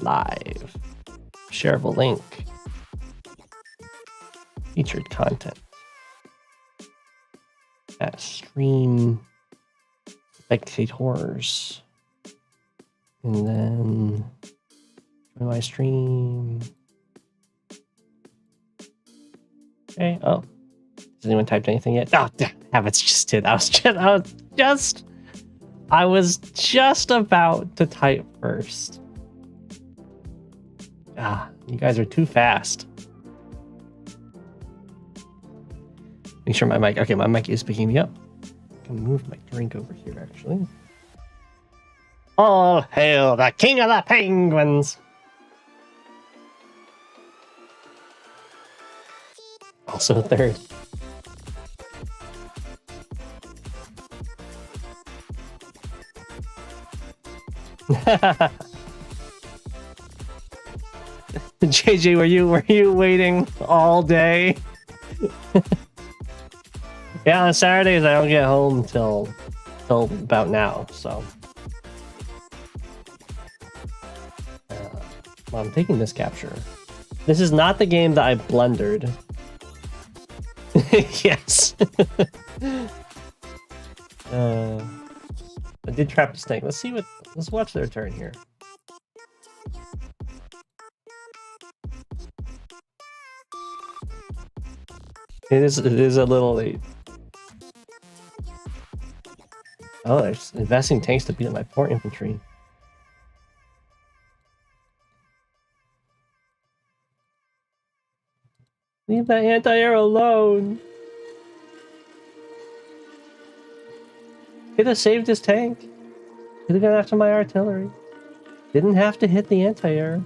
Live. Shareable link. Featured content. At stream spectators. And then join my stream. Okay. Oh. Has anyone typed anything yet? Oh, Habits just did. I was just about to type first. You guys are too fast. Make sure my mic. Okay, my mic is picking me up. I can move my drink over here, actually. All hail the king of the penguins! Also third. JJ, were you waiting all day? Yeah, on Saturdays I don't get home till about now, so well, I'm taking this capture. This is not the game that I blundered. Yes. I did trap the snake. Let's watch their turn here. It is a little late. Oh, they're investing tanks to beat up my poor infantry. Leave that anti-air alone. Could have saved his tank. Could have gone after my artillery. Didn't have to hit the anti-air.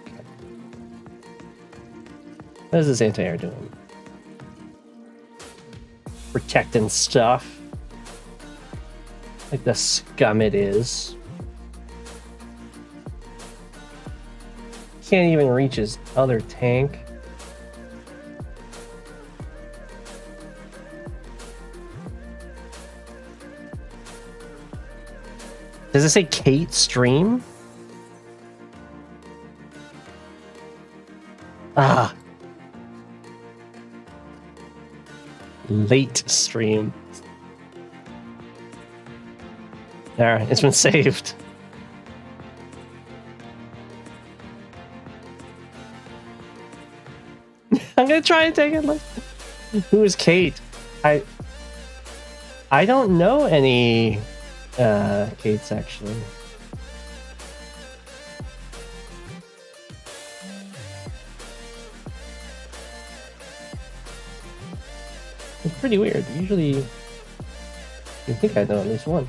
Okay. What is this anti-air doing? Protecting stuff. Like the scum it is. Can't even reach his other tank. Does it say Kate stream? Late stream. There, it's been saved. I'm gonna try and take it. Who is Kate? I don't know any Kates actually. It's pretty weird. Usually, you think I know at least one.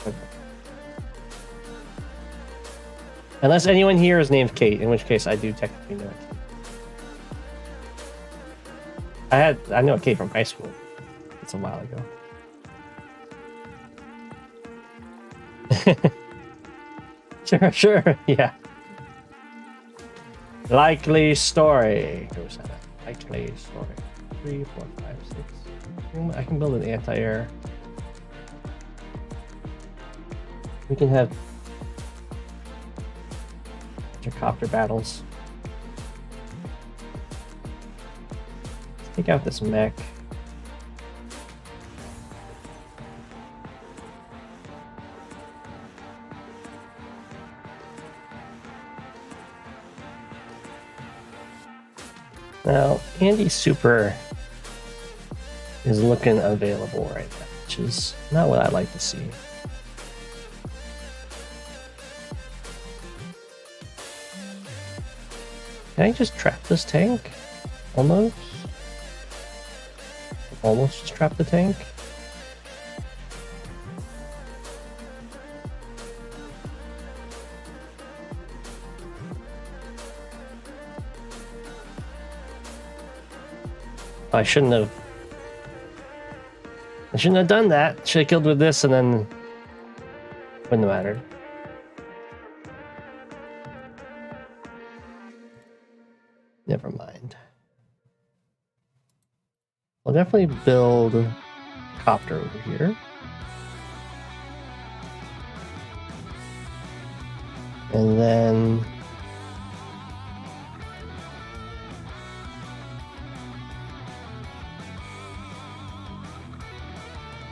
Okay. Unless anyone here is named Kate, in which case I do technically know it. I know Kate from high school. It's a while ago. Sure, yeah. Likely story. Go7. Likely story. 3, 4, 5, 6. I can build an anti-air. We can have copter battles. Let's take out this mech. Now, Andy Super is looking available right now, which is not what I'd like to see. Can I just trap this tank? Almost? Almost just trap the tank? I shouldn't have done that. Should have killed with this and then wouldn't have mattered. Never mind. I'll definitely build copter over here. And then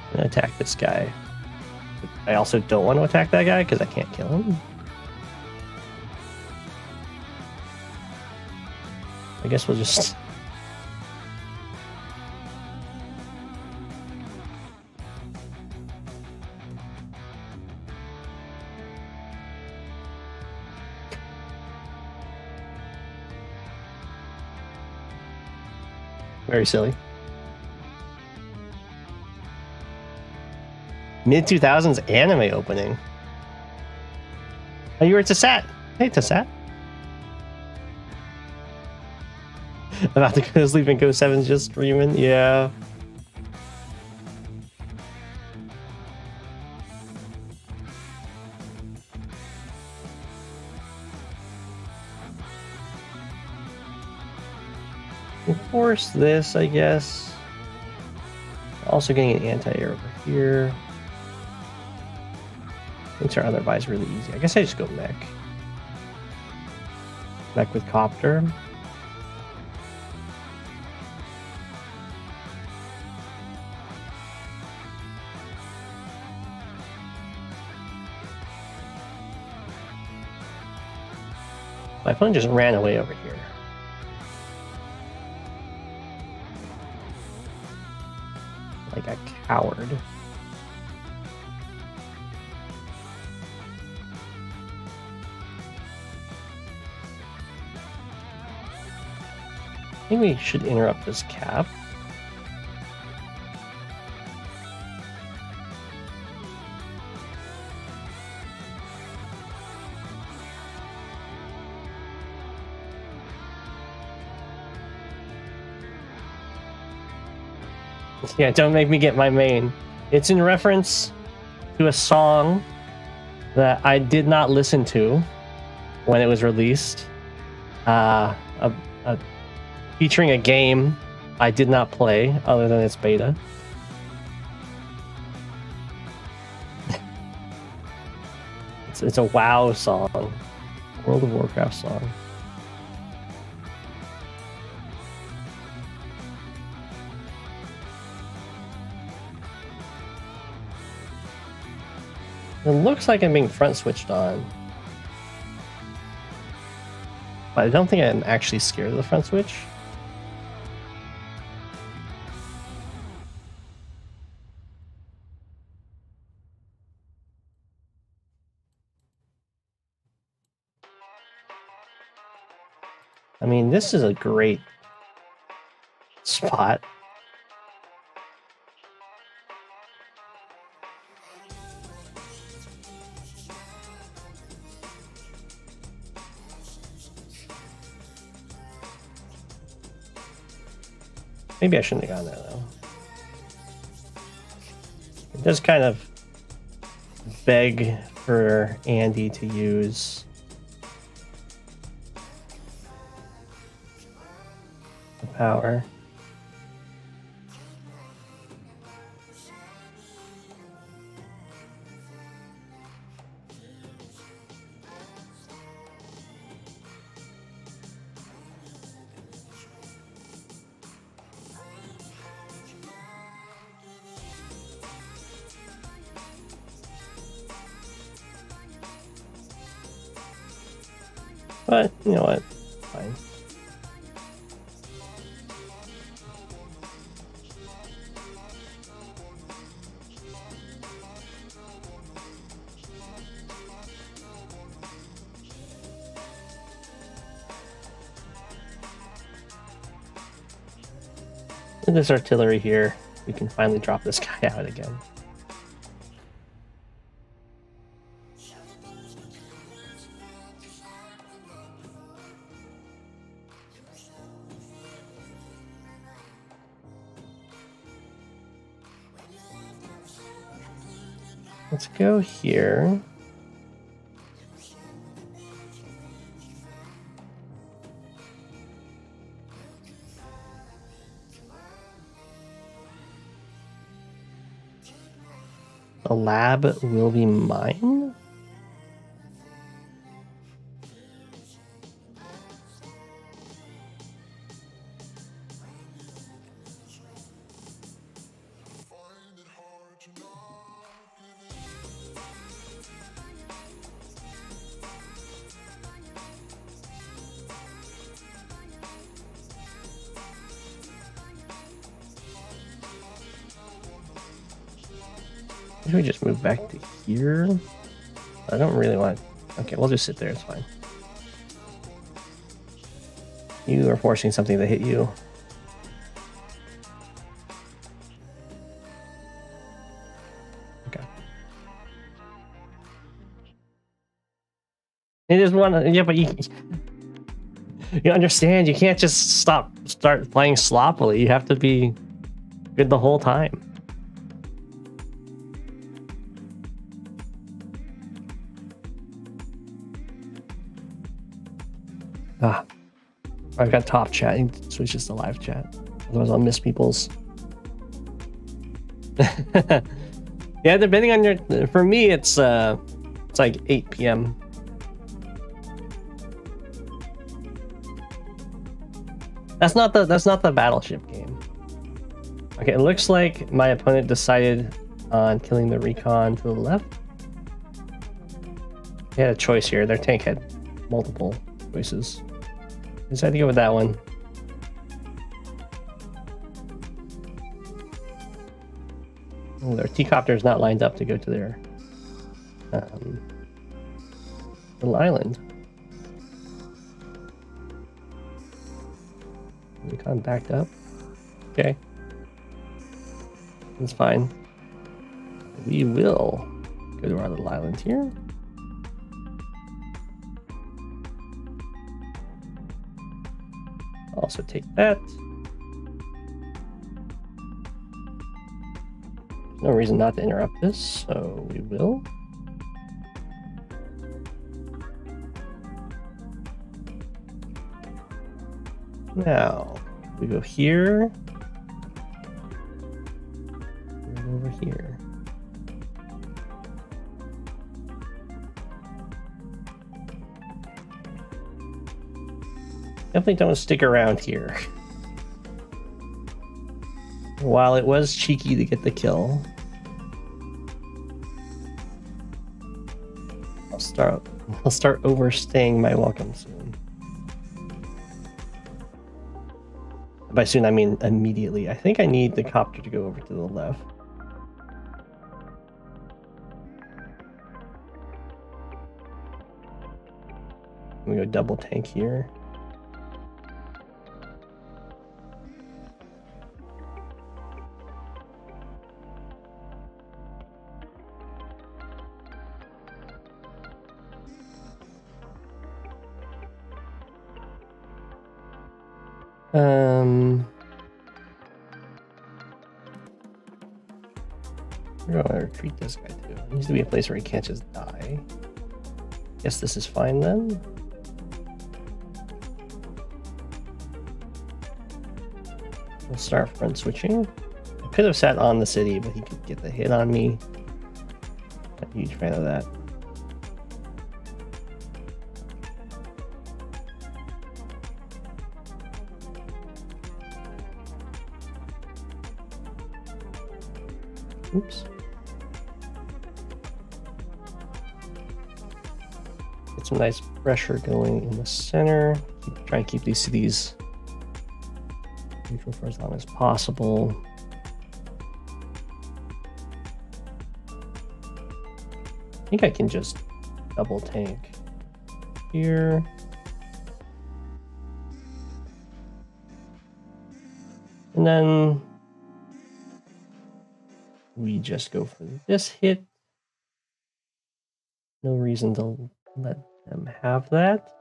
I'm gonna attack this guy. I also don't want to attack that guy because I can't kill him. I guess we'll just... Very silly. Mid-2000s anime opening. Oh, you were Tassat. Hey, Tassat. About to go to sleep and Go7's just streaming. Yeah. Force this, I guess. Also getting an anti-air over here. Makes our other buys really easy. I guess I just go mech. Mech with copter. My opponent just ran away over here. Like a coward. I think we should interrupt this cap. Yeah, don't make me get my main. It's in reference to a song that I did not listen to when it was released. Featuring a game I did not play other than its beta. It's a WoW song. World of Warcraft song. It looks like I'm being front switched on. But I don't think I'm actually scared of the front switch. I mean, this is a great spot. Maybe I shouldn't have gone there, though. It does kind of beg for Andy to use the power. But, you know what? Fine. With this artillery here, we can finally drop this guy out again. Let's go here. The lab will be mine? Should we just move back to here? I don't really want to... Okay, we'll just sit there, it's fine. You are forcing something to hit you. Okay. It is one... Yeah, but you understand, you can't just start playing sloppily. You have to be good the whole time. Ah, I've got top chat. You can switch this to live chat. Otherwise, I'll miss people's. Yeah, depending on your. For me, it's like 8 p.m. That's not the battleship game. Okay, it looks like my opponent decided on killing the recon to the left. They had a choice here. Their tank had multiple choices. Decided to go with that one. Oh, their T-copter is not lined up to go to their little island. Recon backed up. Okay. That's fine. We will go to our little island here. Also take that. There's no reason not to interrupt this, so we will. Now, we go here. And over here. Definitely don't stick around here. While it was cheeky to get the kill, I'll start overstaying my welcome soon. By soon I mean immediately. I think I need the copter to go over to the left. I'm gonna go double tank here. Where do I retreat this guy to? It needs to be a place where he can't just die. Guess this is fine then. We'll start front switching. I could have sat on the city, but he could get the hit on me. Not a huge fan of that. Oops. Get some nice pressure going in the center. Try and keep these cities neutral for as long as possible. I think I can just double tank here. And then we just go for this hit. No reason to let them have that.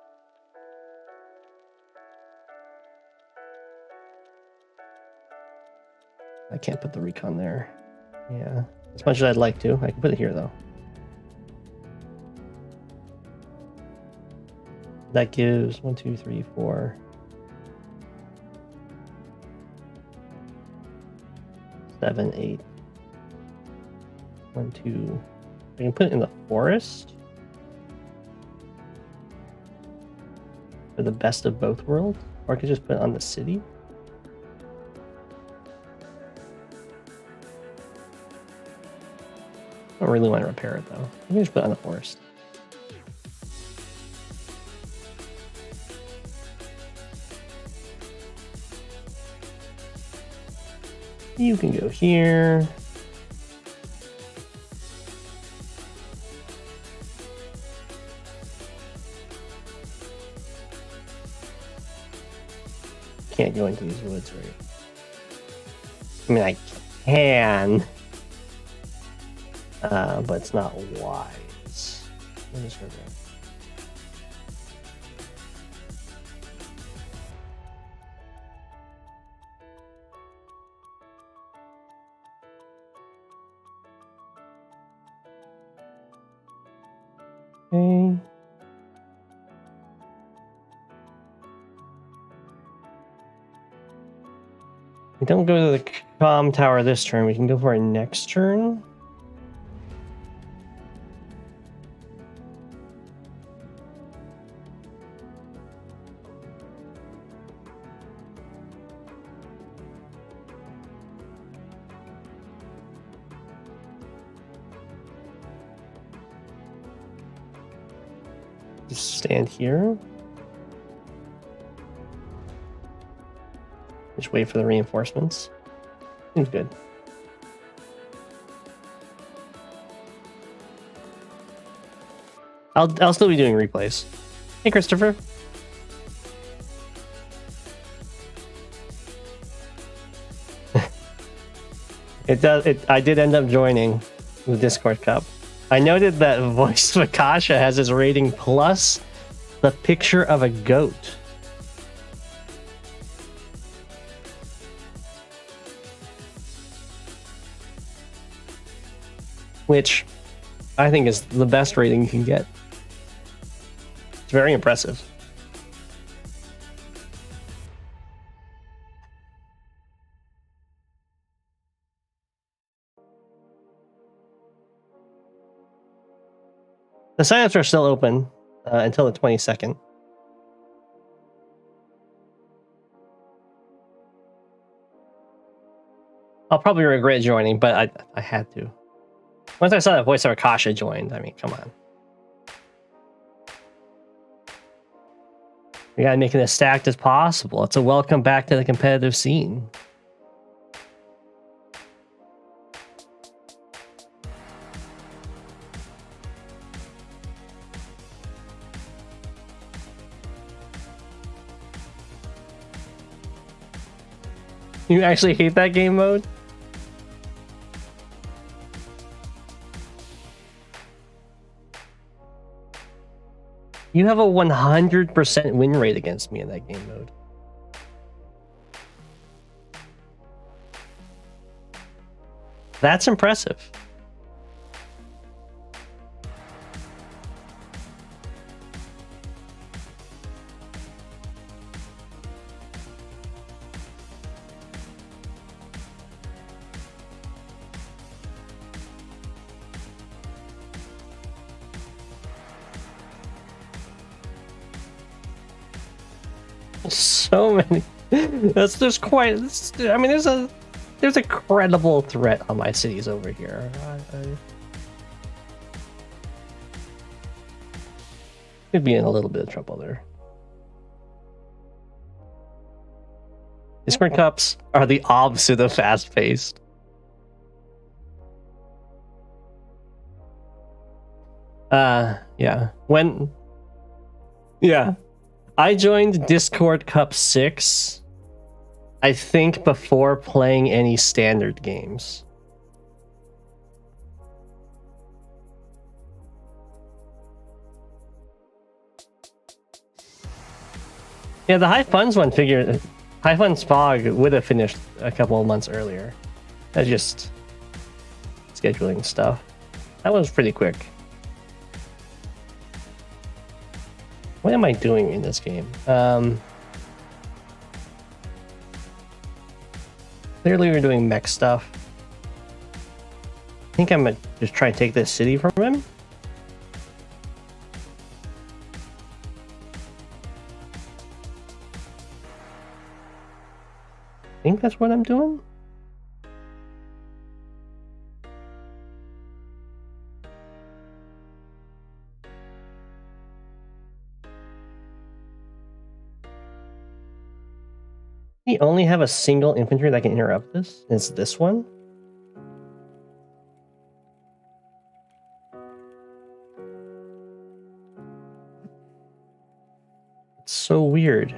I can't put the recon there. Yeah, as much as I'd like to. I can put it here though. That gives 1, 2, 3, 4. 7, 8. 1, 2. I can put it in the forest. For the best of both worlds. Or I could just put it on the city. I don't really want to repair it though. I can just put it on the forest. You can go here. Can't go into these woods, right? I mean, I can, but it's not wise. What is her name? Okay. We don't go to the comm tower this turn. We can go for our next turn. Just stand here. Just wait for the reinforcements. Seems good. I'll still be doing replays. Hey, Christopher. I did end up joining the Discord Cup. I noted that Voice of Akasha has his rating plus the picture of a goat. Which I think is the best rating you can get. It's very impressive. The signups are still open until the 22nd. I'll probably regret joining, but I had to. Once I saw that Voice of Akasha joined, I mean, come on. We gotta make it as stacked as possible. It's a welcome back to the competitive scene. You actually hate that game mode? You have a 100% win rate against me in that game mode. That's impressive. So many. There's quite. I mean, there's a credible threat on my cities over here. Could be in a little bit of trouble there. Discord Cups are the opposite of fast-paced. Yeah. Yeah. I joined Discord Cup 6, I think, before playing any standard games. Yeah, the High Funds one figured... High Funds Fog would have finished a couple of months earlier. That's just scheduling stuff. That was pretty quick. What am I doing in this game? Clearly we're doing mech stuff. think I'm gonna just try and take this city from him. I think that's what I'm doing. We only have a single infantry that can interrupt this. It's this one. It's so weird.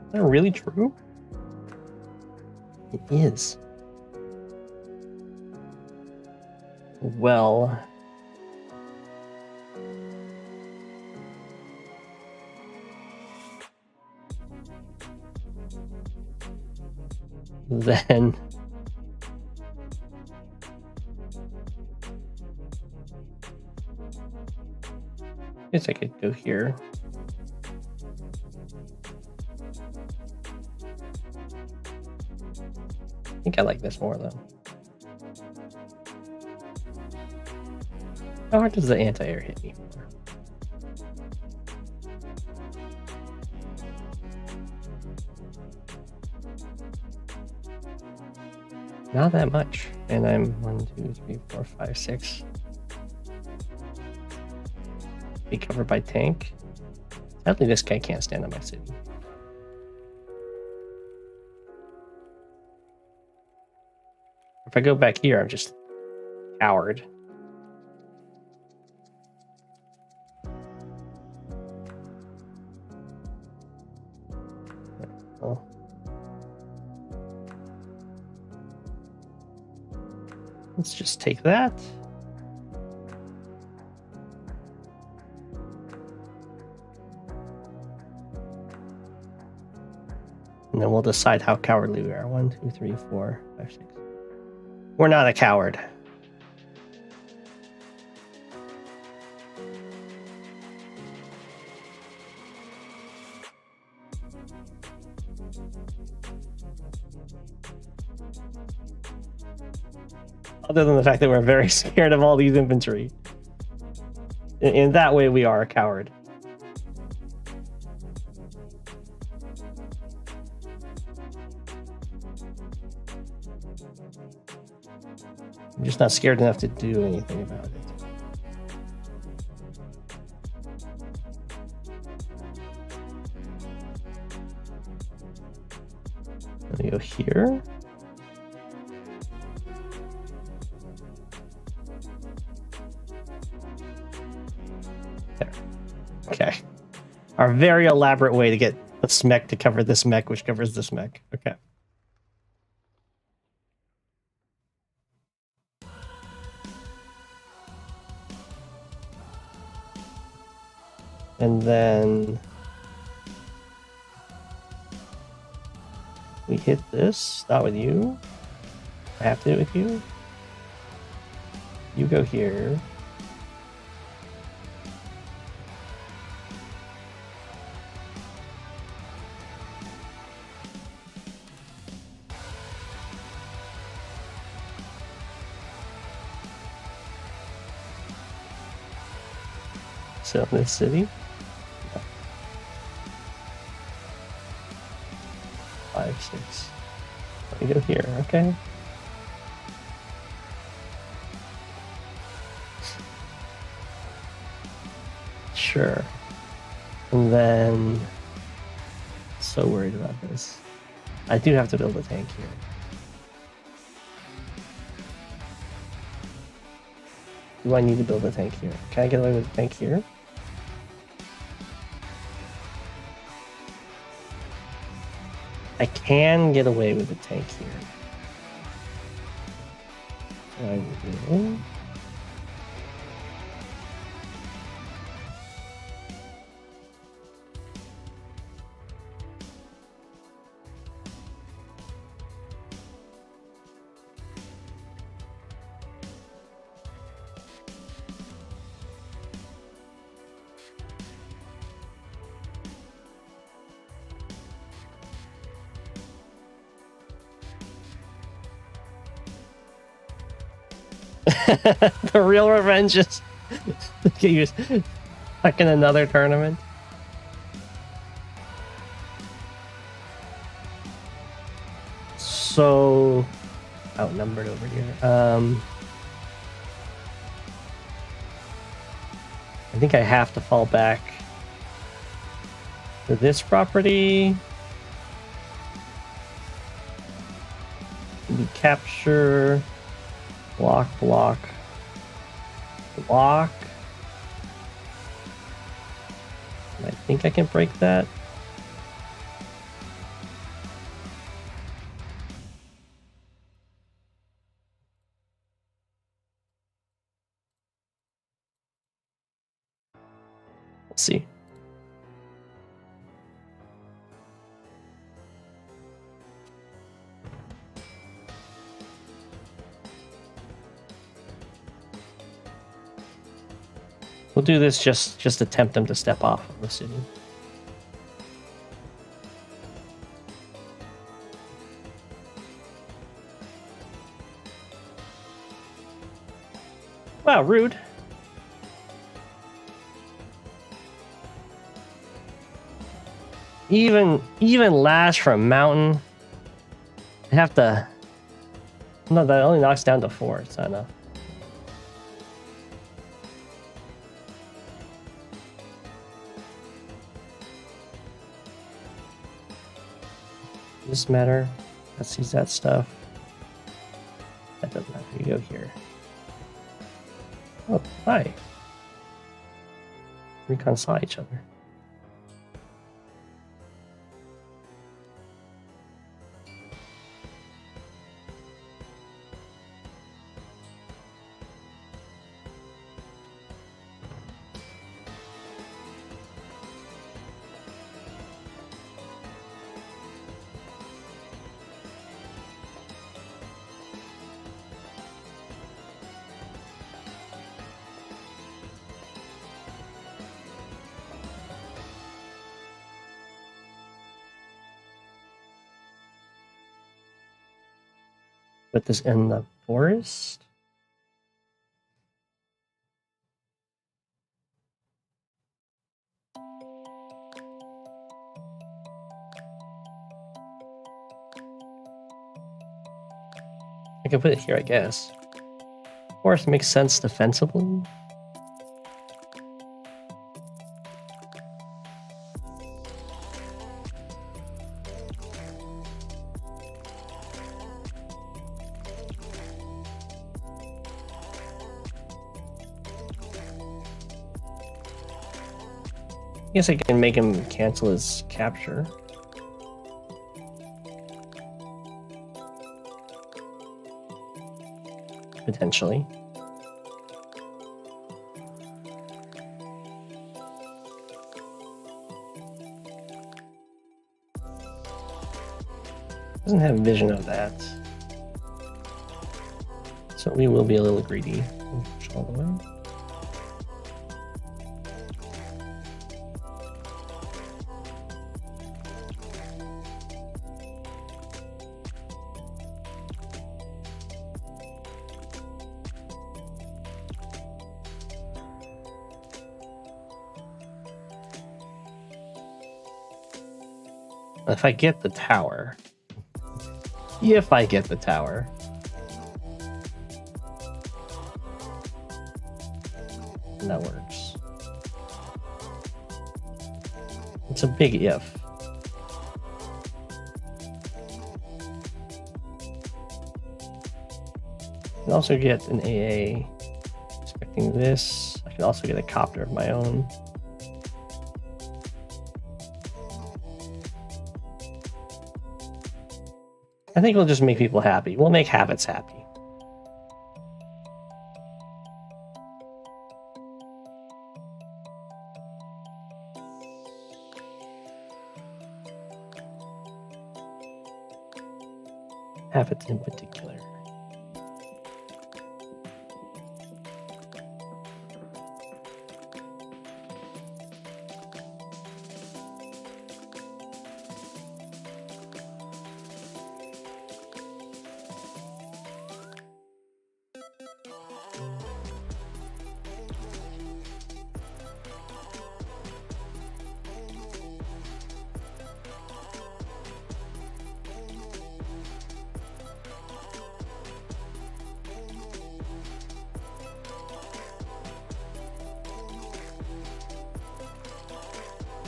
Is that really true? It is. Well. Then. I guess I could go here. I think I like this more though. How hard does the anti-air hit me? Not that much. And I'm 1, 2, 3, 4, 5, 6. Be covered by tank. Sadly, this guy can't stand on my city. If I go back here, I'm just coward. Oh. Let's just take that. And then we'll decide how cowardly we are. 1, 2, 3, 4, 5, 6. We're not a coward. Other than the fact that we're very scared of all these infantry. In that way, we are a coward. I'm just not scared enough to do anything about it. Let me go here. There. Okay. Our very elaborate way to get this mech to cover this mech, which covers this mech. Okay. And then we hit this, not with you. I have to do it with you. You go here. So in this city. 5, 6. Let me go here, okay? Sure. And then, so worried about this. I do have to build a tank here. Do I need to build a tank here? Can I get away with a tank here? I can get away with a tank here. What I will do. The real revenge is get you stuck in another tournament. So outnumbered over here. I think I have to fall back to this property. Capture, block, block, block. I think I can break that. Let's see. We'll do this just attempt them to step off of the city. Wow, rude. Even Lash from Mountain. I have to. No, that only knocks down to 4. It's not enough. Does this matter? Let's use that stuff. That doesn't matter. You go here. Oh, hi. Reconcile each other. Put this in the forest. I can put it here, I guess. Forest makes sense defensively. I guess I can make him cancel his capture. Potentially. Doesn't have vision of that. So we will be a little greedy. Push all the way. If I get the tower. If I get the tower. And that works. It's a big if. I can also get an AA. Expecting this. I can also get a copter of my own. I think we'll just make people happy. We'll make habits happy. Habits in particular.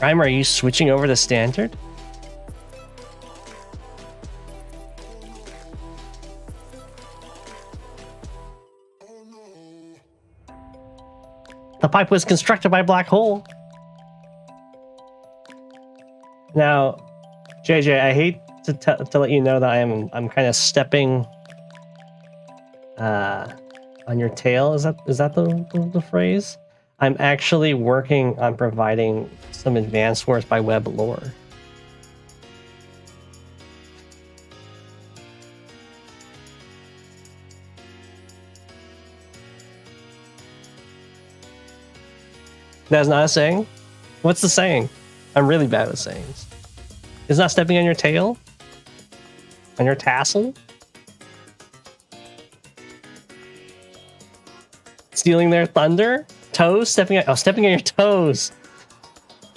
Rhyme, are you switching over to standard? The pipe was constructed by black hole. Now, JJ, I hate to let you know that I'm kind of stepping on your tail. Is that the phrase? I'm actually working on providing some advanced Wars by Web lore. That's not a saying? What's the saying? I'm really bad with sayings. It's not stepping on your tail? On your tassel? Stealing their thunder? Toes? Stepping on your toes.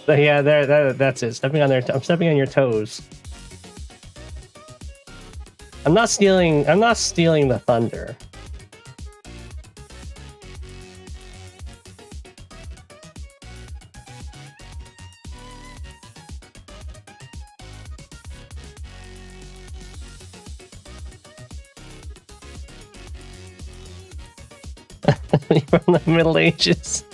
But yeah, that's it. I'm stepping on your toes. I'm not stealing the thunder. From the Middle Ages.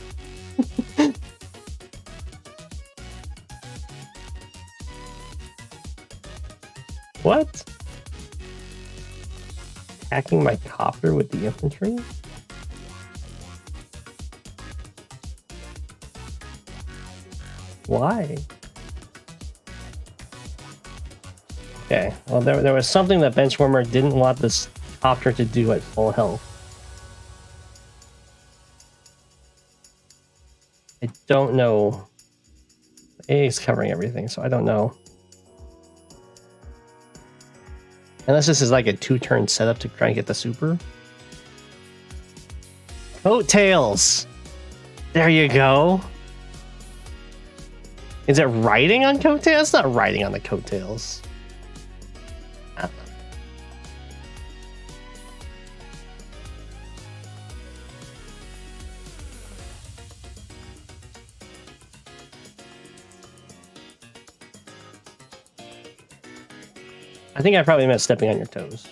What? Attacking my copter with the infantry? Why? Okay, well there was something that Benchwarmer didn't want this copter to do at full health. I don't know. A is covering everything, so I don't know. Unless this is like a 2-turn setup to try and get the super. Coattails! There you go. Is it riding on coattails? It's not riding on the coattails. I think I probably meant stepping on your toes.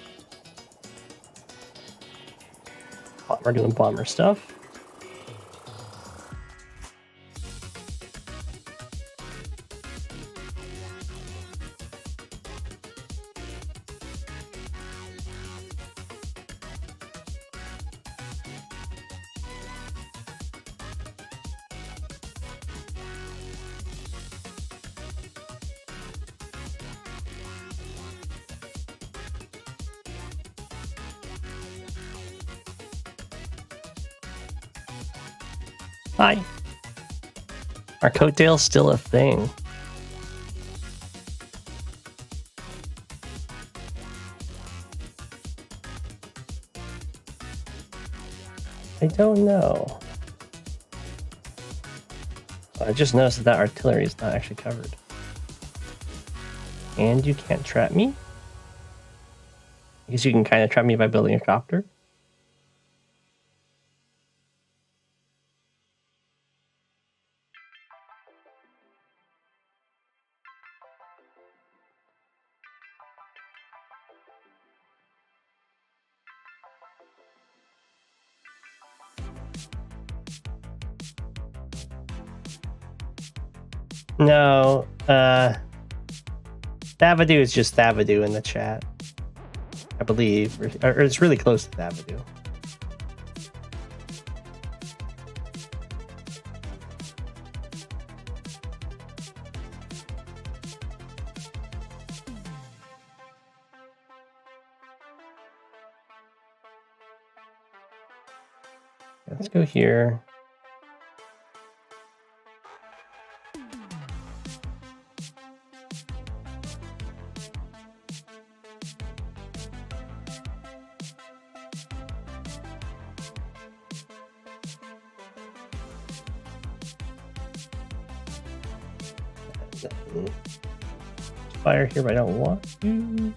We're doing bomber stuff. Hi. Are coattails still a thing? I don't know. I just noticed that artillery is not actually covered. And you can't trap me? I guess you can kind of trap me by building a copter. No, Thavadu is just Thavadu in the chat, I believe, or it's really close to Thavadu. Let's go here. Fire here, but I don't want to.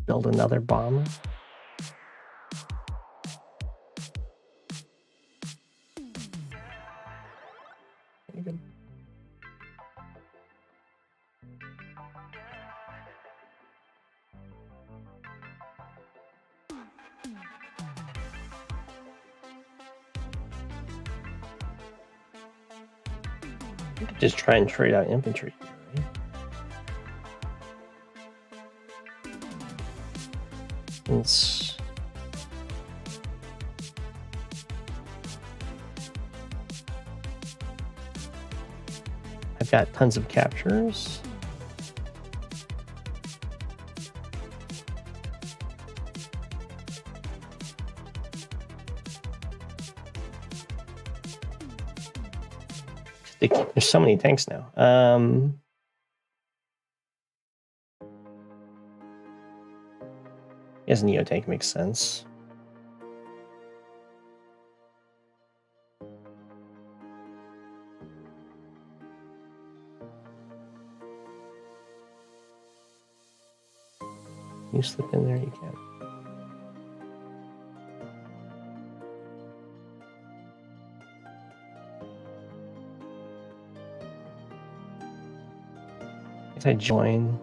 build another bomb. Just try and trade out infantry. Right? I've got tons of captures. There's so many tanks now. Yes, Neo tank makes sense. You slip in there, you can. I join.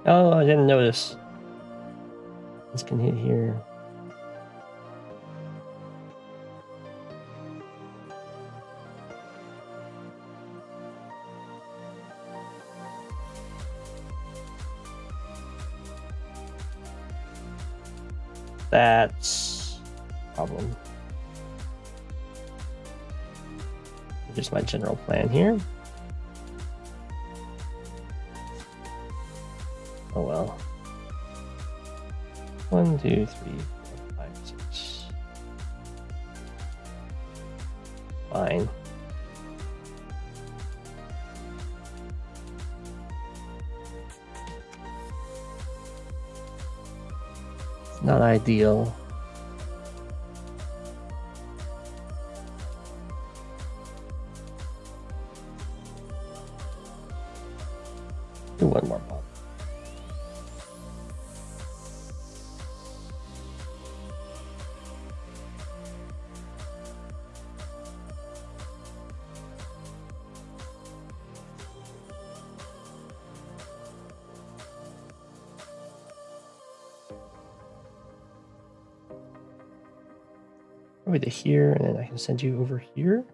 Oh, I didn't notice. This can hit here. That's a problem. Just my general plan here. Oh well. 1, 2, 3, 4, 5, 6. Fine. It's not ideal. Do one more bomb. Probably to here, and then I can send you over here.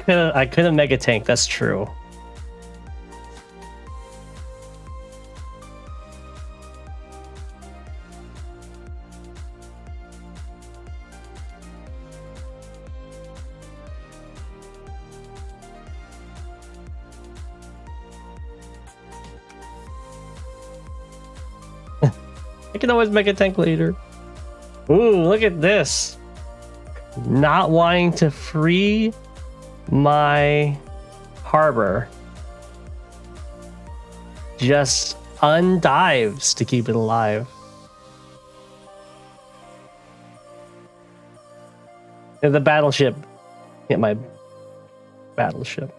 I could have mega tank. That's true. I can always mega tank later. Ooh, look at this. Not wanting to free my harbor, just undives to keep it alive. And the battleship hit my battleship.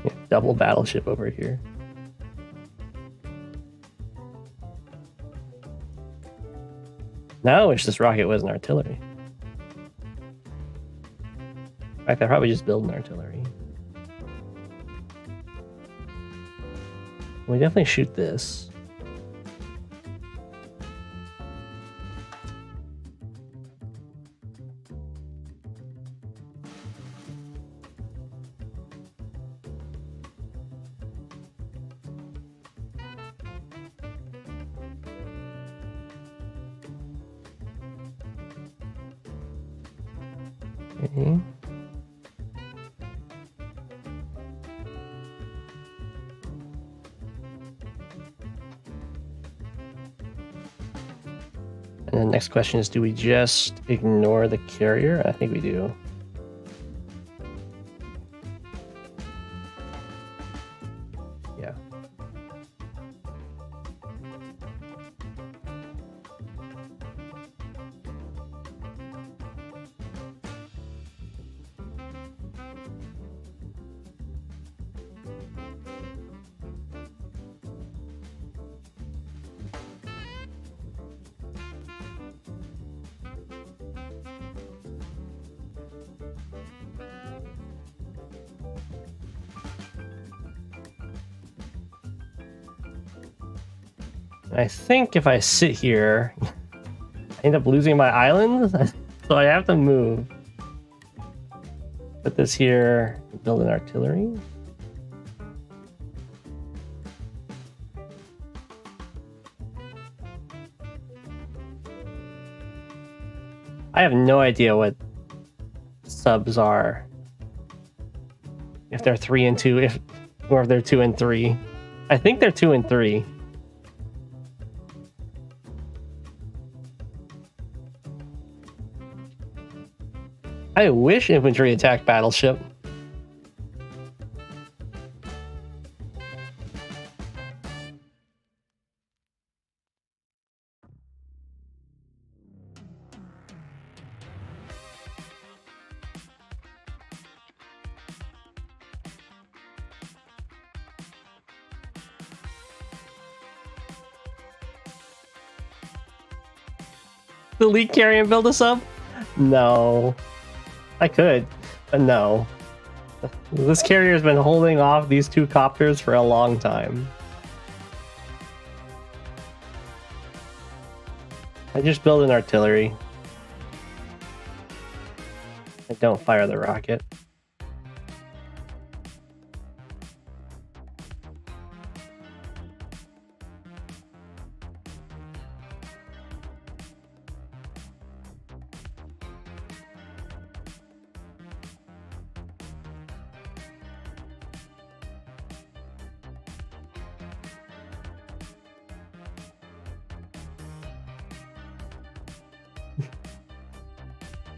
Yeah, double battleship over here. Now I wish this rocket was an artillery. In fact, I probably just build an artillery. We definitely shoot this. Okay. And the next question is, do we just ignore the carrier? I think we do. Yeah. I think if I sit here, I end up losing my island, so I have to move. Put this here, build an artillery. I have no idea what subs are. If they're 3 and 2, or if they're 2 and 3. I think they're 2 and 3. I wish infantry attacked battleship. Delete carry and build a sub? No. I could, but no. This carrier's been holding off these 2 copters for a long time. I just build an artillery. I don't fire the rocket.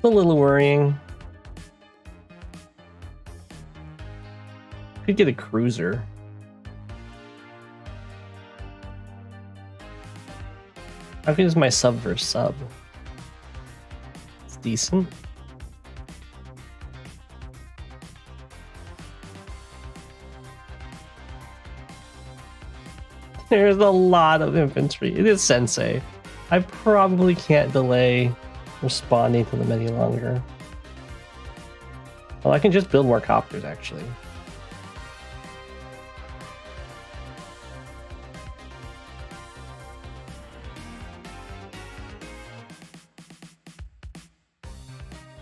It's a little worrying. Could get a cruiser. How good is my sub versus sub? It's decent. There's a lot of infantry. It is sensei. I probably can't delay responding to them any longer. Well, I can just build more copters, actually.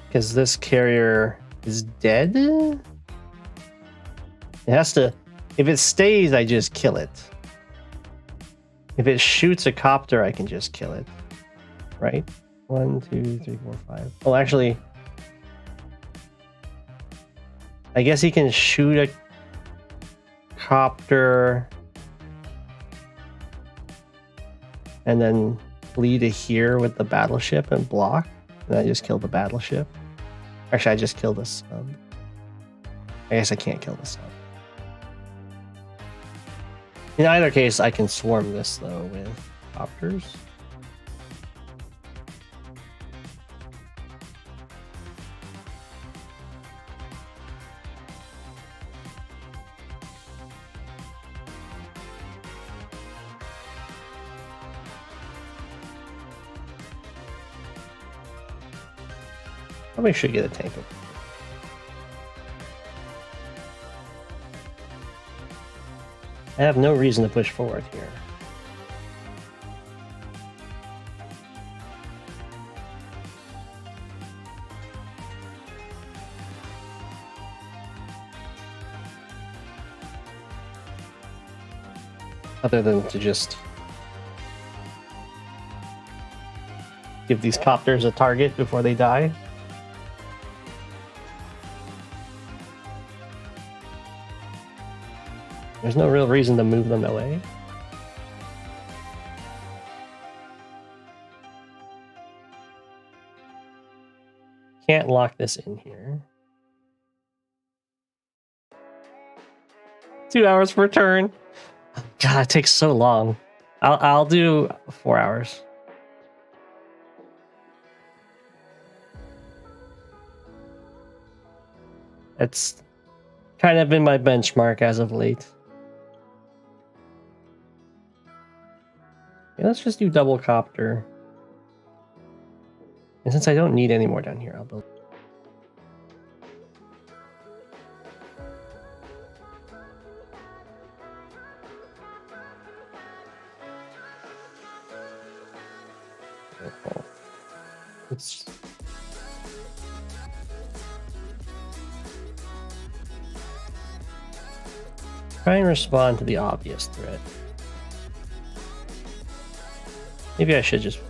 Because this carrier is dead? It has to... If it stays, I just kill it. If it shoots a copter, I can just kill it. Right? 1, 2, 3, 4, 5. Well, actually... I guess he can shoot a copter... and then flee to here with the battleship and block. And I just killed the battleship. Actually, I just killed the sub. I guess I can't kill the sub. In either case, I can swarm this, though, with copters. Probably should get a tank. I have no reason to push forward here. Other than to just give these copters a target before they die. There's no real reason to move them away. Can't lock this in here. 2 hours per turn. God, it takes so long. I'll do 4 hours. It's kind of been my benchmark as of late. Okay, let's just do double copter. And since I don't need any more down here, I'll build. Let's try and respond to the obvious threat. Maybe I should just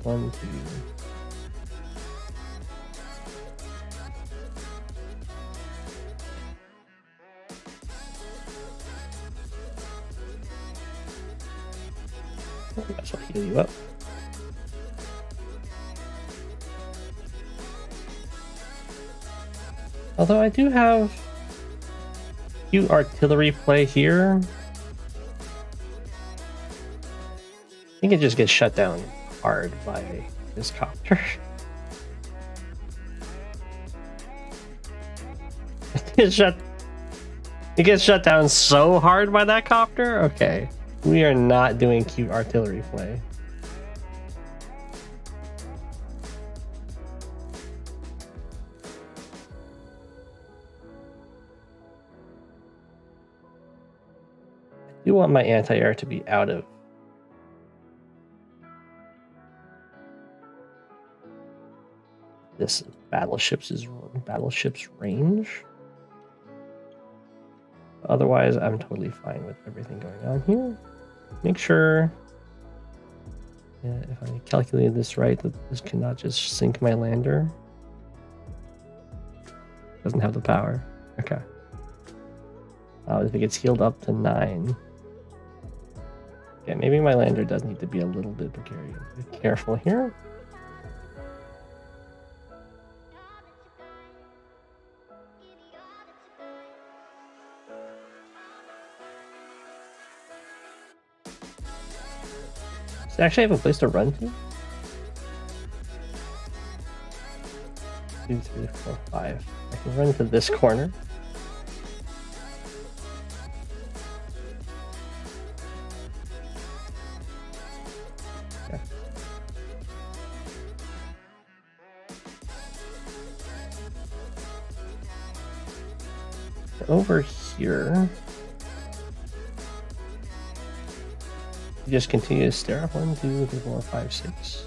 1, 2. That's what heal you up. Although I do have cute artillery play here. I think it just gets shut down hard by this copter. It gets shut down so hard by that copter? Okay. We are not doing cute artillery play. I do want my anti-air to be out of this battleship's range. Otherwise, I'm totally fine with everything going on here. Make sure, if I calculated this right, that this cannot just sink my lander. Doesn't have the power. Okay. If it gets healed up to 9. Okay, maybe my lander does need to be a little bit precarious. Be careful here. Does it actually have a place to run to? 2, 3, 4, 5. I can run to this corner. Okay. Over here. You just continue to stare up. 1, 2, 3, 4, 5, 6.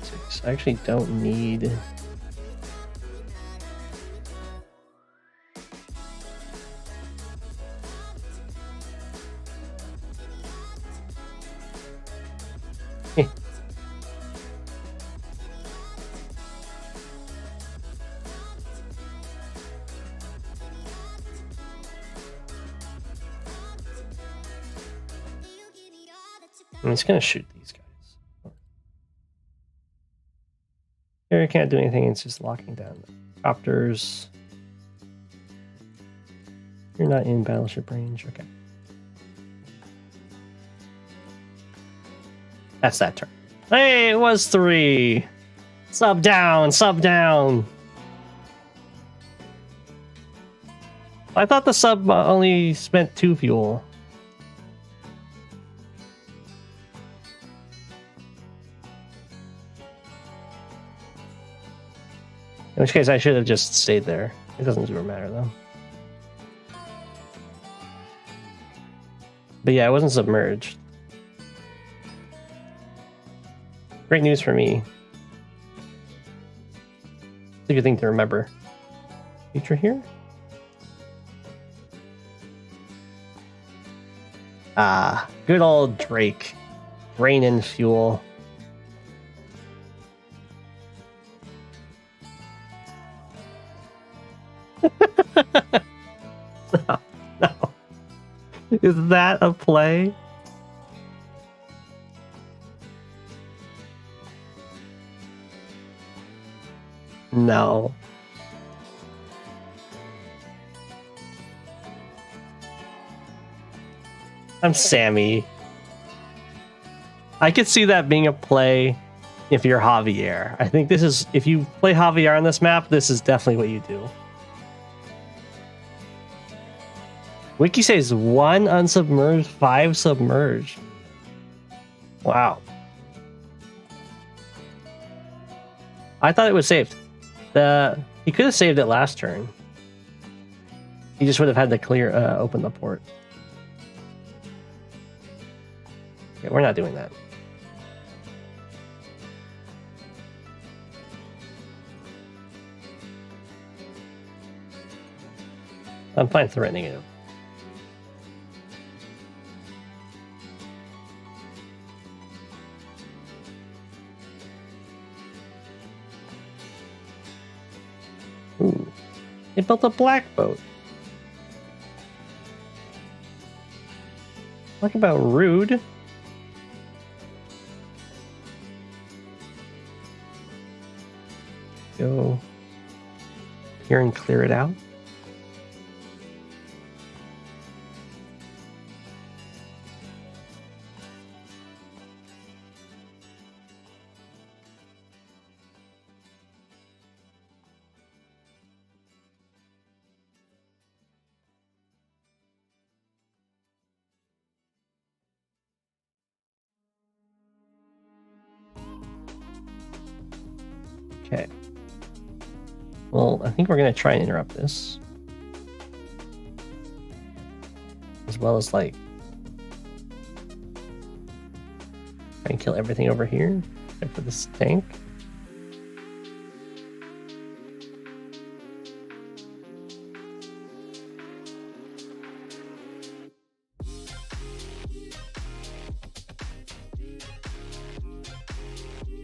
6. I actually don't need. I'm just gonna shoot these guys. Here, I can't do anything. It's just locking down the copters. You're not in battleship range. Okay. That's that turn. Hey, it was 3. Sub down, sub down. I thought the sub only spent 2 fuel. In which case, I should have just stayed there. It doesn't super matter, though. But yeah, I wasn't submerged. Great news for me. It's a good thing to remember. Future here? Ah, good old Drake. Rain and fuel. No, no. Is that a play? No. I'm Sammy. I could see that being a play if you're Javier. I think this is, if you play Javier on this map, this is definitely what you do. Wiki says 1 unsubmerged, 5 submerged. Wow. I thought it was saved. He could have saved it last turn. He just would have had to clear, open the port. Yeah, we're not doing that. I'm fine threatening it. Ooh. It built a black boat. Talk about rude. Go here and clear it out. Okay. Well, I think we're going to try and interrupt this. As well as, like, try and kill everything over here, except for this tank.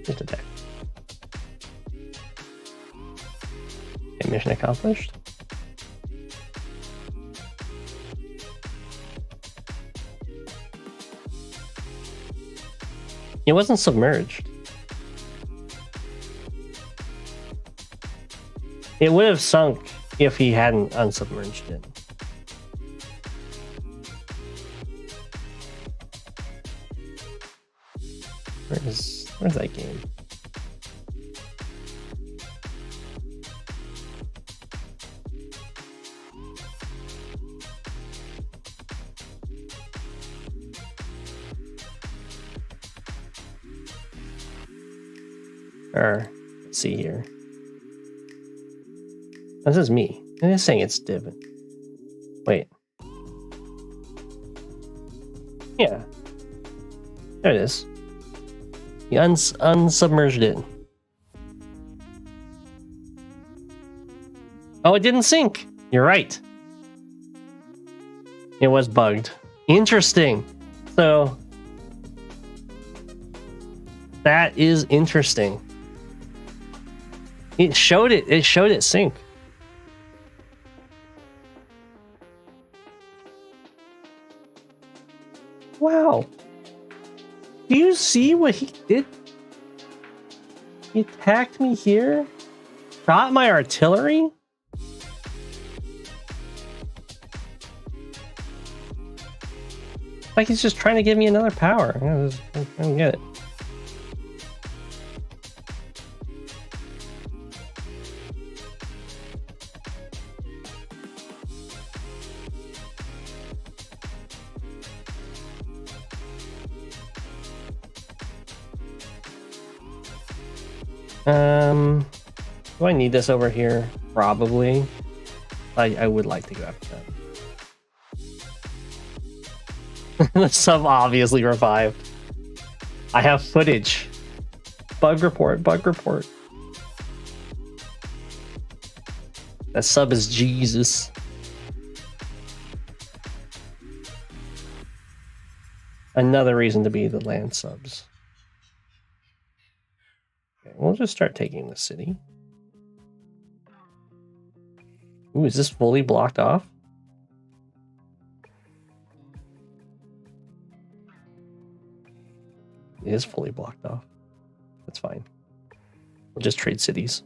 Just attack. Okay, mission accomplished. It wasn't submerged. It would have sunk if he hadn't unsubmerged it. Where's that game? Or, let's see here. This is me. It is saying it's div. Wait. Yeah. There it is. He unsubmerged it. Oh, it didn't sink. You're right. It was bugged. Interesting. So, that is interesting. It showed it sink. Wow. Do you see what he did? He attacked me here, shot my artillery. Like he's just trying to give me another power. I don't get it. Do I need this over here? Probably. I would like to go after that. The sub obviously revived. I have footage. Bug report, bug report. That sub is Jesus. Another reason to be the land subs. Okay, we'll just start taking the city. Ooh, is this fully blocked off? It is fully blocked off. That's fine. We'll just trade cities.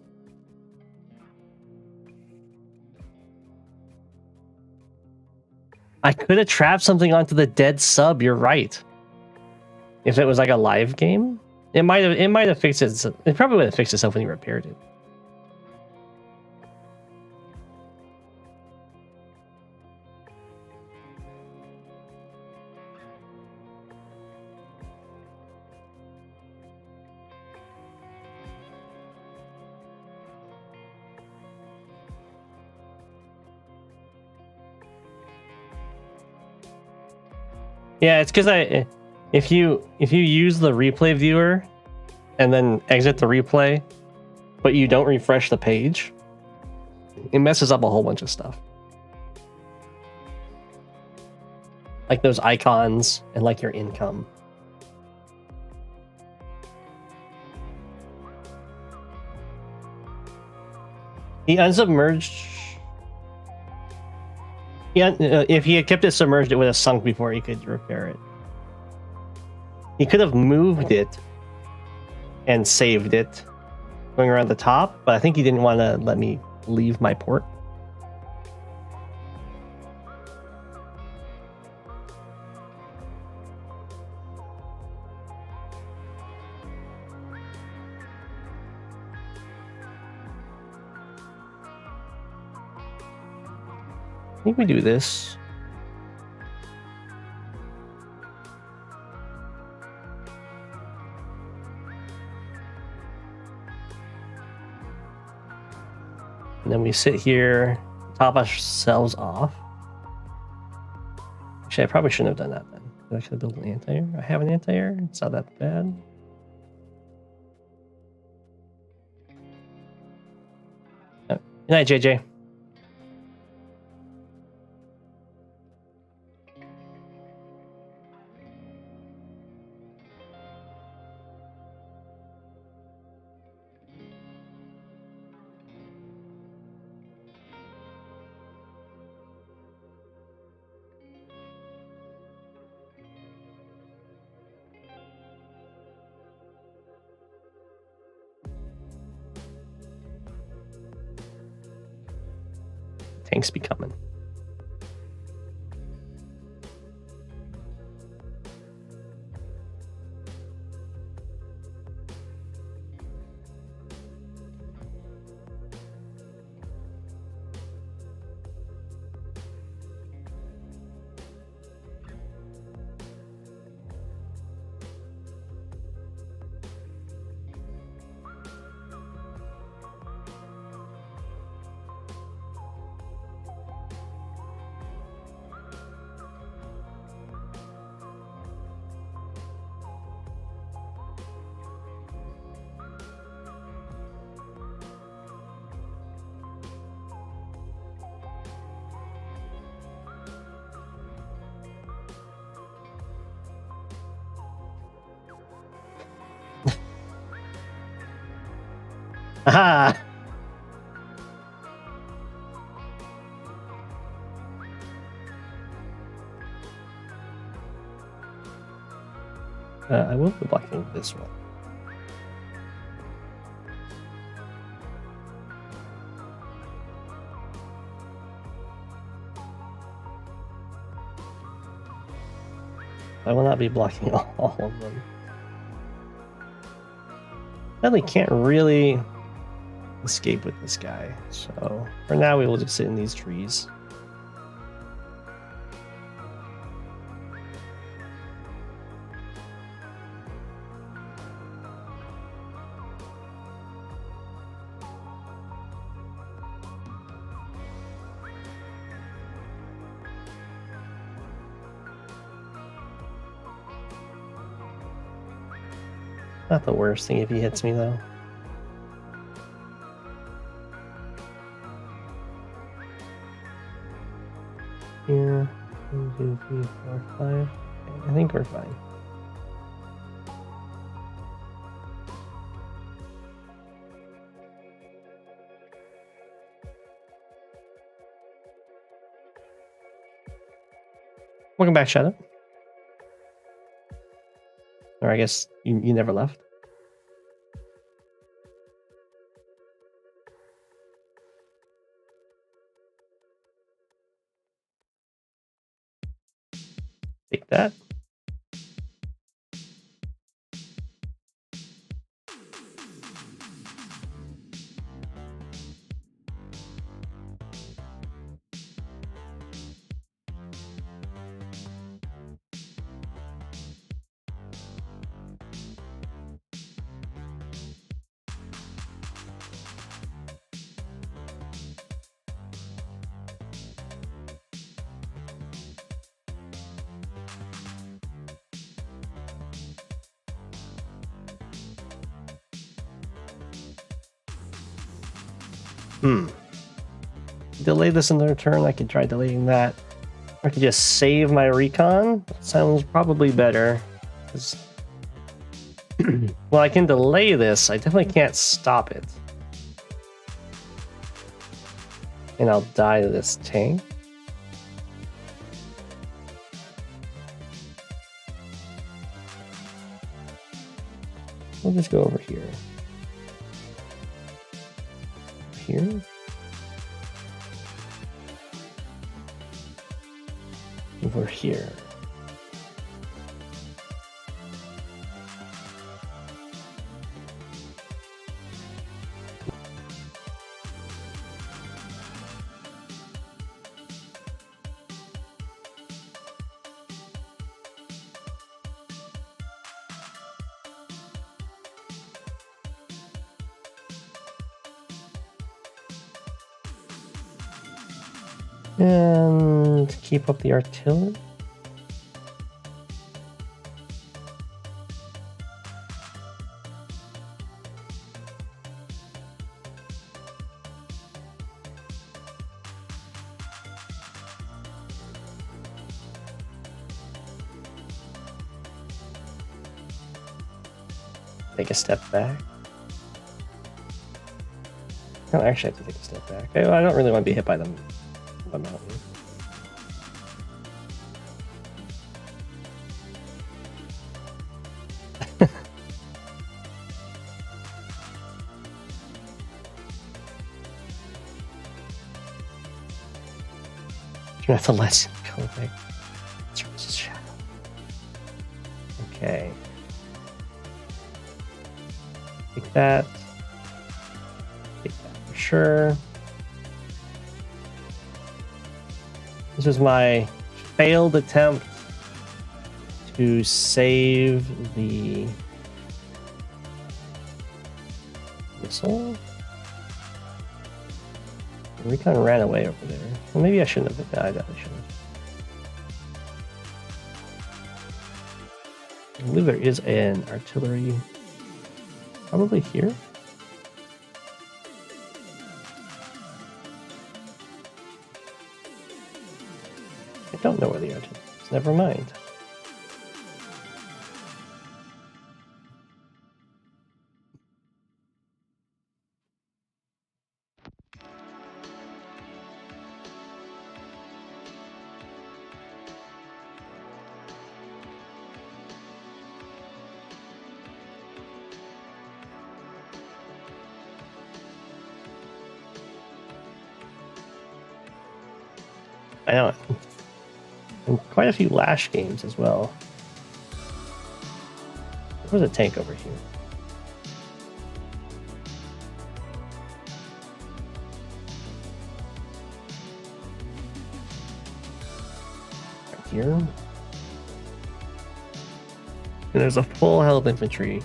I could have trapped something onto the dead sub, you're right. If it was like a live game, it might have fixed it. It probably would have fixed itself when you repaired it. Yeah, it's because if you use the replay viewer and then exit the replay, but you don't refresh the page, it messes up a whole bunch of stuff. Like those icons and like your income. He unsubmerged. Yeah, if he had kept it submerged, it would have sunk before he could repair it. He could have moved it and saved it going around the top, but I think he didn't want to let me leave my port. I think we do this. And then we sit here, top ourselves off. Actually, I probably shouldn't have done that then. I should have built an anti-air. I have an anti-air. It's not that bad. Good night, JJ. Tanks be coming. Aha! I will be blocking this one. I will not be blocking all of them. Sadly, can't really escape with this guy, so for now we will just sit in these trees. Not the worst thing if he hits me, though. Here, 1, 2, 3, 4, 5. Okay, I think we're fine. Welcome back, Shadow. Or I guess you never left. Take that. Delay this another turn. I could try delaying that. I could just save my recon. That sounds probably better. Well, I can delay this. I definitely can't stop it. And I'll die to this tank. We'll just go over here. Here. Over here. And keep up the artillery. Take a step back. No, actually, I have to take a step back. I don't really want to be hit by them. The mountain. Turn off the lesson. Go back. Services shadow. Okay. Take that. Take that for sure. This is my failed attempt to save the missile. The recon ran away over there. Well, maybe I shouldn't have. No, I definitely shouldn't have. I believe there is an artillery probably here. I don't know where the artillery is. Never mind. I know. And quite a few Lash games as well. There's a tank over here. Right here. And there's a full health infantry.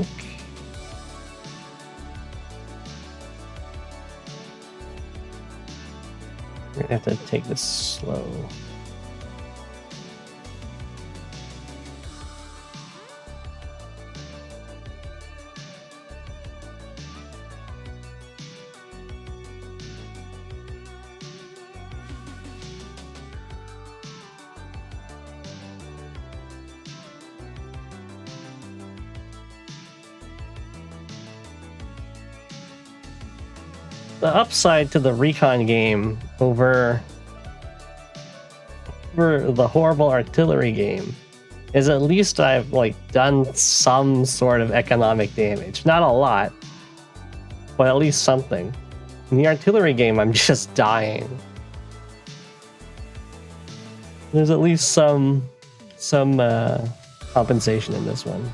think we're gonna have to take this slow. The upside to the recon game over the horrible artillery game is at least I've like done some sort of economic damage. Not a lot, but at least something. In the artillery game, I'm just dying. There's at least some compensation in this one.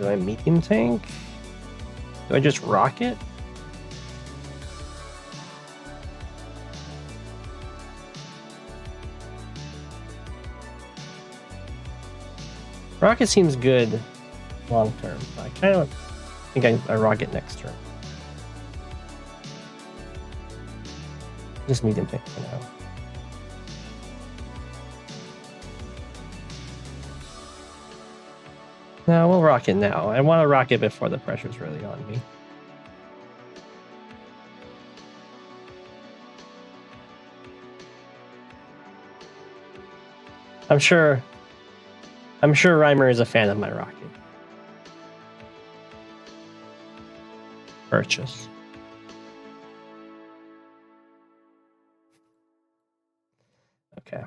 Do I medium tank? Do I just rocket? Rocket seems good long term, but I kind of think I rocket next turn. Just medium tank for now. No, we'll rocket now. I want to rocket before the pressure's really on me. I'm sure Reimer is a fan of my rocket. Purchase. Okay.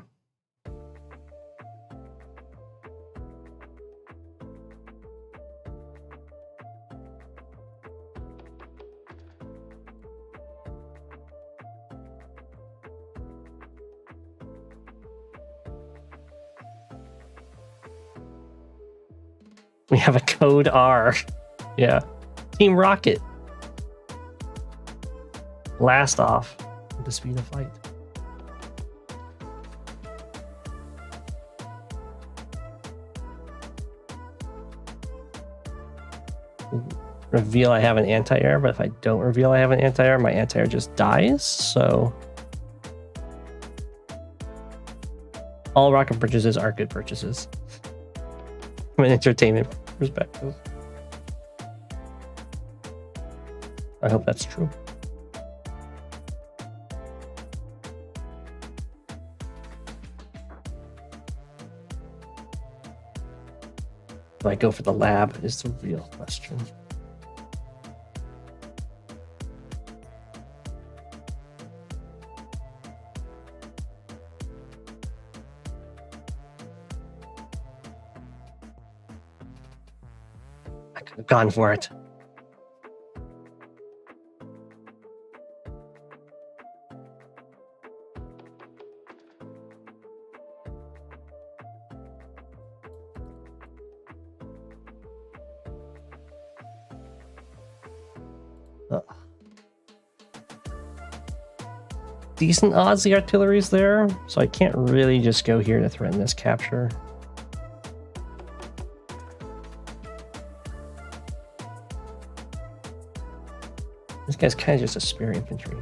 We have a code R. Yeah. Team Rocket. Blast off at the speed of light. Reveal I have an anti-air, but if I don't reveal I have an anti-air, my anti-air just dies, so... all rocket purchases are good purchases. From an entertainment perspective. I hope that's true. Do I go for the lab is the real question. I could have gone for it. Decent odds the artillery's there, so I can't really just go here to threaten this capture. This guy's kind of just a spear infantry.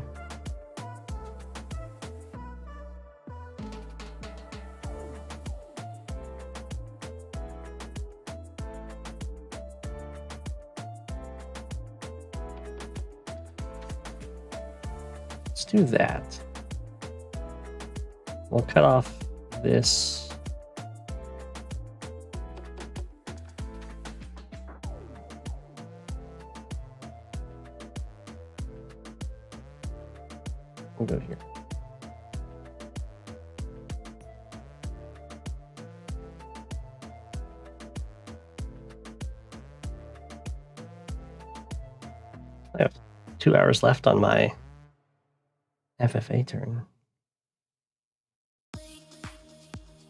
Let's do that. We'll cut off this. We'll go here. I have 2 hours left on my FFA turn.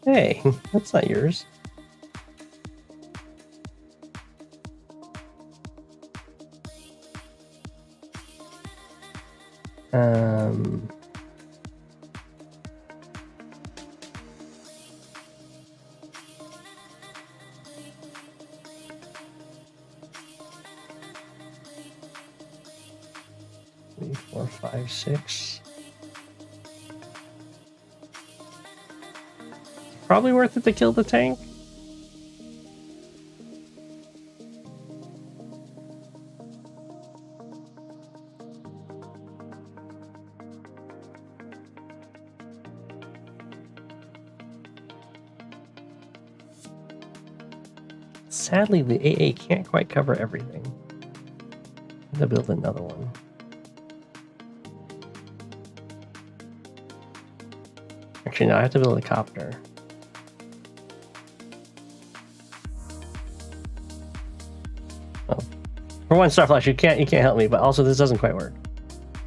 Hey, that's not yours. Um, three, 4, 5, 6. Probably worth it to kill the tank. Sadly, the AA can't quite cover everything. I have to build another one. Actually, no, I have to build a copter. Oh. For one, Starflash, you can't help me, but also this doesn't quite work.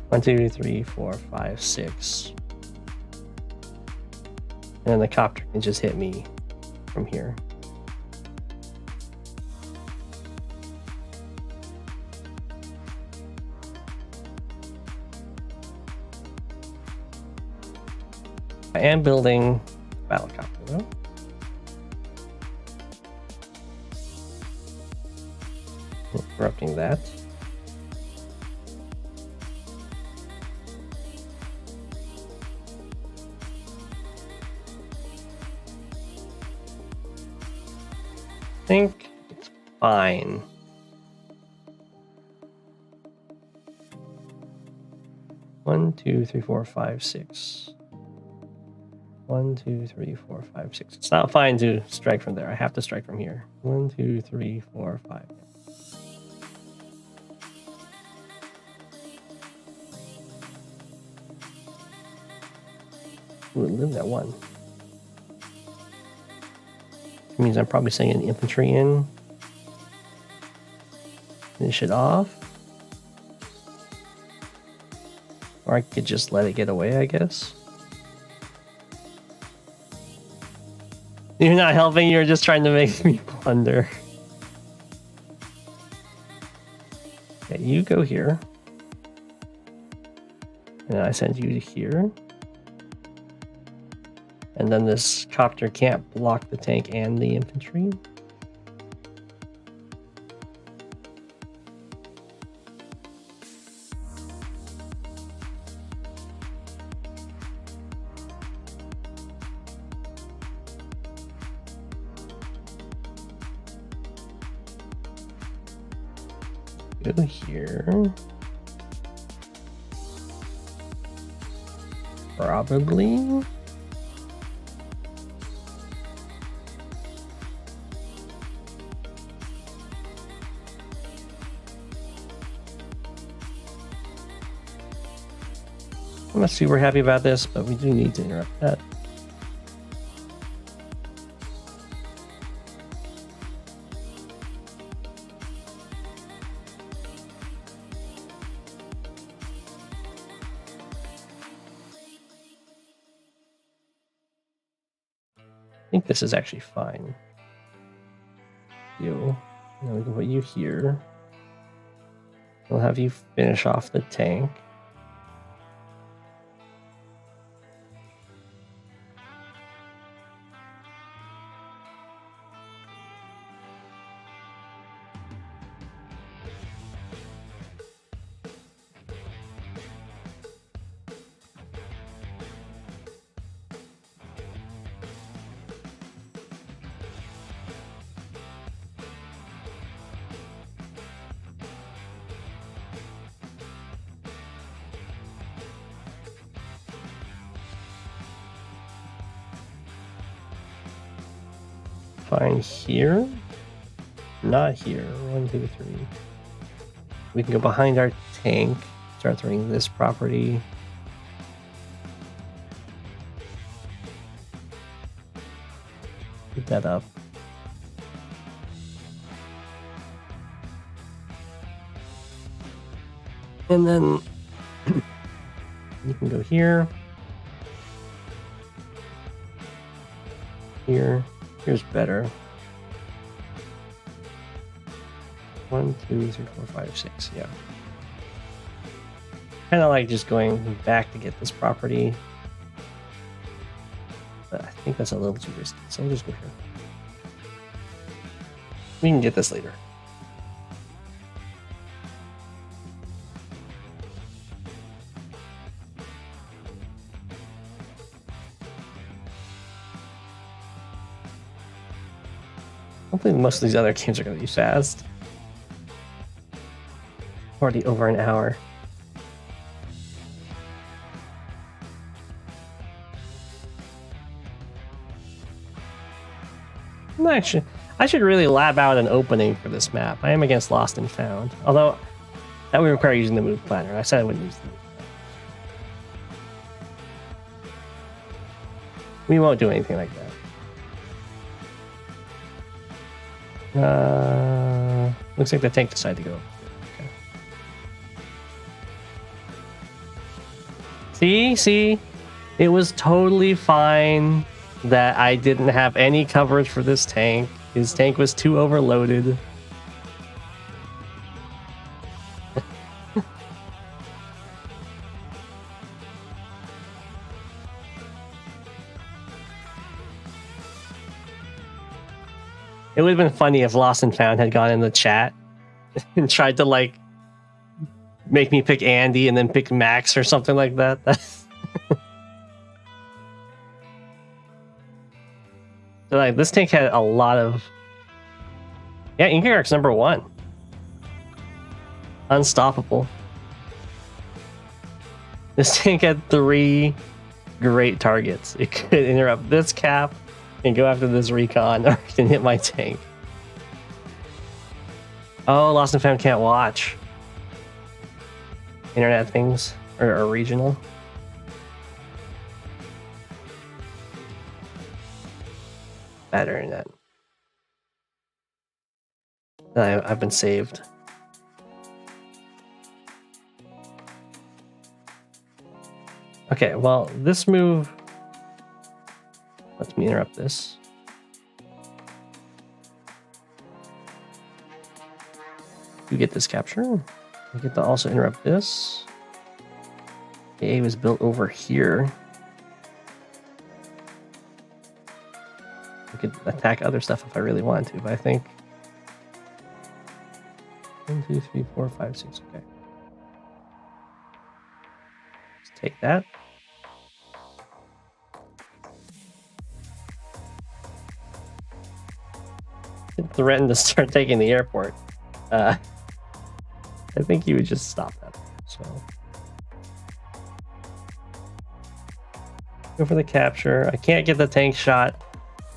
1, 2, 3, 4, 5, 6. And then the copter can just hit me from here. I am building battlecopter though. Interrupting that. I think it's fine. One, 2, 3, 4, 5, 6. 1, 2, 3, 4, 5, 6. It's not fine to strike from there. I have to strike from here. 1, 2, 3, 4, 5. Ooh, live that one. It means I'm probably sending the infantry in. Finish it off. Or I could just let it get away, I guess. You're not helping, you're just trying to make me plunder. Okay, you go here. And I send you to here. And then this copter can't block the tank and the infantry. Go here. Probably. I'm not super happy about this, but we do need to interrupt that. I think this is actually fine. You. Now we can put you here. We'll have you finish off the tank. Fine here. Not here. 1, 2, 3. We can go behind our tank. Start throwing this property. Put that up. And then you can go here. Here. Here's better. 1, 2, 3, 4, 5, 6. Yeah. Kind of like just going back to get this property. But I think that's a little too risky, so we'll just go here. We can get this later. Hopefully most of these other games are going to be fast. Already over an hour. Actually, I should really lab out an opening for this map. I am against Lost and Found. Although, that would require using the move planner. I said I wouldn't use the move planner. We won't do anything like that. Looks like the tank decided to go. Okay. See? It was totally fine that I didn't have any coverage for this tank. His tank was too overloaded. It would have been funny if Lost and Found had gone in the chat and tried to like make me pick Andy and then pick Max or something like that. So like this tank had a lot of Inkarik's number 1. Unstoppable. This tank had 3 great targets. It could interrupt this cap and go after this recon, or it can hit my tank. Oh, Lost and Found can't watch. Internet things or regional. Bad internet. I've been saved. Okay, well, this move lets me interrupt this. You get this capture. I get to also interrupt this. A was built over here. I could attack other stuff if I really wanted to, but I think 1, 2, 3, 4, 5, 6. Okay. Let's take that. Threatened to start taking the airport. I think he would just stop that. So go for the capture. I can't get the tank shot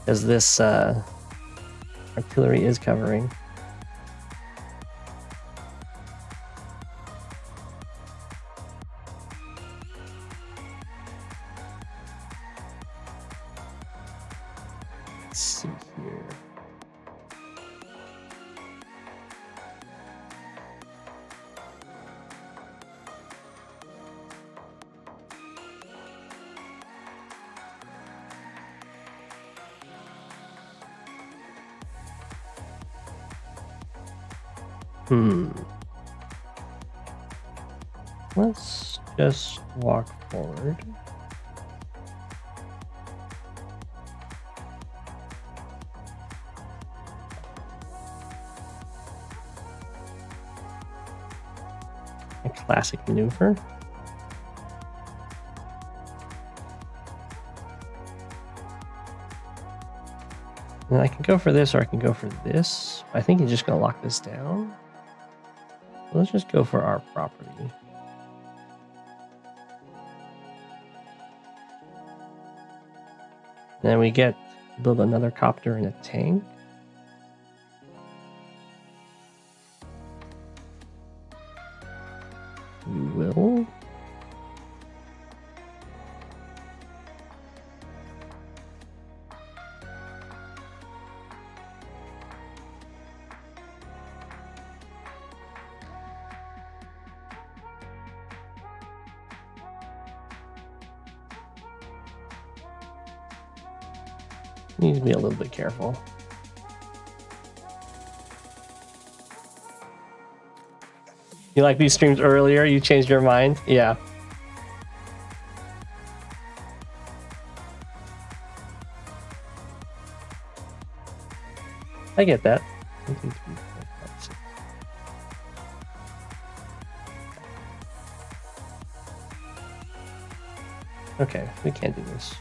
as this artillery is covering. Let's see here. Let's just walk forward. A classic maneuver. And I can go for this or I can go for this. I think he's just going to lock this down. Let's just go for our property. Then we build another copter and a tank. We will. Need to be a little bit careful. You like these streams earlier? You changed your mind? Yeah. I get that. 1, 2, 3, 4, 5, 6. Okay, we can't do this.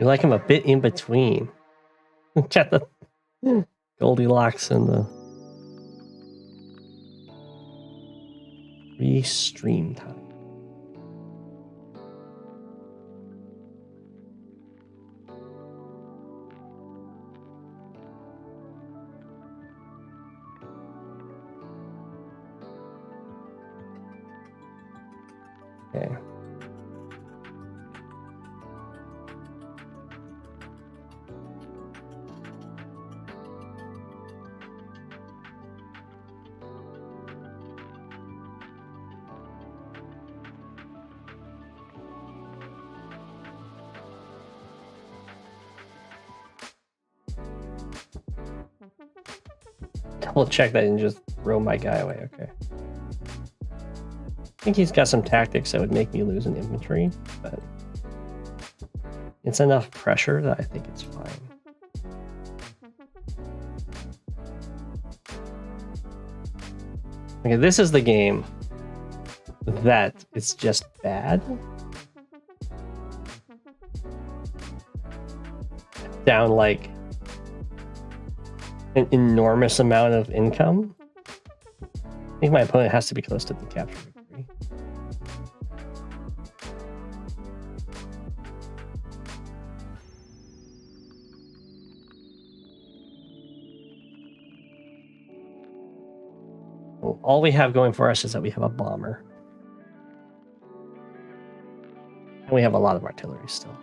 You like him a bit in between. Check the Goldilocks and the restream time. Okay. Double check that and just throw my guy away. Okay. I think he's got some tactics that would make me lose an infantry, but it's enough pressure that I think it's fine. Okay, this is the game that it's just bad. Down like an enormous amount of income. I think my opponent has to be close to the capture victory. Well, all we have going for us is that we have a bomber. And we have a lot of artillery still.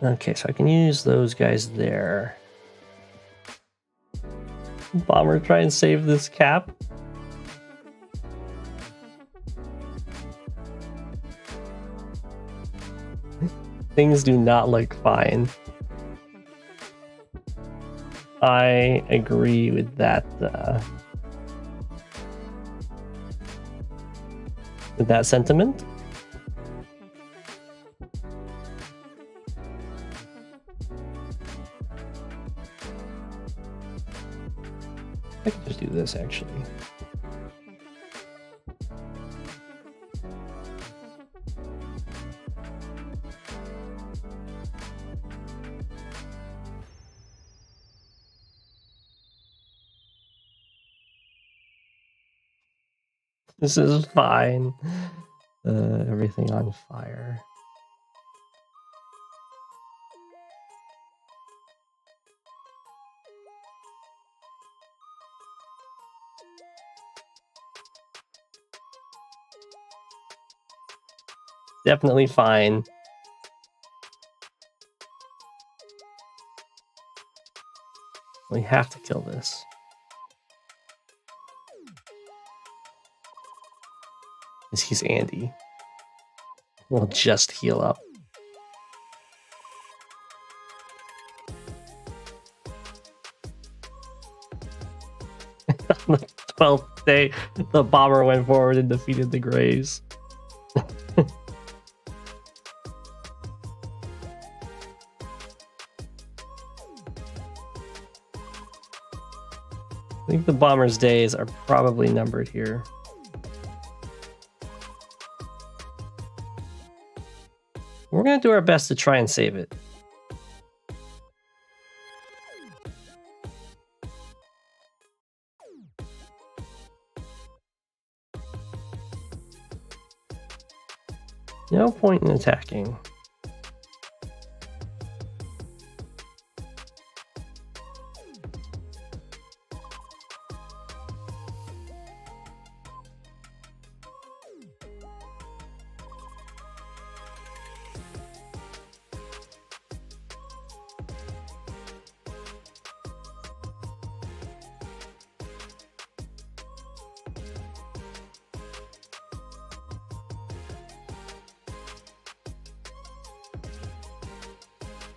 Okay, so I can use those guys there. Bomber, try and save this cap. Things do not look fine. I agree with that. With that sentiment. I could just do this actually. This is fine. Everything on fire. Definitely fine. We have to kill this. Because he's Andy. We'll just heal up. On the 12th day, the bomber went forward and defeated the Greys. I think the bomber's days are probably numbered here. We're going to do our best to try and save it. No point in attacking.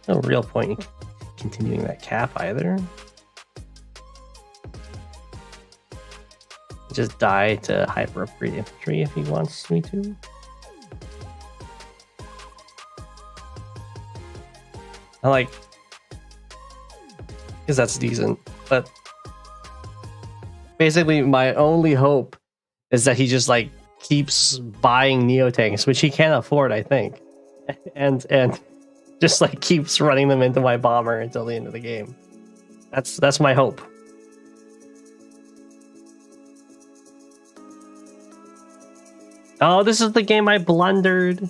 No real point in continuing that cap either. Just die to hyper upgrade infantry if he wants me to. I like, because that's decent, but basically my only hope is that he just like keeps buying Neo tanks, which he can't afford, I think, and just like keeps running them into my bomber until the end of the game. That's my hope. Oh, this is the game I blundered.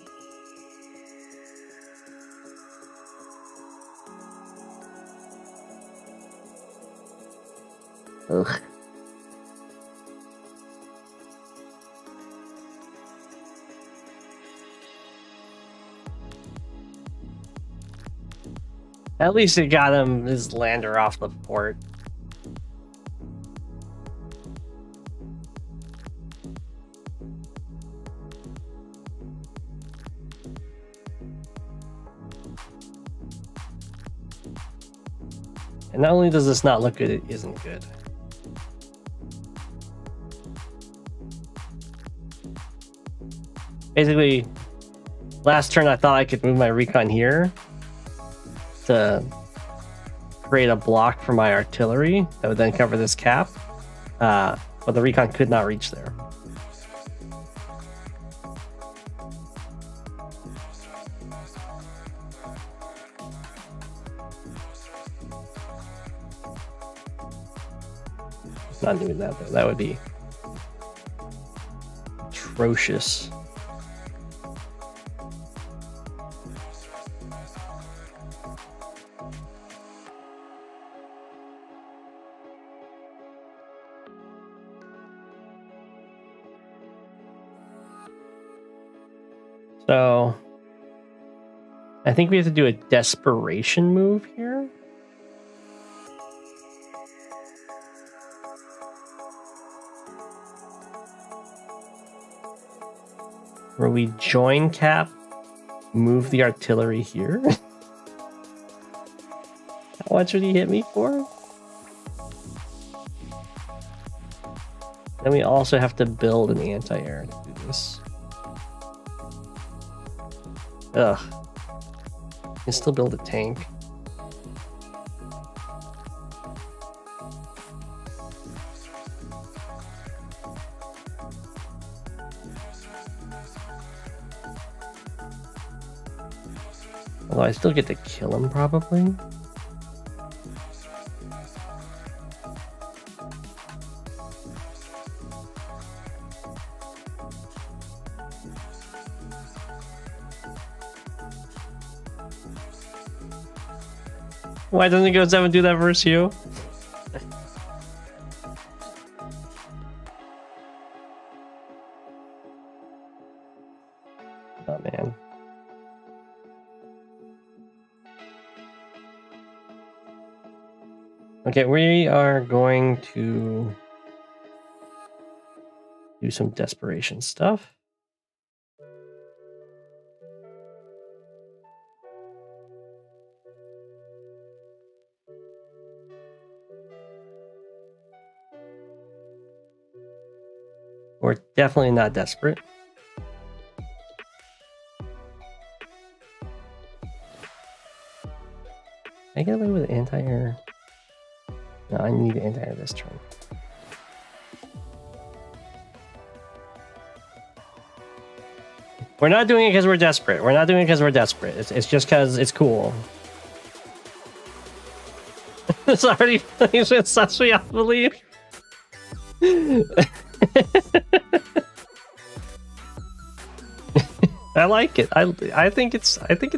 Ugh. At least it got him his lander off the port. And not only does this not look good, it isn't good. Basically, last turn I thought I could move my recon here to create a block for my artillery that would then cover this cap, but the recon could not reach there. Not doing that though. That would be atrocious. So I think we have to do a desperation move here. Where we join cap, move the artillery here. How much would he hit me for? Then we also have to build an anti-air to do this. Ugh. You can still build a tank. Although I still get to kill him, probably. Why doesn't Go7 do that versus you? Oh, man. Okay, we are going to do some desperation stuff. We're definitely not desperate. Can I get away with anti-air? No, I need anti-air this turn. We're not doing it because we're desperate. We're not doing it because we're desperate. It's just because it's cool. It's already playing with Sasha, I believe. I like it. I think it's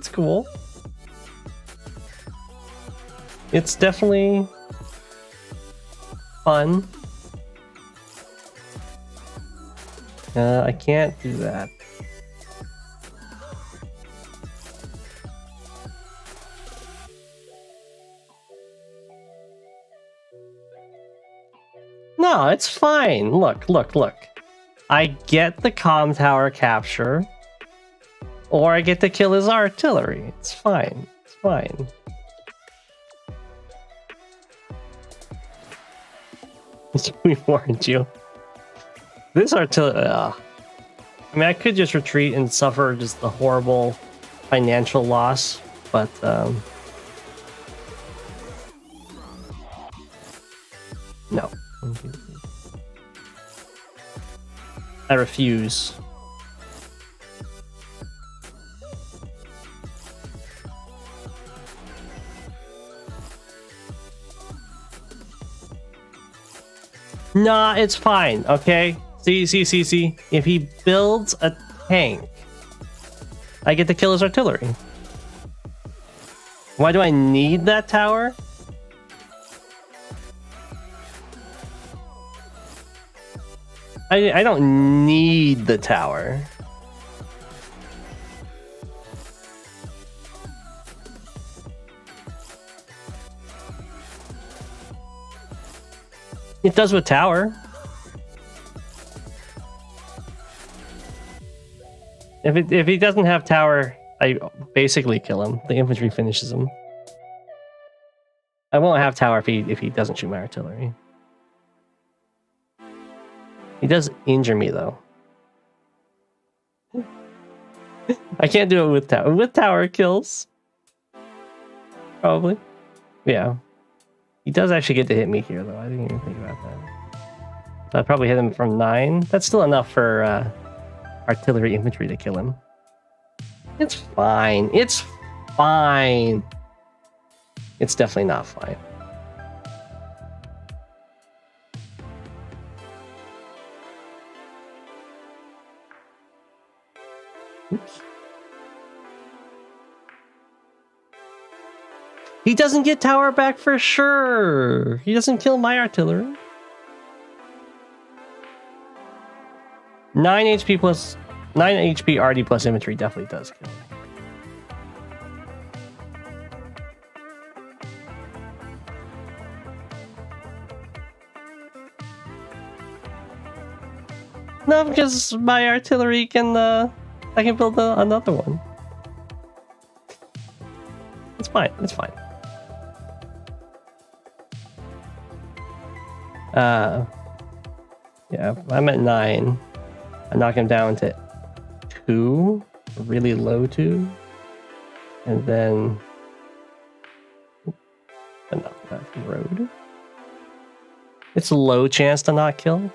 cool. It's definitely fun. I can't do that. No, it's fine. Look. I get the comm tower capture, or I get to kill his artillery. It's fine. It's fine. We warned you. This artillery... I mean, I could just retreat and suffer just the horrible financial loss, but... no. I refuse. Nah, it's fine, okay? See. If he builds a tank, I get to kill his artillery. Why do I need that tower? I don't need the tower. It does with tower. If he doesn't have tower, I basically kill him. The infantry finishes him. I won't have tower if he doesn't shoot my artillery. He does injure me though. I can't do it with tower. With tower it kills. Probably. Yeah. He does actually get to hit me here though. I didn't even think about that. So I'd probably hit him from 9. That's still enough for artillery infantry to kill him. It's fine. It's fine. It's definitely not fine. Oops. He doesn't get tower back for sure. He doesn't kill my artillery. 9 HP plus 9 HP RD plus infantry definitely does kill. No, because my artillery can I can build another one. It's fine. It's fine. Yeah, I'm at 9. I knock him down to 2, really low 2, and then I knock that from road. It's a low chance to not kill.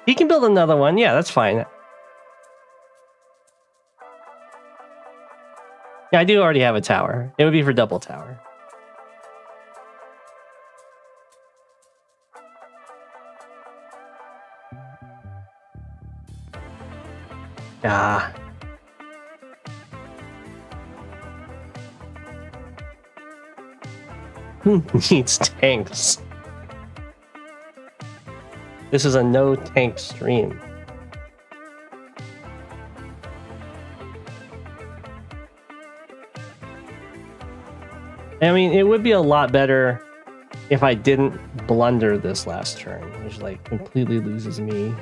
He can build another one. Yeah, that's fine. Yeah, I do already have a tower. It would be for double tower. Ah. Who needs tanks? This is a no tank stream. I mean, it would be a lot better if I didn't blunder this last turn, which like completely loses me.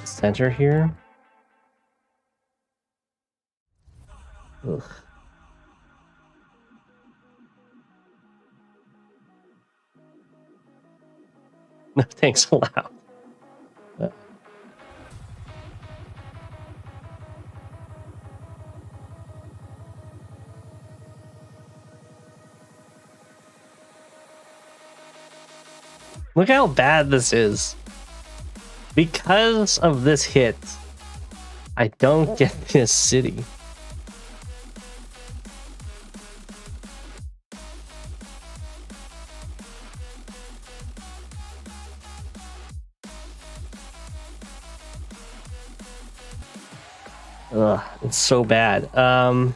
Center here. Ugh. No tanks allowed. Look how bad this is. Because of this hit, I don't get this city. Ugh, it's so bad. And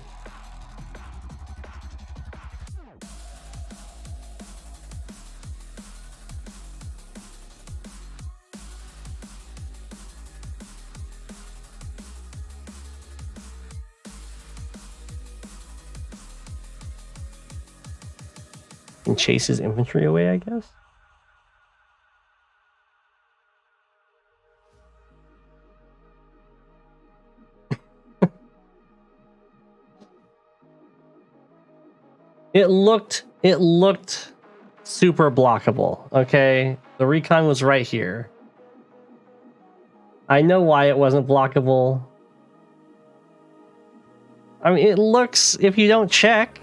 chase his infantry away, I guess. It looked super blockable, okay? The recon was right here. I know why it wasn't blockable. I mean, it looks, if you don't check,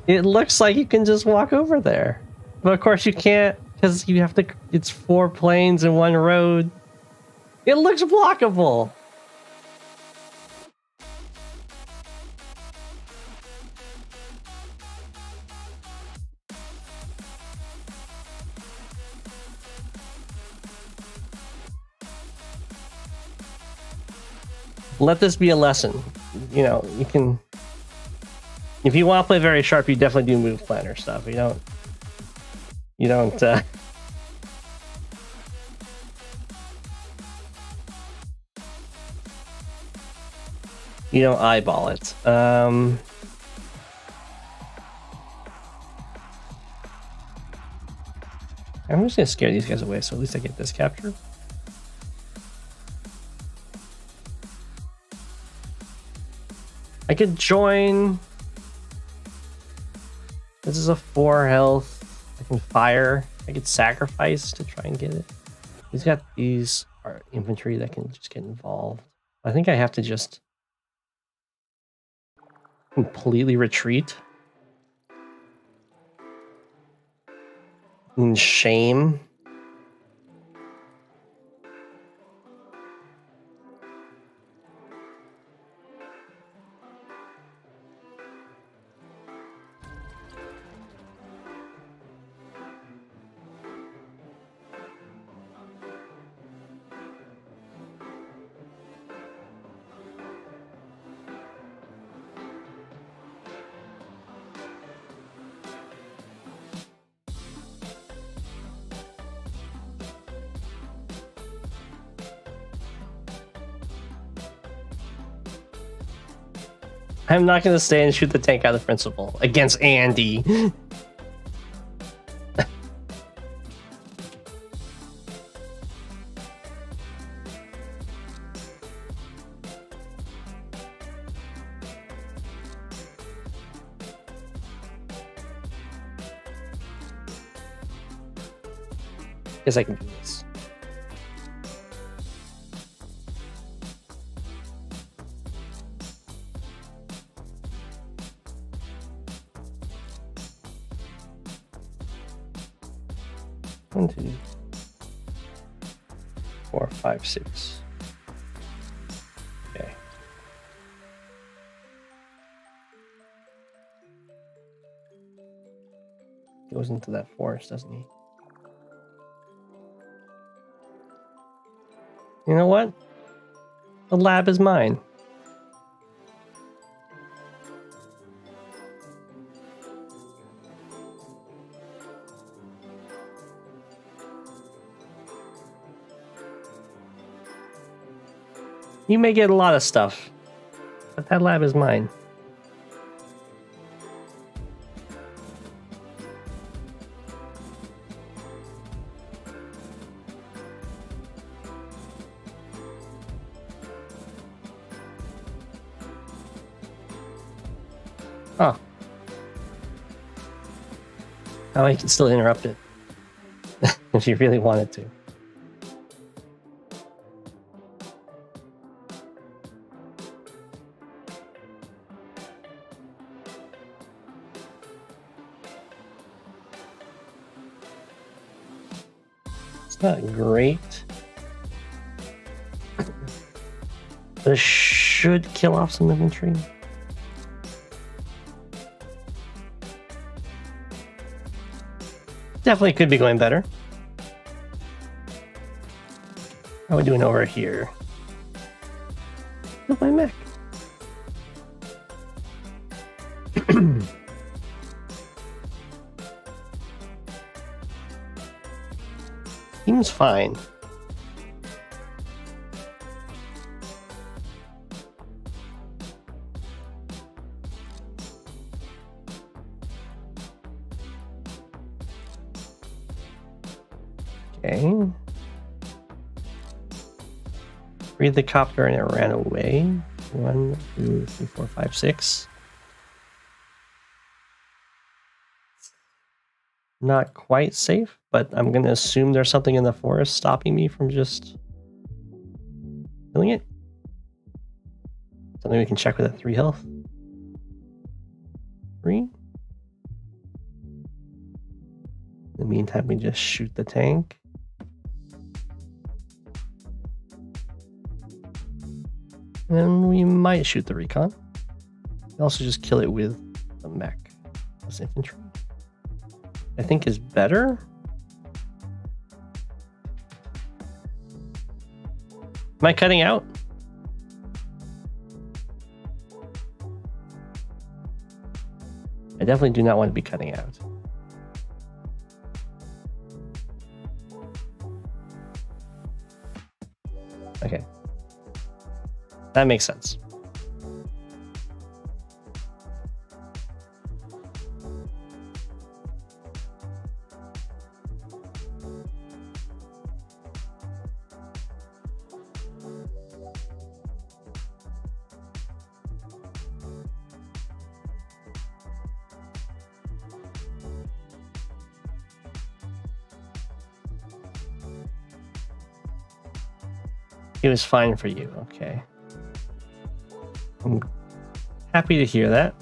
it looks like you can just walk over there. But of course you can't, because you have to, it's 4 planes and 1 road. It looks blockable. Let this be a lesson. You know, you can, if you want to play very sharp, you definitely do move planner stuff. You don't you don't eyeball it. I'm just gonna scare these guys away, so at least I get this capture. I could join. This is a 4 health. I can fire. I could sacrifice to try and get it. He's got these infantry that can just get involved. I think I have to just completely retreat. In shame. I'm not going to stay and shoot the tank out of principle against Andy. Guess I can do this. One, 2, 4, 5, 6. Okay. Goes into that forest, doesn't he? You know what? The lab is mine. You may get a lot of stuff, but that lab is mine. Oh. Oh, you can still interrupt it if you really wanted to. It's not great. This should kill off some infantry. Definitely could be going better. How are we doing over here? Look, my mech. seems fine. Okay. Freed the copter and it ran away. 1, 2, 3, 4, 5, 6. Not quite safe, but I'm going to assume there's something in the forest stopping me from just killing it. Something we can check with a 3 health. 3. In the meantime, we just shoot the tank. And we might shoot the recon. We also just kill it with the mech as infantry. I think is better. Am I cutting out? I definitely do not want to be cutting out. Okay. That makes sense. It was fine for you, okay. I'm happy to hear that.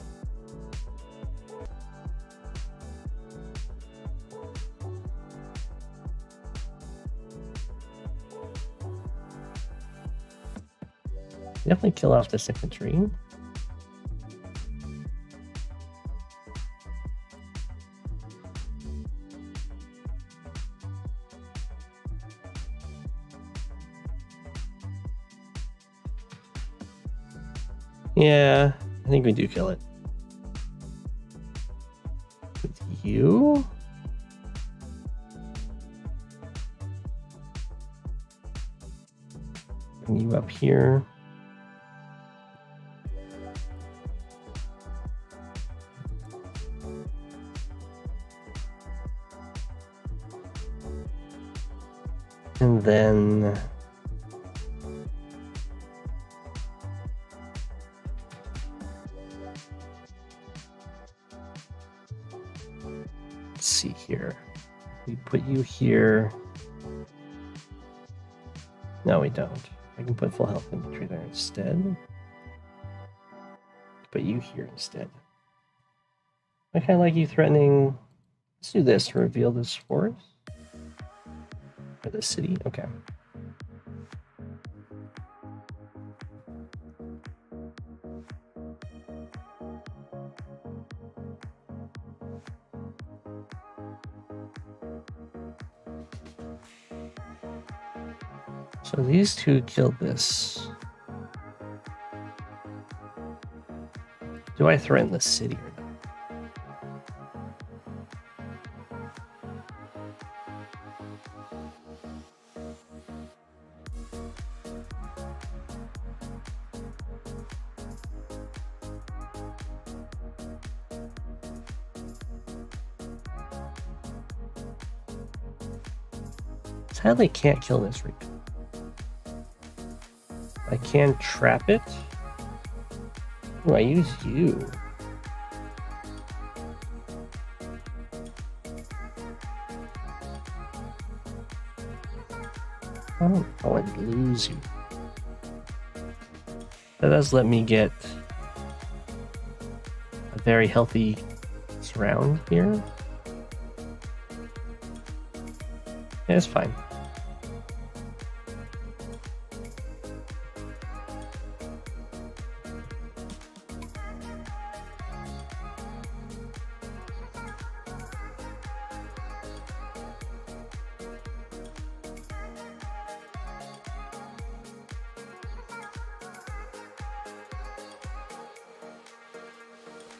Definitely kill off this infantry. Yeah, I think we do kill it. With you? Bring you up here. And then let's see here. We put you here. No, we don't. I can put full health infantry there instead. Put you here instead. I kind of like you threatening. Let's do this to reveal this forest. Or the city? Okay. So these two killed this. Do I threaten the city or not? Sadly, can't kill this Reaper. I can trap it. Ooh, I use you. I don't want to lose you. That does let me get a very healthy surround here. Yeah, it's fine.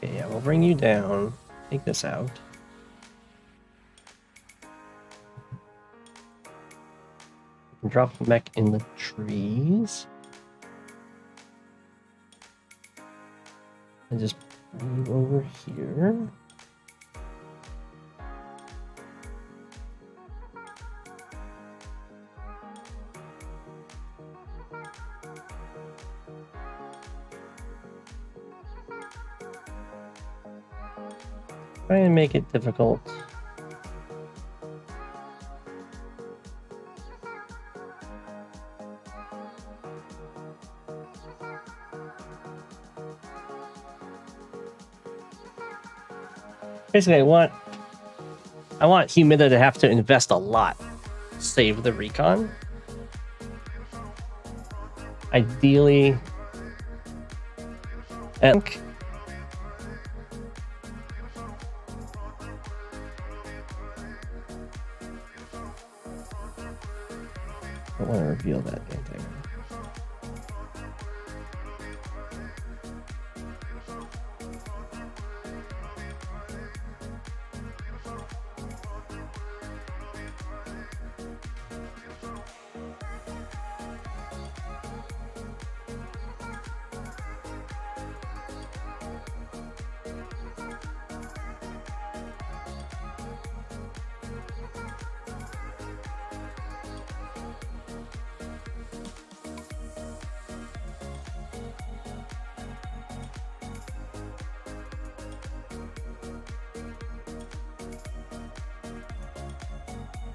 Okay, yeah, we'll bring you down. Take this out. Drop the mech in the trees. And just move over here. Try and make it difficult. Basically, I want Humida to have to invest a lot to save the recon. Ideally, I don't want to reveal that anti-air.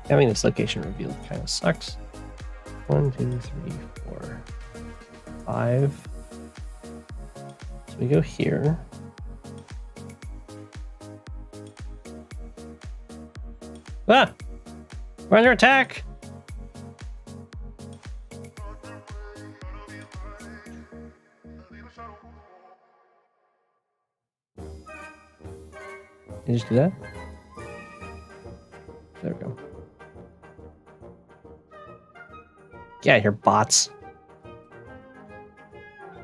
Having this location revealed kind of sucks. 1, 2, 3, 4, 5. So we go here. Ah! We're under attack! Did you just do that? There we go. Get out of here, bots.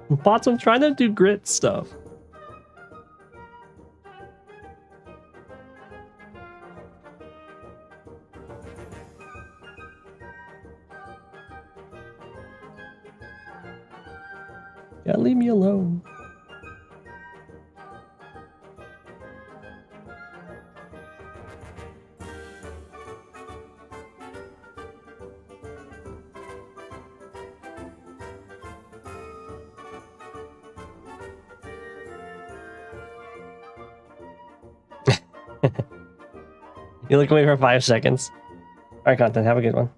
Bots, I'm trying to do grit stuff. Yeah, leave me alone. You look away for 5 seconds. All right, content. Have a good one.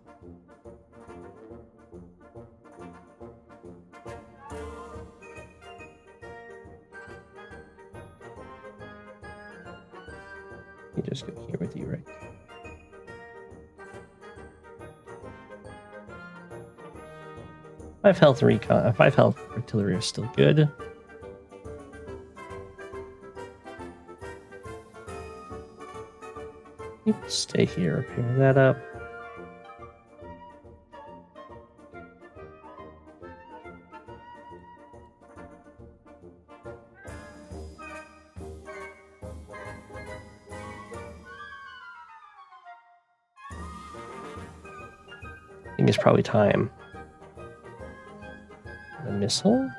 You just go here with you, right? Five health recon. 5 health artillery are still good. You can stay here, repair that up. I think it's probably time. The missile?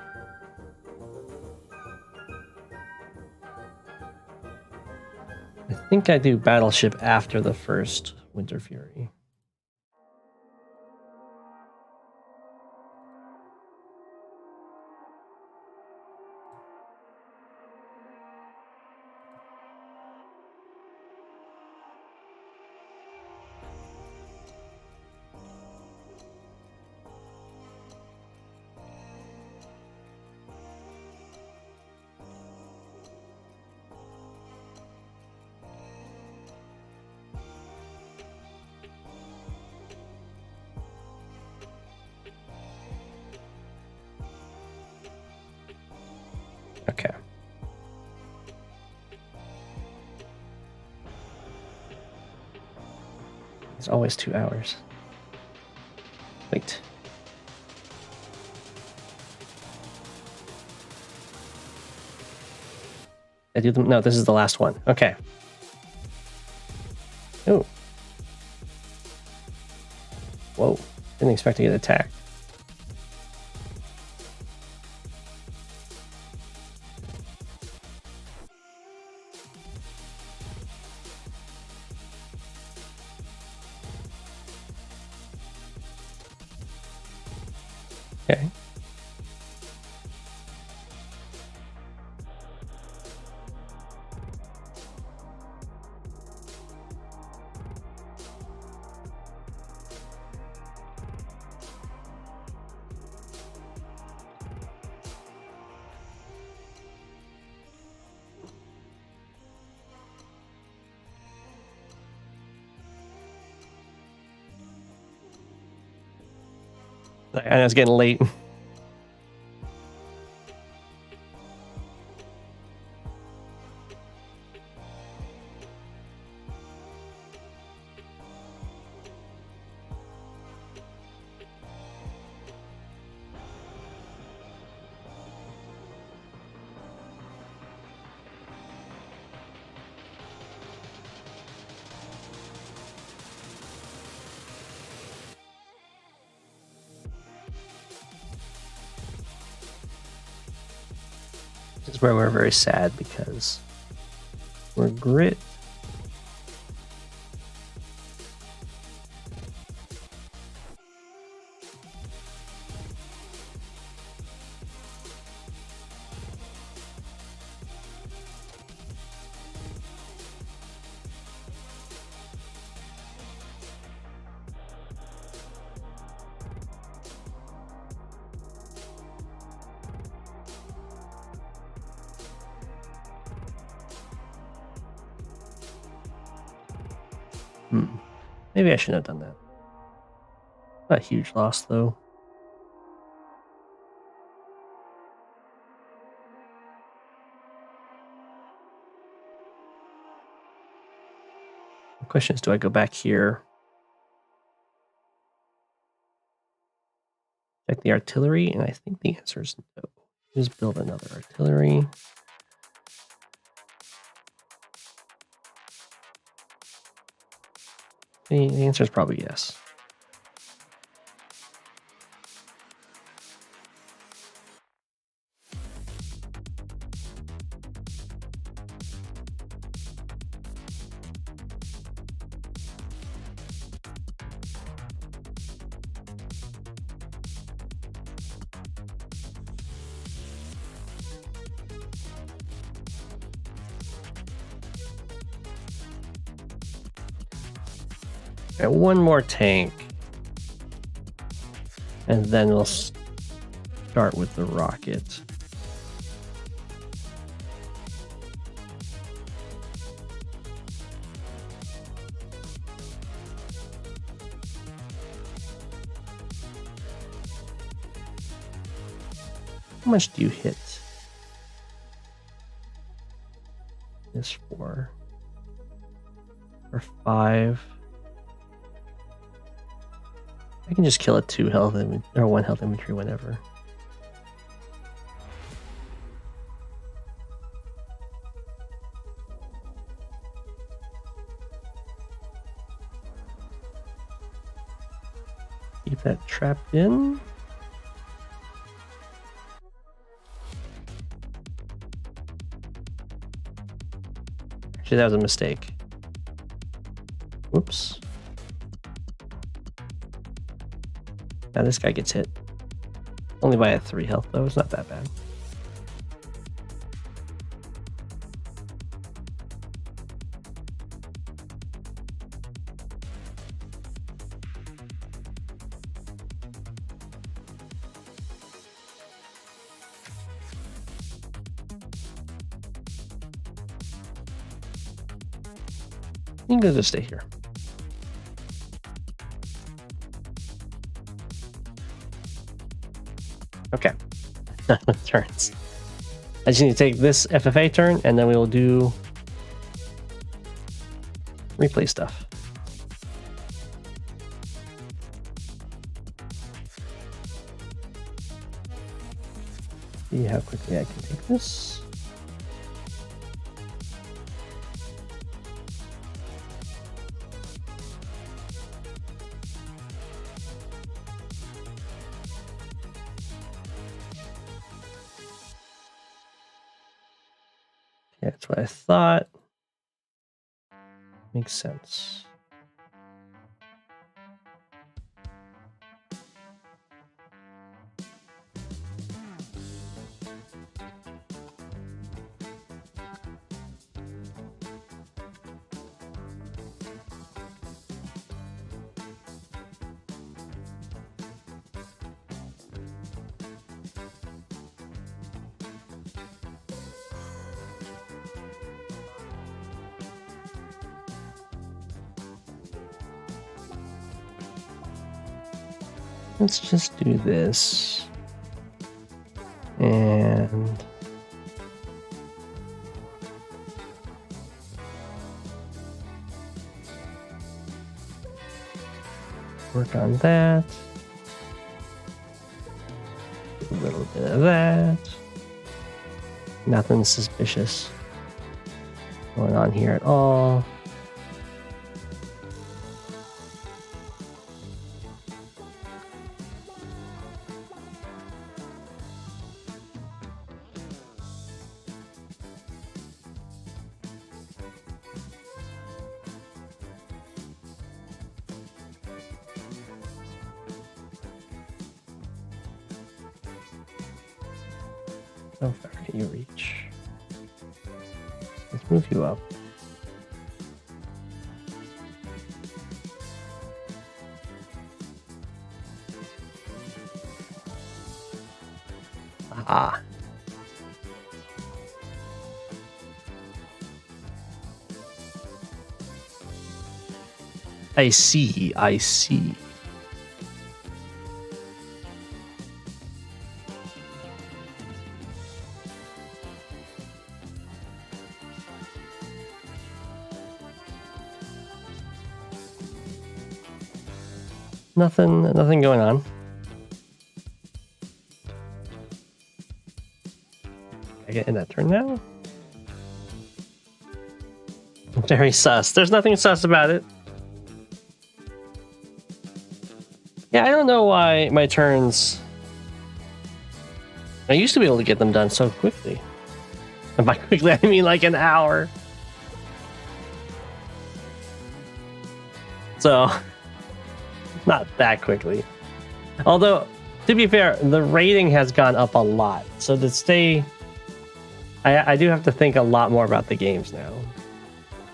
I think I do battleship after the first Winter Fury. Okay. It's always 2 hours. Wait. I do them. No, this is the last one. Okay. Oh. Whoa. Didn't expect to get attacked. Okay. I know it's getting late. This is where we're very sad because we're grit. Maybe I shouldn't have done that. Not a huge loss, though. The question is, do I go back here? Check the artillery, and I think the answer is no. Just build another artillery. The answer is probably yes. Right, one more tank. And then we'll start with the rocket. How much do you hit? This 4 or 5. I can just kill a 2 health or 1 health infantry whenever. Keep that trapped in. Actually, that was a mistake. Whoops. Now this guy gets hit. Only by a 3 health though, it's not that bad. You can just stay here. Okay. Turns. I just need to take this FFA turn, and then we will do replay stuff. See how quickly I can take this. That's what I thought. Makes sense. Let's just do this. And work on that. A little bit of that. Nothing suspicious going on here at all. How far can you reach? Let's move you up. Ah. I see, I see. Nothing going on. I get in that turn now? Very sus. There's nothing sus about it. Yeah, I don't know why my turns... I used to be able to get them done so quickly. And by quickly, I mean like an hour. So... not that quickly. Although, to be fair, the rating has gone up a lot. So to stay... I do have to think a lot more about the games now.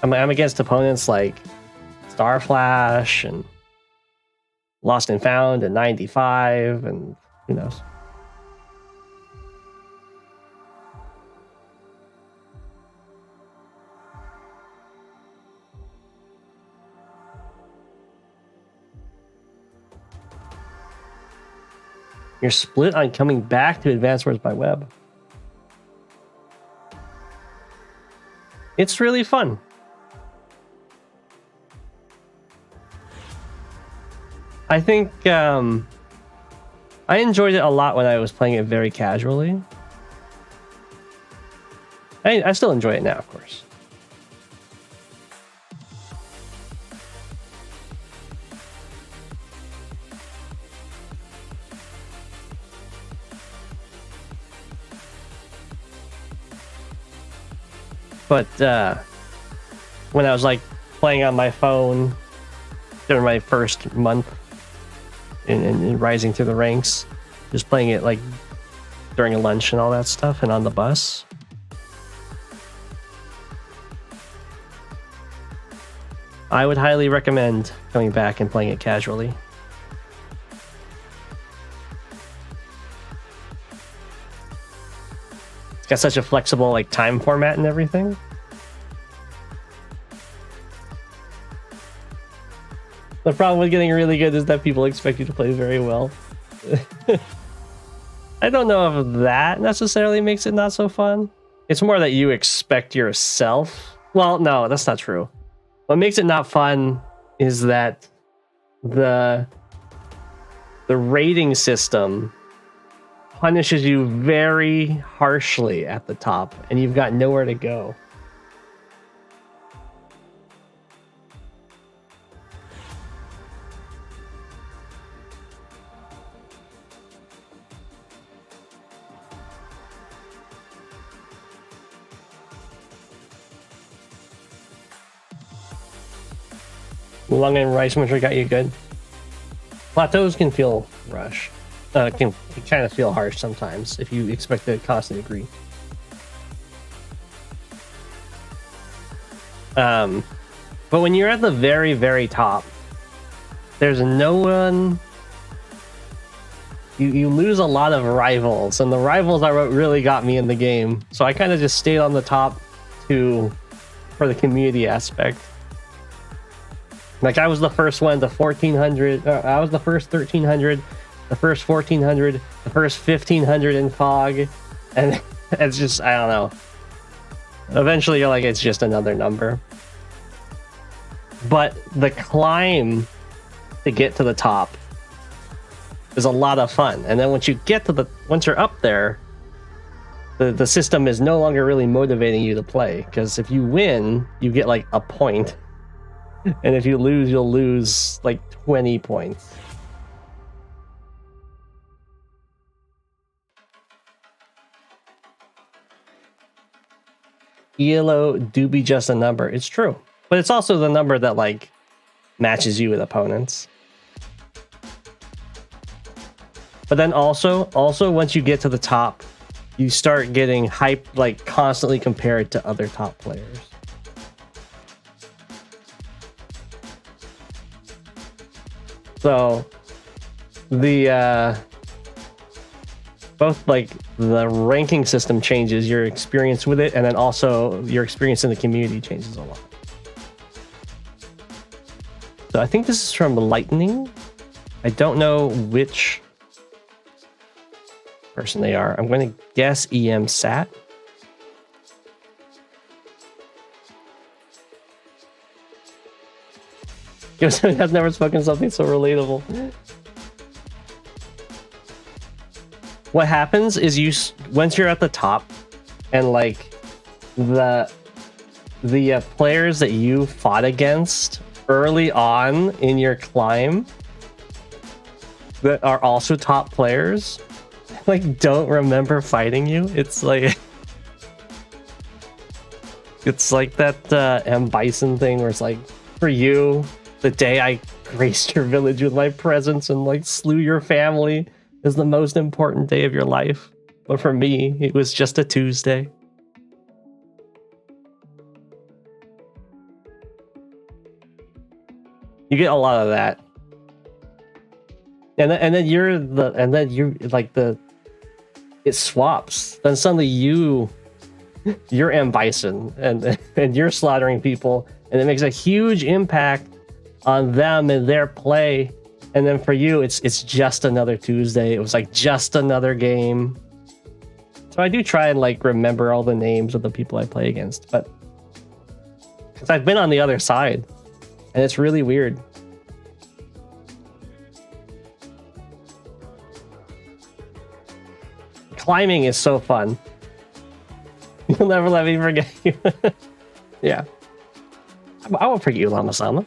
I'm against opponents like Starflash and Lost and Found and 95 and who knows. You're split on coming back to Advanced Wars by Web. It's really fun. I think I enjoyed it a lot when I was playing it very casually. I still enjoy it now, of course. But when I was like playing on my phone during my first month in rising through the ranks, just playing it like during a lunch and all that stuff and on the bus. I would highly recommend coming back and playing it casually. It's got such a flexible like time format and everything. The problem with getting really good is that people expect you to play very well. I don't know if that necessarily makes it not so fun. It's more that you expect yourself. Well, no, that's not true. What makes it not fun is that the rating system punishes you very harshly at the top, and you've got nowhere to go. Lung and rice muncher got you good. Plateaus can feel rush. Can kind of feel harsh sometimes if you expect a constant degree. But when you're at the very, very top, there's no one. You lose a lot of rivals, and the rivals are what really got me in the game. So I kind of just stayed on the top for the community aspect. Like I was the first one to 1400. I was the first 1300, the first 1400, the first 1500 in Fog, and it's just, I don't know. Eventually, you're like, it's just another number. But the climb to get to the top is a lot of fun, and then once you're up there, the system is no longer really motivating you to play, because if you win, you get like a point, and if you lose, you'll lose like 20 points. ELO do be just a number. It's true, but it's also the number that like matches you with opponents. But then also once you get to the top, you start getting hyped, like constantly compared to other top players. So the both like the ranking system changes your experience with it, and then also your experience in the community changes a lot. So I think this is from Lightning. I don't know which person they are. I'm going to guess EM Sat. Go7 has never spoken something so relatable. What happens is once you're at the top, and like the players that you fought against early on in your climb that are also top players, like don't remember fighting you. It's like that M Bison thing where it's like, for you, the day I graced your village with my presence and like slew your family is the most important day of your life. But for me, it was just a Tuesday. You get a lot of that. And then you're like it swaps. Then suddenly you're M Bison and you're slaughtering people, and it makes a huge impact on them and their play. And then for you, it's just another Tuesday. It was like just another game. So I do try and like remember all the names of the people I play against, but because I've been on the other side, and it's really weird. Climbing is so fun. You'll never let me forget you. Yeah. I won't forget you, Lama-sama.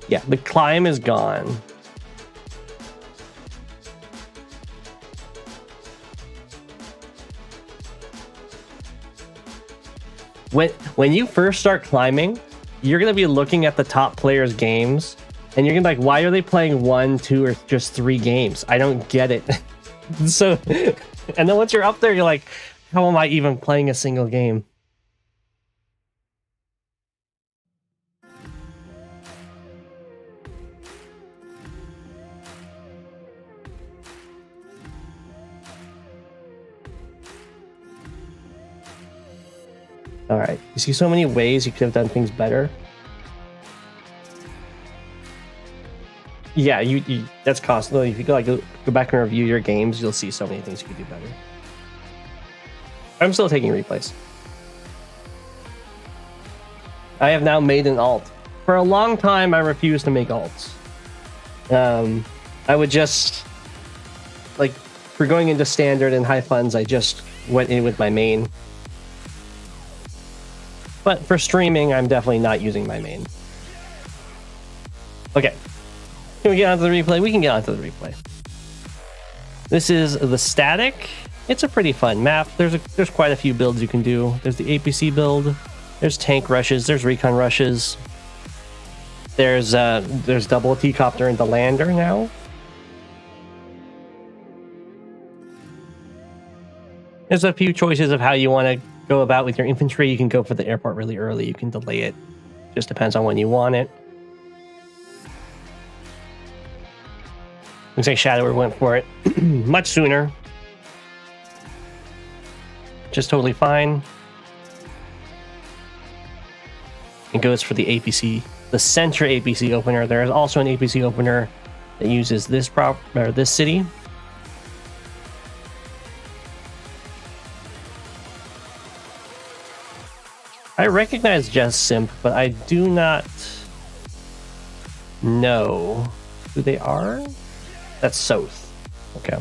Yeah, the climb is gone. When you first start climbing, you're going to be looking at the top players' games, and you're going to be like, why are they playing 1, 2, or just 3 games? I don't get it. So, and then once you're up there, you're like, how am I even playing a single game? All right, you see so many ways you could have done things better. Yeah, you that's constantly. If you go back and review your games, you'll see so many things you could do better. I'm still taking replays. I have now made an alt. For a long time, I refused to make alts. I would just, like, for going into standard and high funds, I just went in with my main. But for streaming, I'm definitely not using my main. Okay. Can we get onto the replay? We can get onto the replay. This is the static. It's a pretty fun map. There's quite a few builds you can do. There's the APC build. There's tank rushes. There's recon rushes. There's double T-copter and the lander now. There's a few choices of how you want to go about with your infantry. You can go for the airport really early. You can delay it. Just depends on when you want it. Looks like Shadower went for it much sooner. Just totally fine. It goes for the APC, the center APC opener. There is also an APC opener that uses this this city. I recognize Jess Simp, but I do not know who they are. That's South. Okay.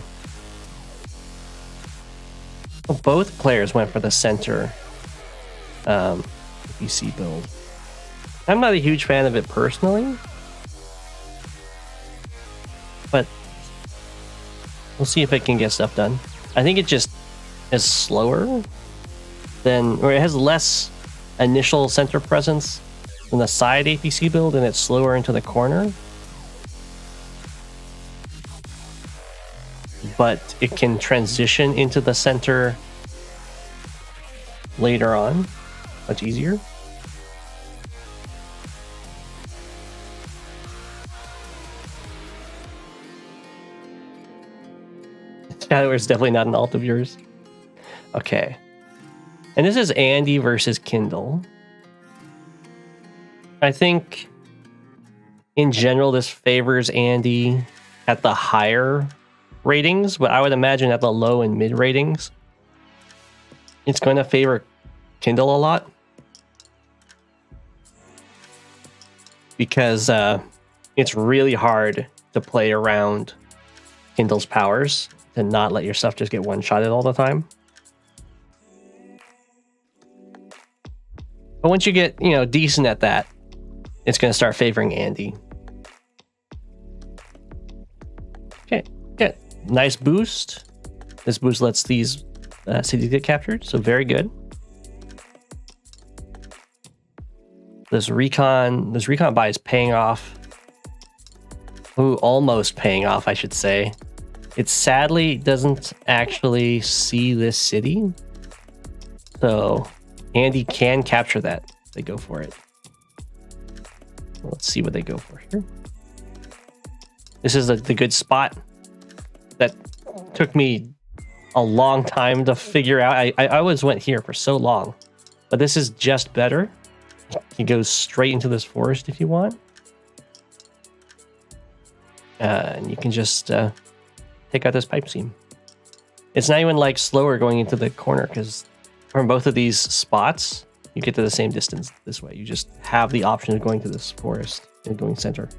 Well, both players went for the center APC build. I'm not a huge fan of it personally, but we'll see if it can get stuff done. I think it just is slower than, or it has less initial center presence than the side APC build, and it's slower into the corner. But it can transition into the center later on, much easier. Shadower is definitely not an alt of yours. Okay. And this is Andy versus Kindle. I think in general this favors Andy at the higher ratings, but I would imagine at the low and mid ratings it's going to favor Kindle a lot, because it's really hard to play around Kindle's powers to not let your stuff just get one-shotted all the time. But once you get, decent at that, it's going to start favoring Andy. Okay, good. Nice boost. This boost lets these cities get captured, so very good. This recon buy is paying off. Ooh, almost paying off, I should say. It sadly doesn't actually see this city, so Andy can capture that. They go for it. Let's see what they go for here. This is the good spot that took me a long time to figure out. I always went here for so long, but this is just better. You go straight into this forest if you want. And you can just take out this pipe seam. It's not even like slower going into the corner, because from both of these spots, you get to the same distance this way. You just have the option of going to this forest and going center.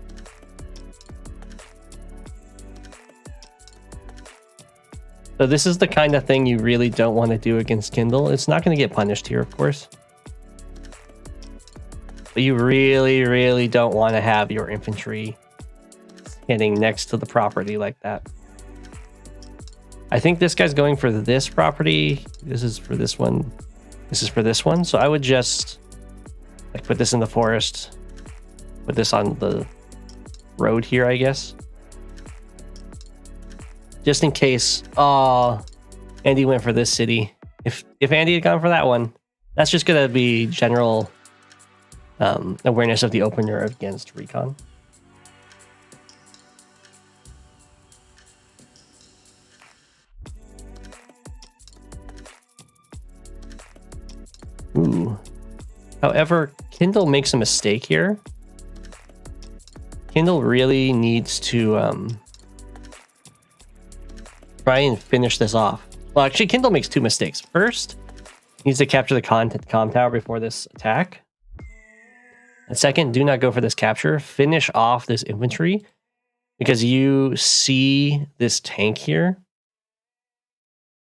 So this is the kind of thing you really don't want to do against Kindle. It's not going to get punished here, of course. But you really, really don't want to have your infantry hitting next to the property like that. I think this guy's going for this property. This is for this one. This is for this one. So I would just put this in the forest. Put this on the road here, I guess. Just in case. Oh, Andy went for this city. If Andy had gone for that one, that's just going to be general awareness of the opener against recon. Ooh. However, Kindle makes a mistake here. Kindle really needs to try and finish this off. Well, actually, Kindle makes two mistakes. First, he needs to capture the comm tower before this attack. And second, do not go for this capture. Finish off this infantry, because you see this tank here,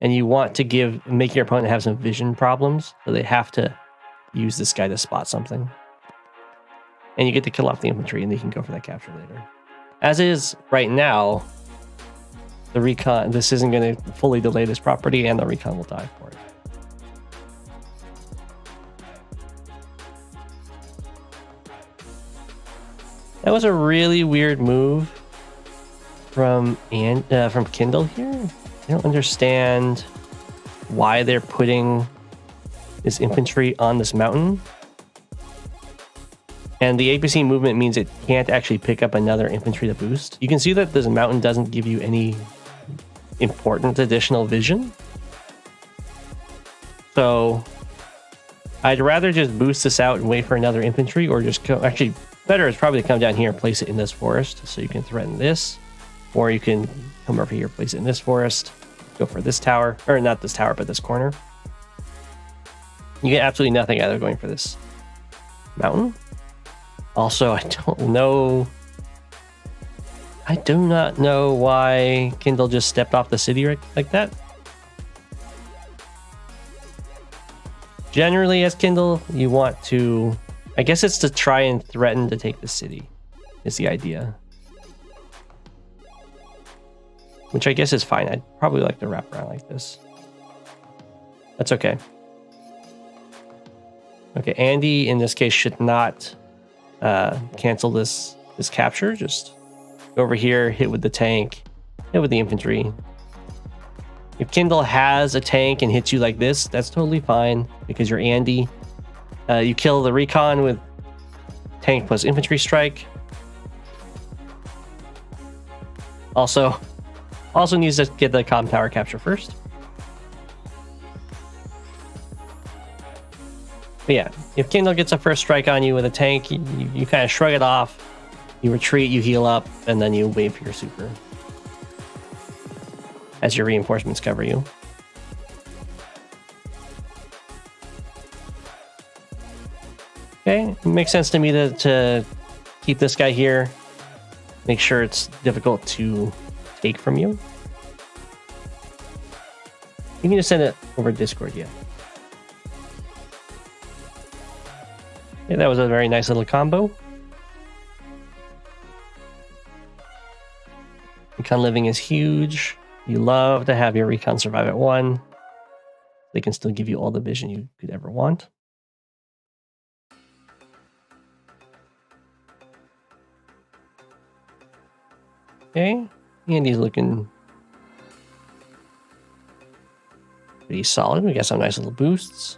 and you want to make your opponent have some vision problems, so they have to use this guy to spot something. and you get to kill off the infantry, and you can go for that capture later. As is right now, the recon, this isn't going to fully delay this property, and the recon will die for it. That was a really weird move from Kindle here. I don't understand why they're putting this infantry on this mountain. And the APC movement means it can't actually pick up another infantry to boost. You can see that this mountain doesn't give you any important additional vision. So I'd rather just boost this out and wait for another infantry, or just go, actually better is probably to come down here and place it in this forest so you can threaten this, or you can come over here, place it in this forest, go for this tower, or not this tower, but this corner. You get absolutely nothing out of going for this mountain. Also, I do not know why Kindle just stepped off the city like that. Generally, as Kindle, you want to, I guess it's to try and threaten to take the city, is the idea. Which I guess is fine. I'd probably like to wrap around like this. That's okay. Okay, Andy in this case should not cancel this capture. Just go over here, hit with the tank, hit with the infantry. If Kindle has a tank and hits you like this, that's totally fine because you're Andy. You kill the recon with tank plus infantry strike. Also needs to get the comm tower capture first. But yeah, if Kindle gets a first strike on you with a tank, you kind of shrug it off, you retreat, you heal up, and then you wait for your super as your reinforcements cover you. Okay, it makes sense to me to keep this guy here, make sure it's difficult to take from you. You can just send it over Discord, yeah. Yeah, that was a very nice little combo. Recon living is huge. You love to have your recon survive at 1. They can still give you all the vision you could ever want. Okay, Andy's looking pretty solid. We got some nice little boosts.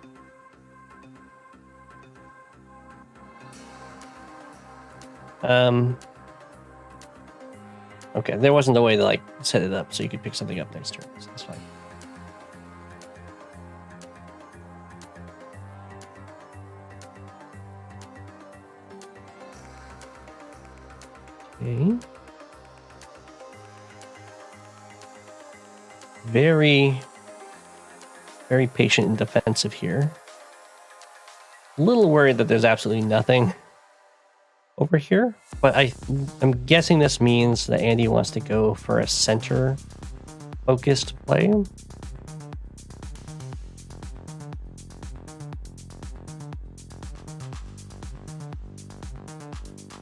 Okay, there wasn't a way to like set it up so you could pick something up next turn, so that's fine. Okay. Very, very patient and defensive here. A little worried that there's absolutely nothing over here, but I'm guessing this means that Andy wants to go for a center focused play.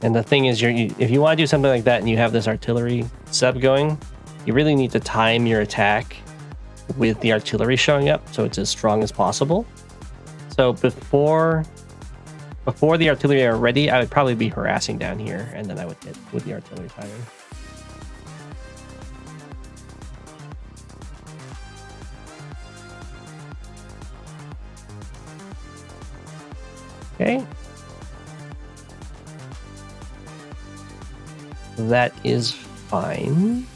And the thing is, if you want to do something like that and you have this artillery sub going, you really need to time your attack with the artillery showing up so it's as strong as possible. So before the artillery are ready, I would probably be harassing down here, and then I would hit with the artillery fire. Okay. That is fine.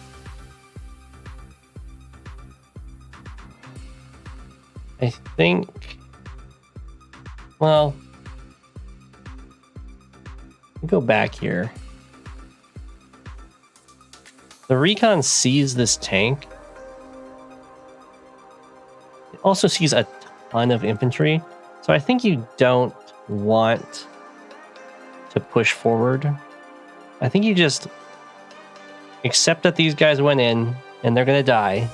I think, well, go back here. The recon sees this tank. It also sees a ton of infantry. So I think you don't want to push forward. I think you just accept that these guys went in and they're going to die.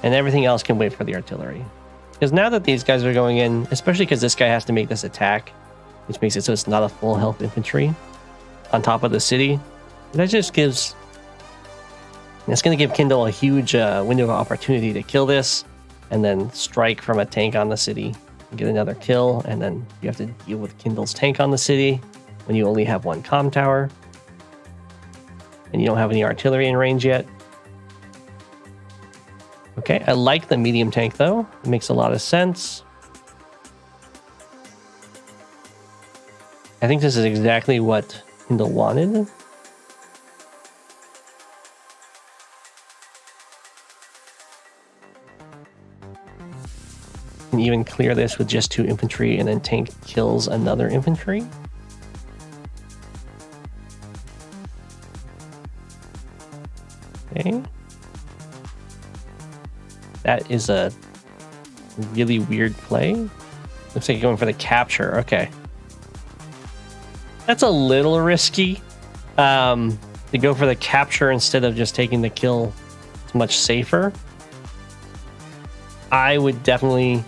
And everything else can wait for the artillery. Because now that these guys are going in, especially because this guy has to make this attack, which makes it so it's not a full health infantry on top of the city. That just gives... It's going to give Kindle a huge window of opportunity to kill this, and then strike from a tank on the city and get another kill, and then you have to deal with Kindle's tank on the city when you only have one comm tower, and you don't have any artillery in range yet. Okay, I like the medium tank though. It makes a lot of sense. I think this is exactly what Kindle wanted. Can even clear this with just 2 infantry, and then tank kills another infantry. Okay. That is a really weird play. Looks like you're going for the capture. Okay. That's a little risky. To go for the capture instead of just taking the kill. It's much safer. I would definitely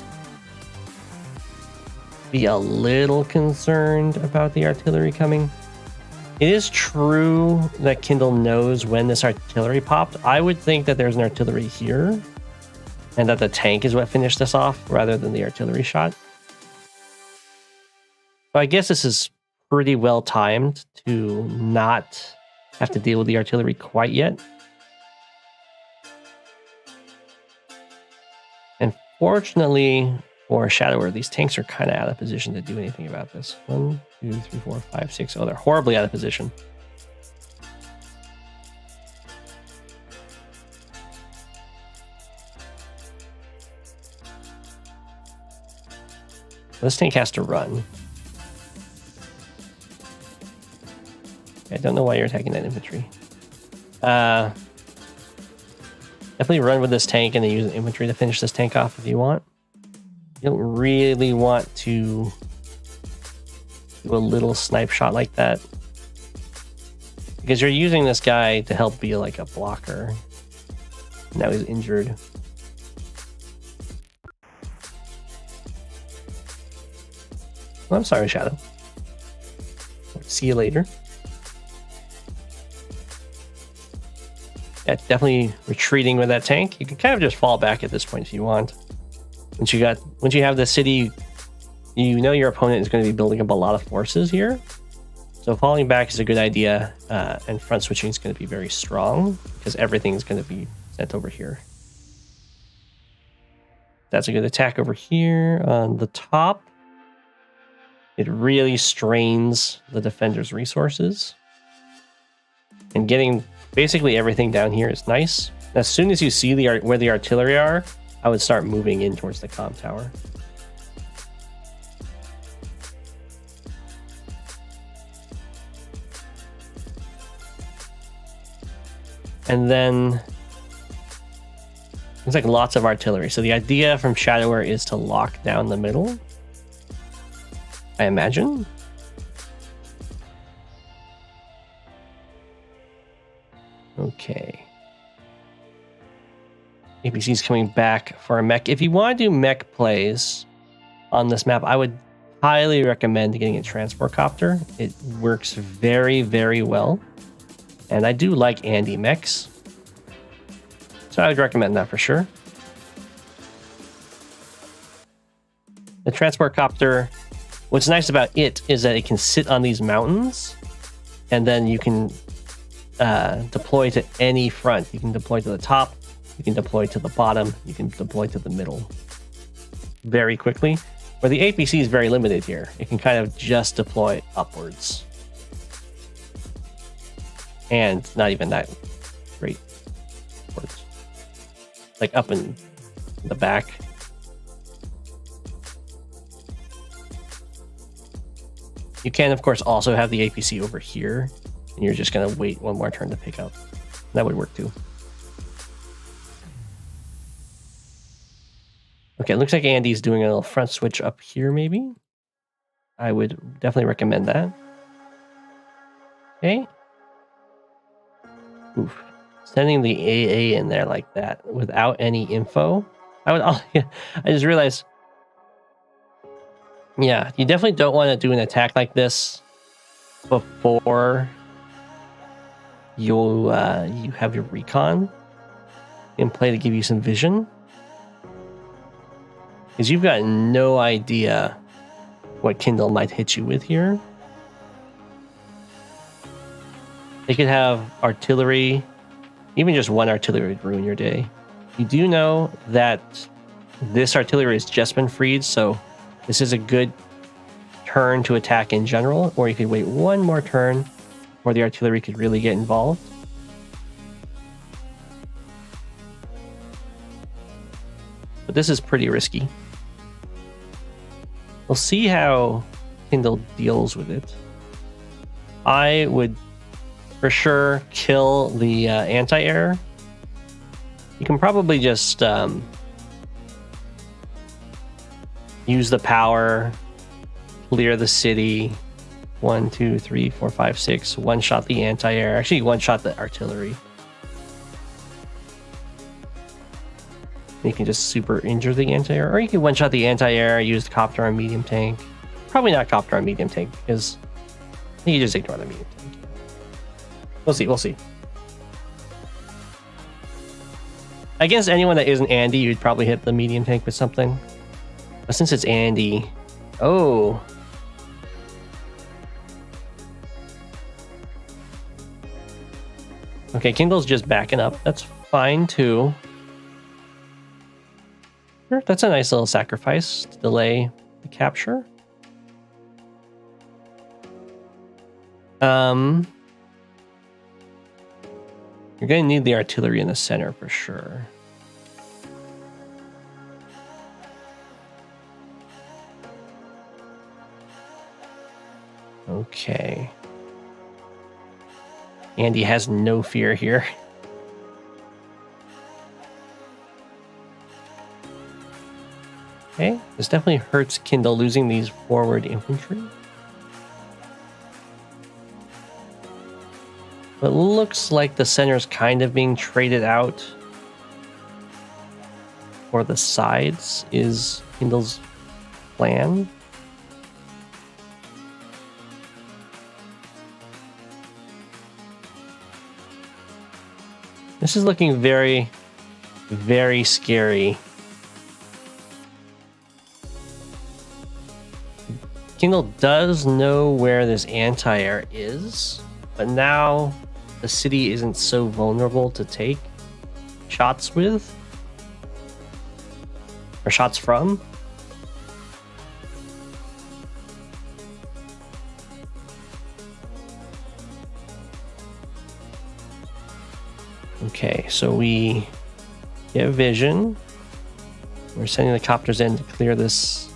be a little concerned about the artillery coming. It is true that Kindle knows when this artillery popped. I would think that there's an artillery here, and that the tank is what finished this off rather than the artillery shot. So I guess this is pretty well timed to not have to deal with the artillery quite yet. And fortunately for Shadower, these tanks are kind of out of position to do anything about this. 1, 2, 3, 4, 5, 6. Oh, they're horribly out of position. This tank has to run. I don't know why you're attacking that infantry. Definitely run with this tank and then use the infantry to finish this tank off if you want. You don't really want to do a little snipe shot like that, because you're using this guy to help be like a blocker. Now he's injured. Well, I'm sorry, Shadow. See you later. Yeah, definitely retreating with that tank. You can kind of just fall back at this point if you want. Once you have the city, you know your opponent is going to be building up a lot of forces here. So falling back is a good idea, and front switching is going to be very strong because everything is going to be sent over here. That's a good attack over here on the top. It really strains the defender's resources. And getting basically everything down here is nice. As soon as you see where the artillery are, I would start moving in towards the comm tower. And then it's like lots of artillery. So the idea from Shadower is to lock down the middle, I imagine. Okay. APC's coming back for a mech. If you want to do mech plays on this map, I would highly recommend getting a transport copter. It works very, very well. And I do like Andy mechs, so I would recommend that for sure. The transport copter, what's nice about it is that it can sit on these mountains, and then you can deploy to any front. You can deploy to the top, you can deploy to the bottom, you can deploy to the middle very quickly. Where the APC is very limited here. It can kind of just deploy upwards. And not even that great upwards. Like up in the back. You can, of course, also have the APC over here, and you're just going to wait one more turn to pick up. That would work too. Okay, it looks like Andy's doing a little front switch up here, maybe. I would definitely recommend that. Okay. Oof. Sending the AA in there like that without any info. I just realized Yeah, you definitely don't want to do an attack like this before you have your recon in play to give you some vision, because you've got no idea what Kindle might hit you with here. They could have artillery, even just one artillery would ruin your day. You do know that this artillery has just been freed, so this is a good turn to attack in general, or you could wait one more turn where the artillery could really get involved. But this is pretty risky. We'll see how Kindle deals with it. I would for sure kill the anti-air. You can probably just use the power, clear the city. 1, 2, 3, 4, 5, 6. One shot the anti-air. Actually, one shot the artillery. You can just super injure the anti-air, or you can one shot the anti-air, use the copter on medium tank. Probably not copter on medium tank, because you just ignore the medium tank. We'll see, we'll see. Against anyone that isn't Andy, you'd probably hit the medium tank with something. But since it's Andy, oh. Okay, Kindle's just backing up. That's fine too. Sure, that's a nice little sacrifice to delay the capture. You're going to need the artillery in the center for sure. Okay. Andy has no fear here. Okay, this definitely hurts Kindle losing these forward infantry. But it looks like the center is kind of being traded out for the sides is Kindle's plan. This is looking very, very scary. Kindle does know where this anti-air is, but now the city isn't so vulnerable to take shots with, or shots from. Okay, so we get vision. We're sending the copters in to clear this.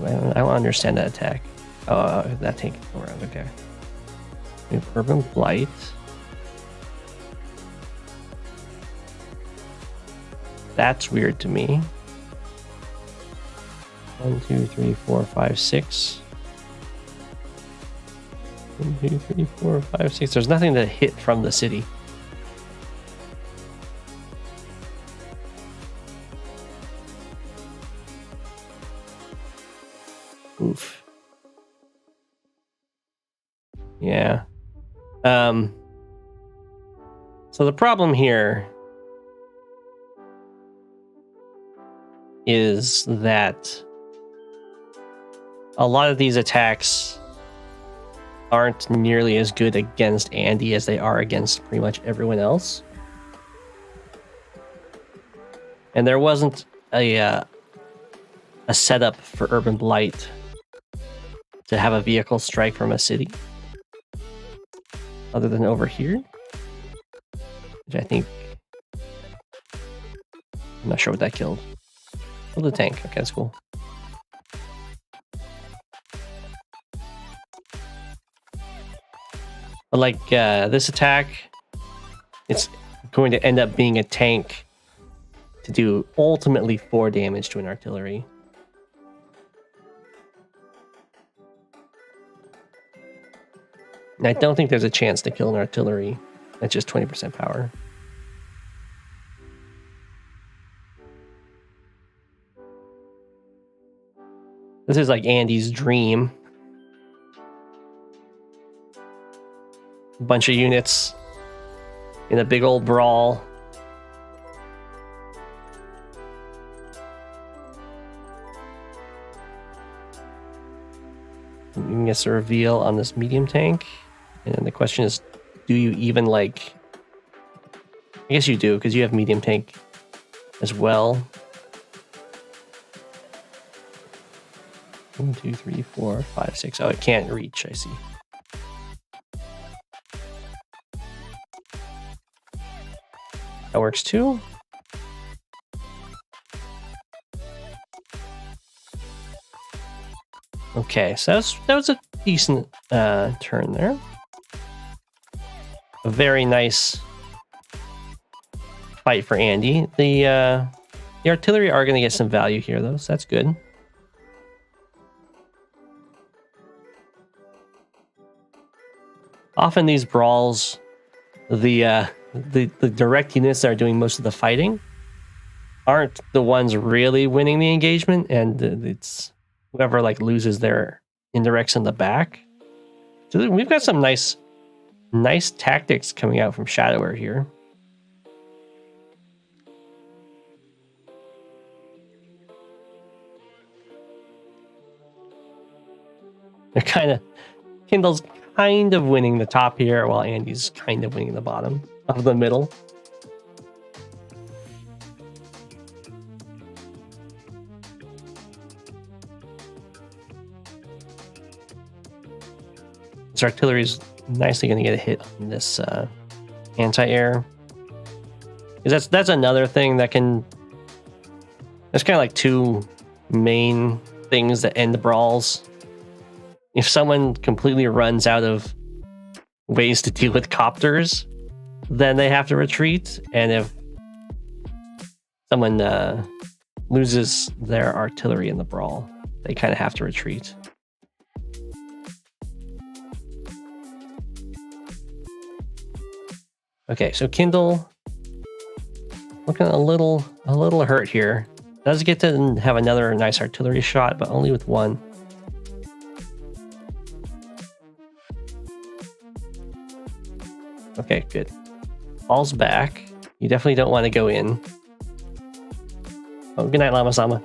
I don't understand that attack. Oh, that tank around. Okay. We have Urban Blight. That's weird to me. 1, 2, 3, 4, 5, 6. 1, 2, 3, 4, 5, 6. There's nothing to hit from the city. Oof. Yeah. So the problem here is that a lot of these attacks aren't nearly as good against Andy as they are against pretty much everyone else. And there wasn't a setup for Urban Blight to have a vehicle strike from a city other than over here, which I think, I'm not sure what that killed. Oh, the tank. Okay, that's cool. But like this attack, it's going to end up being a tank to do ultimately 4 damage to an artillery. And I don't think there's a chance to kill an artillery at just 20% power. This is like Andy's dream. A bunch of units in a big old brawl. You can get a reveal on this medium tank. And then the question is, do you even like... I guess you do, because you have medium tank as well. 1, 2, 3, 4, 5, 6. Oh, it can't reach, I see. That works too. Okay, so that was a decent turn there. A very nice fight for Andy. The artillery are going to get some value here, though, so that's good. Often these brawls, the direct units that are doing most of the fighting aren't the ones really winning the engagement, and it's whoever like loses their indirects in the back. So we've got some nice tactics coming out from Shadower here. They're Kindle's kind of winning the top here, while Andy's kind of winning the bottom of the middle. This artillery is nicely going to get a hit on this anti-air. Because that's another thing that can... There's kind of like two main things that end the brawls. If someone completely runs out of ways to deal with copters, then they have to retreat. And if someone loses their artillery in the brawl, they kind of have to retreat. Okay, so Kindle looking a little hurt here. Does get to have another nice artillery shot, but only with one. Okay, good. Falls back. You definitely don't want to go in. Oh, good night, Lama-sama.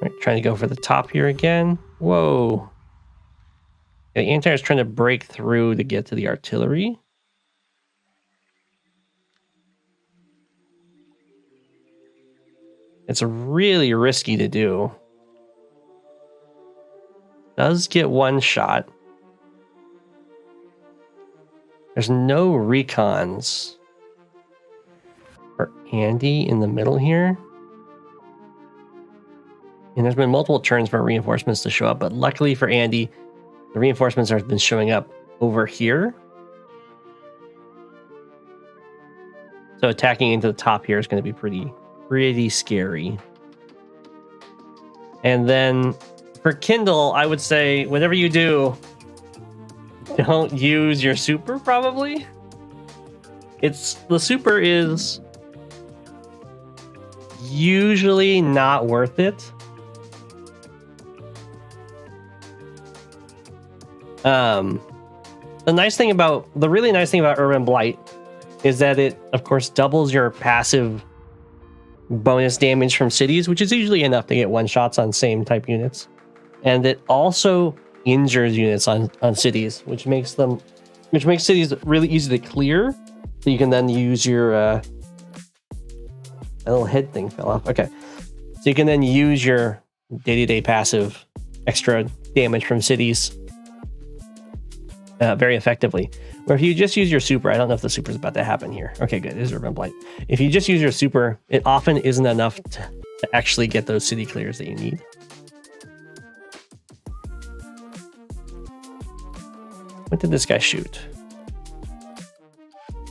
Right, trying to go for the top here again. Whoa. The anti-air is trying to break through to get to the artillery. It's really risky to do. Does get one shot. There's no recons for Andy in the middle here. And there's been multiple turns for reinforcements to show up, but luckily for Andy, the reinforcements have been showing up over here. So attacking into the top here is going to be pretty scary. And then for Kindle, I would say whatever you do, don't use your super, probably. The super is usually not worth it. The really nice thing about Urban Blight is that it, of course, doubles your passive bonus damage from cities, which is usually enough to get one-shots on same type units. And it also injures units on cities, which makes cities really easy to clear. So you can then use your that little head thing fell off. Okay. So you can then use your day-to-day passive extra damage from cities very effectively. Or if you just use your super, I don't know if the super is about to happen here. Okay, good. It is Urban Blight. If you just use your super, it often isn't enough to actually get those city clears that you need. What did this guy shoot?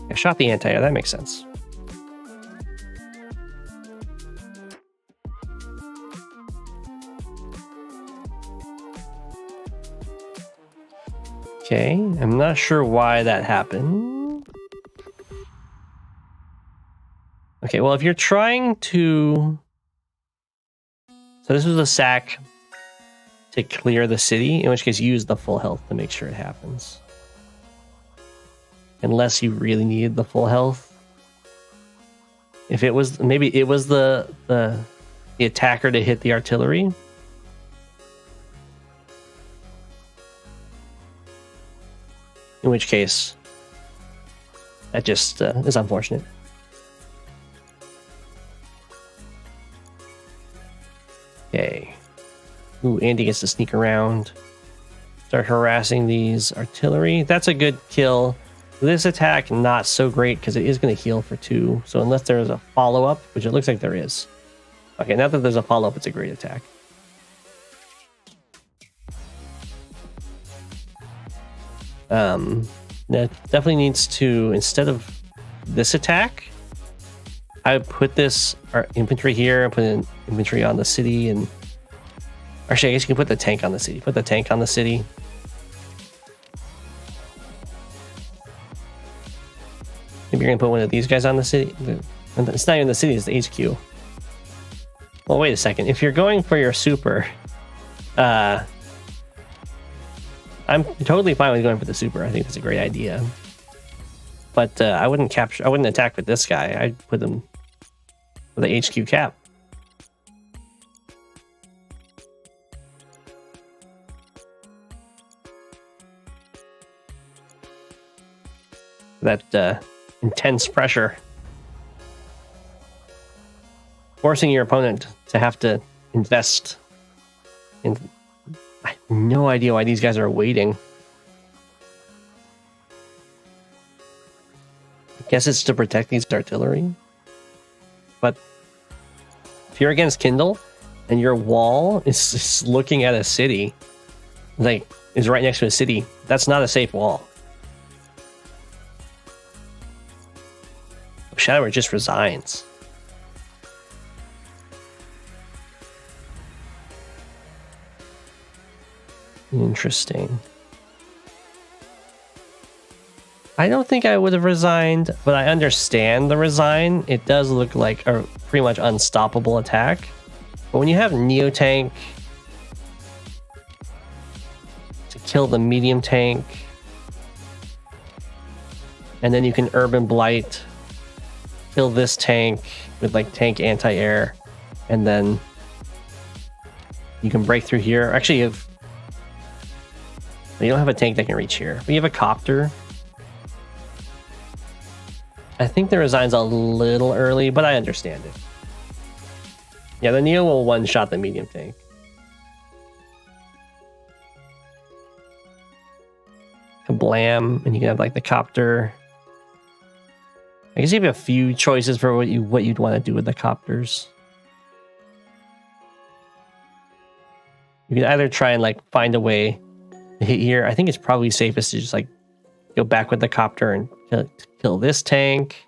I shot the anti-air. That makes sense. Okay, I'm not sure why that happened. Okay, well, if you're trying to... So this was a sack to clear the city, in which case use the full health to make sure it happens. Unless you really needed the full health. If it was... Maybe it was the attacker to hit the artillery. In which case, that just is unfortunate. Okay. Ooh, Andy gets to sneak around. Start harassing these artillery. That's a good kill. This attack, not so great because it is going to heal for 2. So unless there's a follow-up, which it looks like there is. Okay, now that there's a follow-up, it's a great attack. That definitely needs to, instead of this attack, I would put this infantry here, put in infantry on the city, and actually, I guess you can put the tank on the city. Put the tank on the city. Maybe you're gonna put one of these guys on the city. It's not even the city; it's the HQ. Well, wait a second. If you're going for your super, I'm totally fine with going for the super. I think that's a great idea. But I wouldn't attack with this guy. I'd put him with the HQ cap. That intense pressure. Forcing your opponent to have to invest in... I have no idea why these guys are waiting. I guess it's to protect these artillery. But if you're against Kindle and your wall is just looking at a city, like is right next to a city, that's not a safe wall. Shadower just resigns. Interesting. I don't think I would have resigned, but I understand the resign. It does look like a pretty much unstoppable attack. But when you have Neo-Tank to kill the medium tank, and then you can Urban Blight, kill this tank with like tank anti-air, and then you can break through here. Actually, you don't have a tank that can reach here, but you have a copter. I think the resign's a little early, but I understand it. Yeah, the Neo will one-shot the medium tank. Kablam, and you can have like the copter. I guess you have a few choices for what you'd want to do with the copters. You can either try and like find a way to hit here. I think it's probably safest to just like go back with the copter and kill this tank.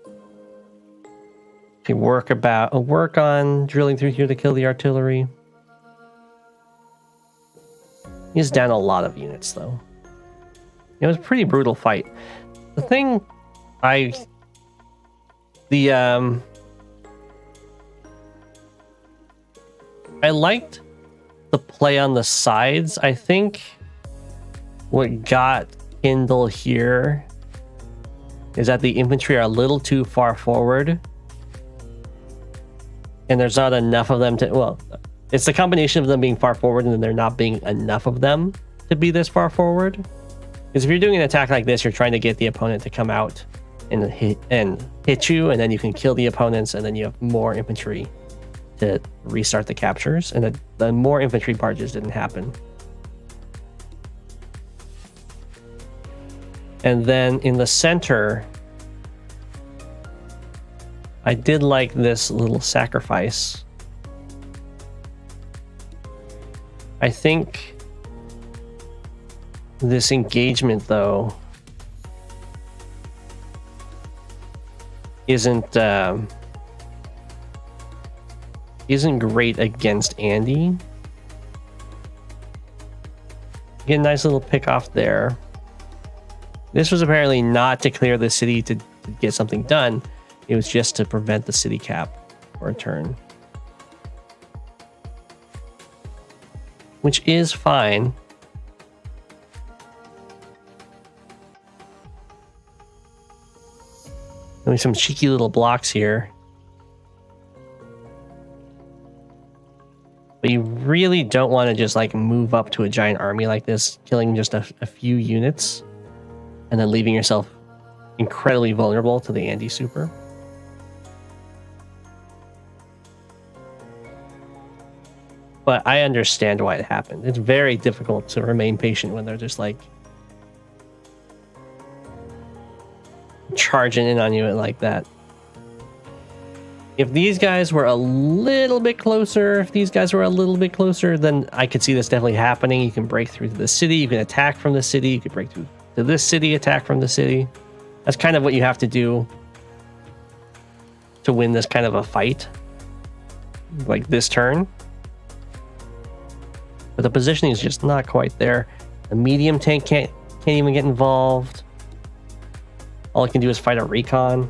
You can work on drilling through here to kill the artillery. He's down a lot of units though. It was a pretty brutal fight. The thing I liked the play on the sides. I think what got Kindle here is that the infantry are a little too far forward, and there's not enough of them to... Well, it's the combination of them being far forward and then there not being enough of them to be this far forward. Because if you're doing an attack like this, you're trying to get the opponent to come out and hit you, and then you can kill the opponents, and then you have more infantry to restart the captures. And the more infantry part just didn't happen. And then in the center, I did like this little sacrifice. I think this engagement, though, isn't great against Andy. Get a nice little pick off there. This was apparently not to clear the city to get something done. It was just to prevent the city cap for a turn. Which is fine. There's some cheeky little blocks here. But you really don't want to just like move up to a giant army like this, killing just a few units, and then leaving yourself incredibly vulnerable to the Andy super. But I understand why it happened. It's very difficult to remain patient when they're just like charging in on you like that. If these guys were a little bit closer, then I could see this definitely happening. You can break through to the city, you can attack from the city, you could break through to this city, attack from the city. That's kind of what you have to do to win this kind of a fight, like this turn. But the positioning is just not quite there. The medium tank can't even get involved. All it can do is fight a recon.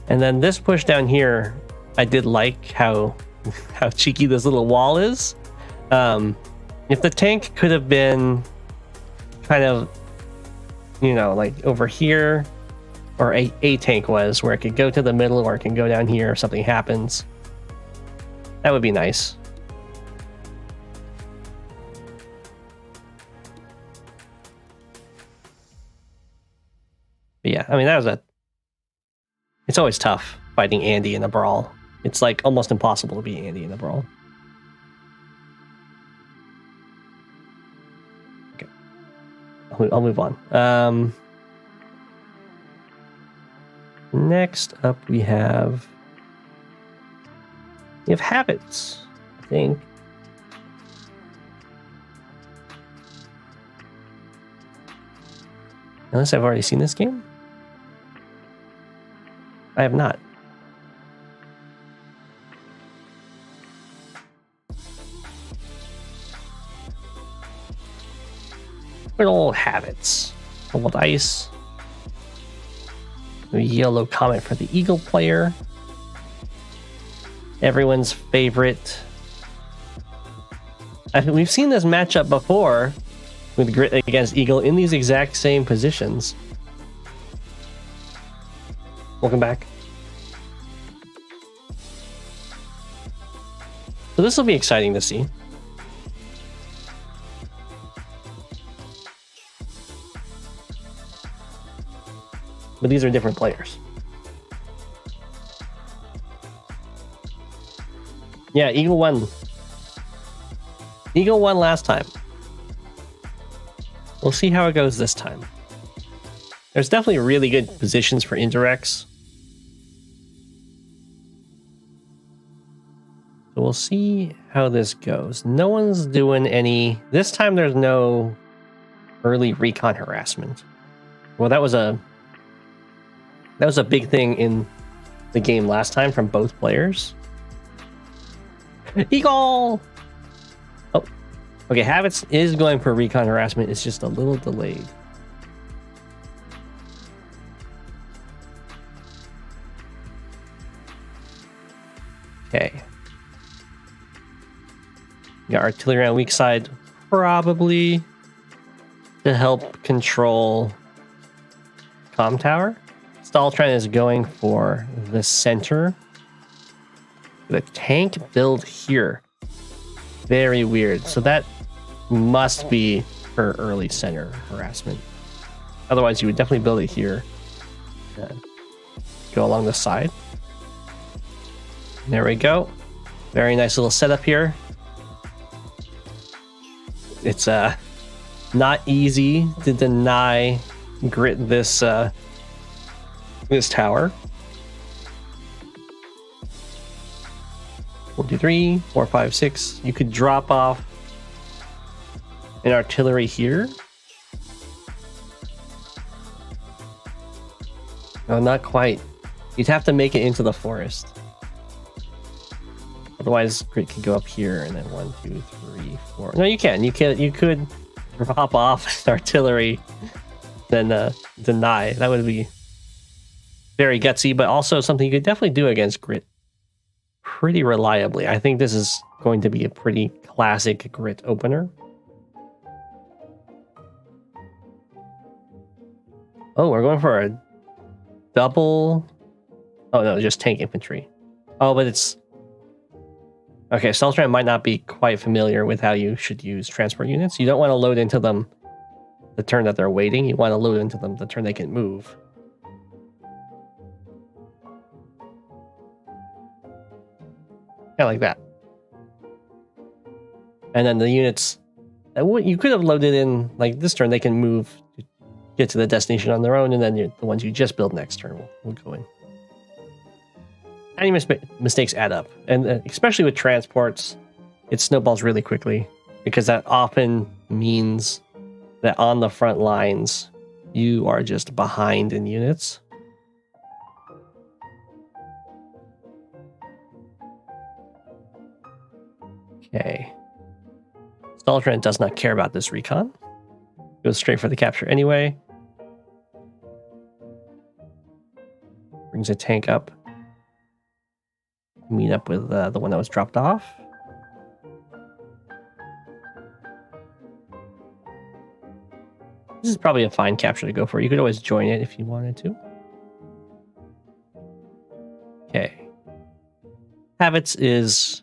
And then this push down here, I did like how cheeky this little wall is. If the tank could have been kind of, you know, like over here, or a tank was, where it could go to the middle or it can go down here if something happens, that would be nice. But yeah, I mean, it's always tough fighting Andy in a brawl. It's like almost impossible to beat Andy in a brawl. Okay, I'll move on. Next up we have habits, I think. Unless I've already seen this game. I have not. Good old habits. Old ice. A yellow comment for the Eagle player. Everyone's favorite. I think we've seen this matchup before with Grit against Eagle in these exact same positions. Welcome back. So this will be exciting to see. But these are different players. Yeah, Eagle won. Eagle won last time. We'll see how it goes this time. There's definitely really good positions for indirects. So we'll see how this goes. No one's doing any... This time there's no early recon harassment. Well, that was a big thing in the game last time from both players. Eagle! Oh, okay, Habits is going for recon harassment. It's just a little delayed. Okay. Got artillery on weak side, probably to help control comm tower. Stalltron is going for the center. The tank build here. Very weird. So that must be for early center harassment. Otherwise, you would definitely build it here. Go along the side. There we go. Very nice little setup here. It's not easy to deny Grit this this tower. 1, 2, 3, 4, 5, 6. You could drop off an artillery here. No, not quite. You'd have to make it into the forest. Otherwise, Grit could go up here and then 1, 2, 3, 4. No, you can. You could hop off artillery, then deny. That would be very gutsy, but also something you could definitely do against Grit pretty reliably. I think this is going to be a pretty classic Grit opener. Oh, we're going for a double. Oh no, just tank infantry. Oh, but it's okay. Steltran might not be quite familiar with how you should use transport units. You don't want to load into them the turn that they're waiting. You want to load into them the turn they can move. Yeah, like that. And then the units that you could have loaded in like this turn, they can move, get to the destination on their own, and then the ones you just build next turn will go in. Any mistakes add up, and especially with transports, it snowballs really quickly because that often means that on the front lines you are just behind in units. Okay. Steltran does not care about this recon. Goes straight for the capture anyway. Brings a tank up. Meet up with the one that was dropped off. This is probably a fine capture to go for. You could always join it if you wanted to. Okay. Habits is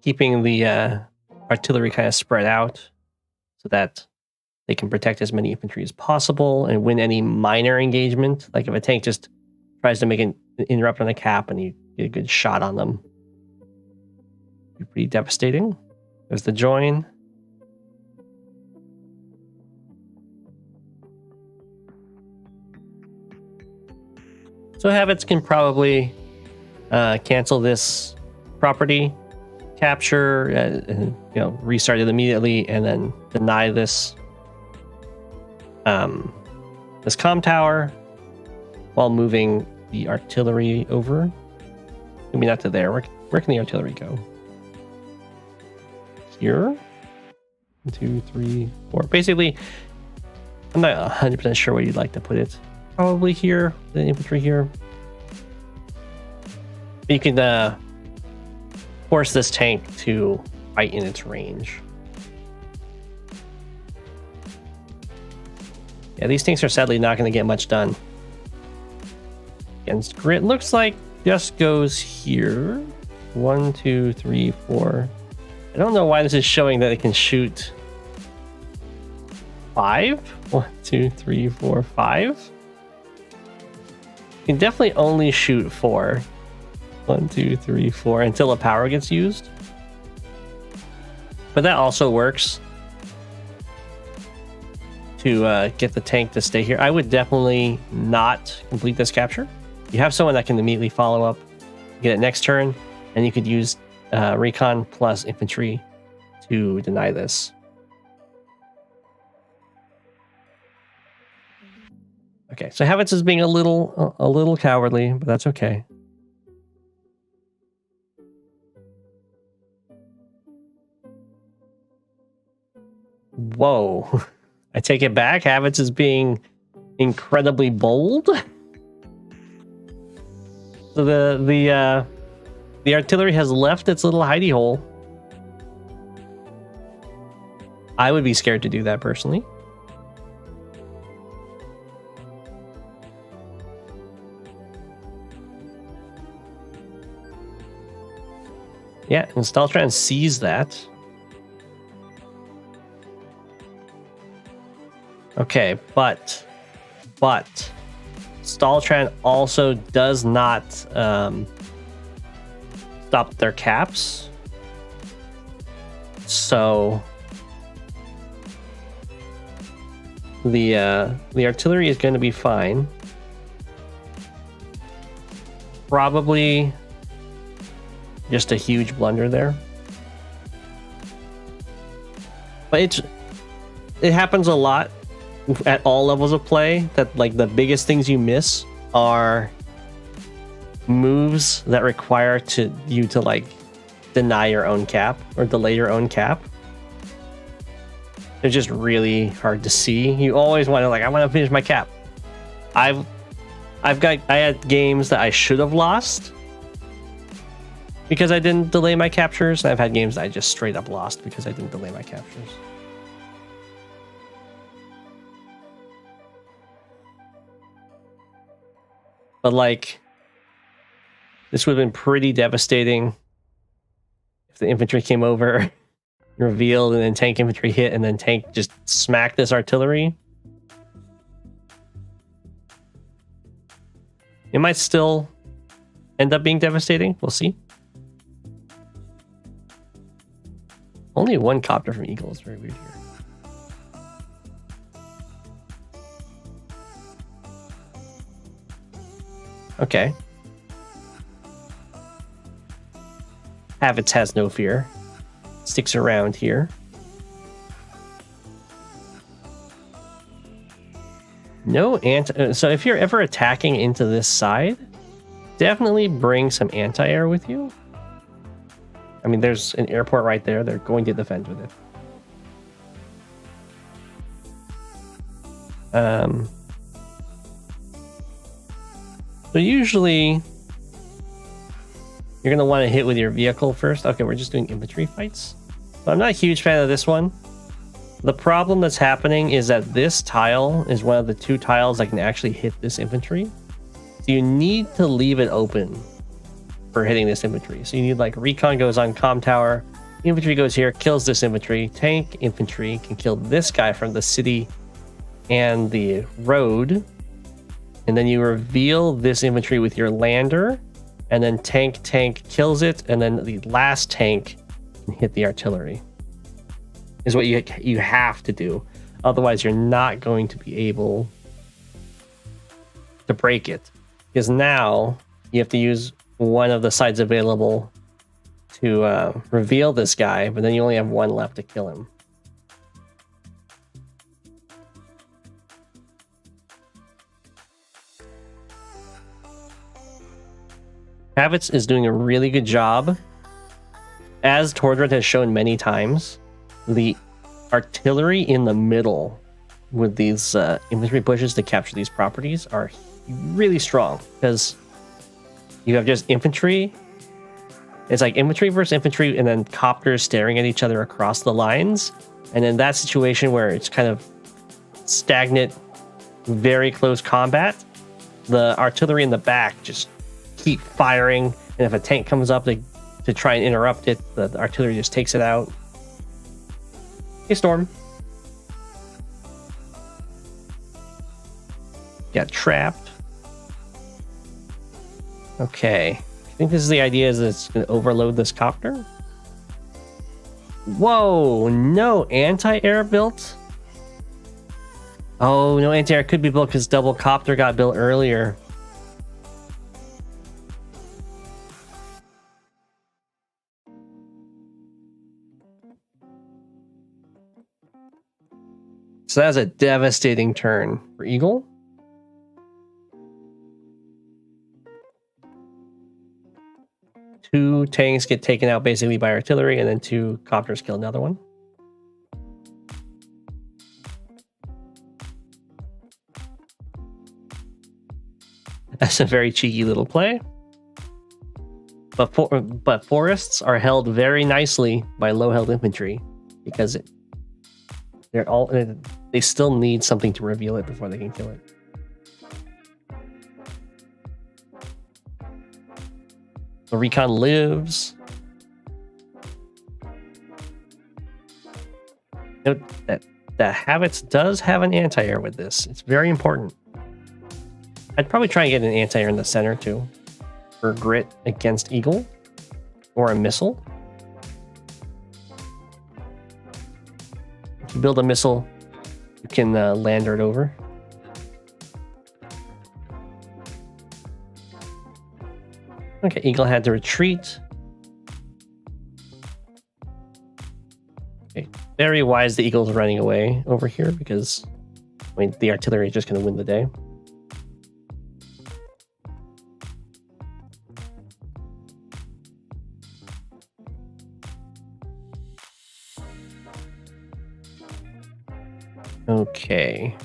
keeping the artillery kind of spread out so that they can protect as many infantry as possible and win any minor engagement. Like if a tank just tries to make an interrupt on a cap and you get a good shot on them, it'd be pretty devastating. There's the join. So habits can probably cancel this property capture, restart it immediately, and then deny this this comm tower while moving the artillery over. Maybe not to there. Where can the artillery go? Here? 1, 2, 3, 4. Basically, I'm not 100% sure where you'd like to put it. Probably here, the infantry here. You can force this tank to fight in its range. Yeah, these tanks are sadly not going to get much done against Grit. Looks like just goes here. 1, 2, 3, 4. I don't know why this is showing that it can shoot 5. 1, 2, 3, 4, 5. You can definitely only shoot 4. 1, 2, 3, 4 until a power gets used. But that also works to get the tank to stay here. I would definitely not complete this capture. You have someone that can immediately follow up, get it next turn, and you could use recon plus infantry to deny this. Okay, so Habits is being a little cowardly, but that's okay. Whoa. I take it back. Habits is being incredibly bold. So the artillery has left its little hidey hole. I would be scared to do that personally. Yeah, and Steltran sees that. Okay, but Steltran also does not stop their caps. So the artillery is going to be fine. Probably just a huge blunder there. But it happens a lot at all levels of play, that like the biggest things you miss are moves that require you to like deny your own cap or delay your own cap. They're just really hard to see. You always want to I want to finish my cap. I had games that I should have lost because I didn't delay my captures. I've had games that I just straight up lost because I didn't delay my captures. But this would have been pretty devastating if the infantry came over, revealed, and then tank infantry hit, and then tank just smacked this artillery. It might still end up being devastating. We'll see. Only one copter from Eagle is very weird here. Okay. Havitz has no fear. Sticks around here. No so if you're ever attacking into this side, definitely bring some anti-air with you. I mean, there's an airport right there. They're going to defend with it. So usually you're going to want to hit with your vehicle first. Okay, we're just doing infantry fights. So I'm not a huge fan of this one. The problem that's happening is that this tile is one of the 2 tiles that can actually hit this infantry. So you need to leave it open for hitting this infantry. So you need recon goes on comm tower, infantry goes here, kills this infantry, tank infantry can kill this guy from the city and the road, and then you reveal this infantry with your lander, and then tank kills it, and then the last tank can hit the artillery. Is what you have to do. Otherwise, you're not going to be able to break it. Because now you have to use one of the sides available to reveal this guy, but then you only have one left to kill him. Havitz is doing a really good job. As Tordred has shown many times, the artillery in the middle with these infantry pushes to capture these properties are really strong because you have just infantry. It's like infantry versus infantry and then copters staring at each other across the lines. And in that situation where it's kind of stagnant, very close combat, the artillery in the back just keep firing. And if a tank comes up to try and interrupt it, the artillery just takes it out. Hey, Storm. Got trapped. Okay. I think this is the idea, is that it's going to overload this copter. Whoa, no anti-air built? Oh, no anti-air could be built because double copter got built earlier. So that's a devastating turn for Eagle. Two tanks get taken out basically by artillery, and then 2 copters kill another one. That's a very cheeky little play. But forests are held very nicely by low-held infantry because they still need something to reveal it before they can kill it. The recon lives. Note that Havitz does have an anti-air with this. It's very important. I'd probably try and get an anti-air in the center too, for grit against Eagle, or a missile. If you build a missile, you can lander it over. Okay, Eagle had to retreat. Okay, very wise the Eagle's running away over here because, I mean, the artillery is just going to win the day. Okay.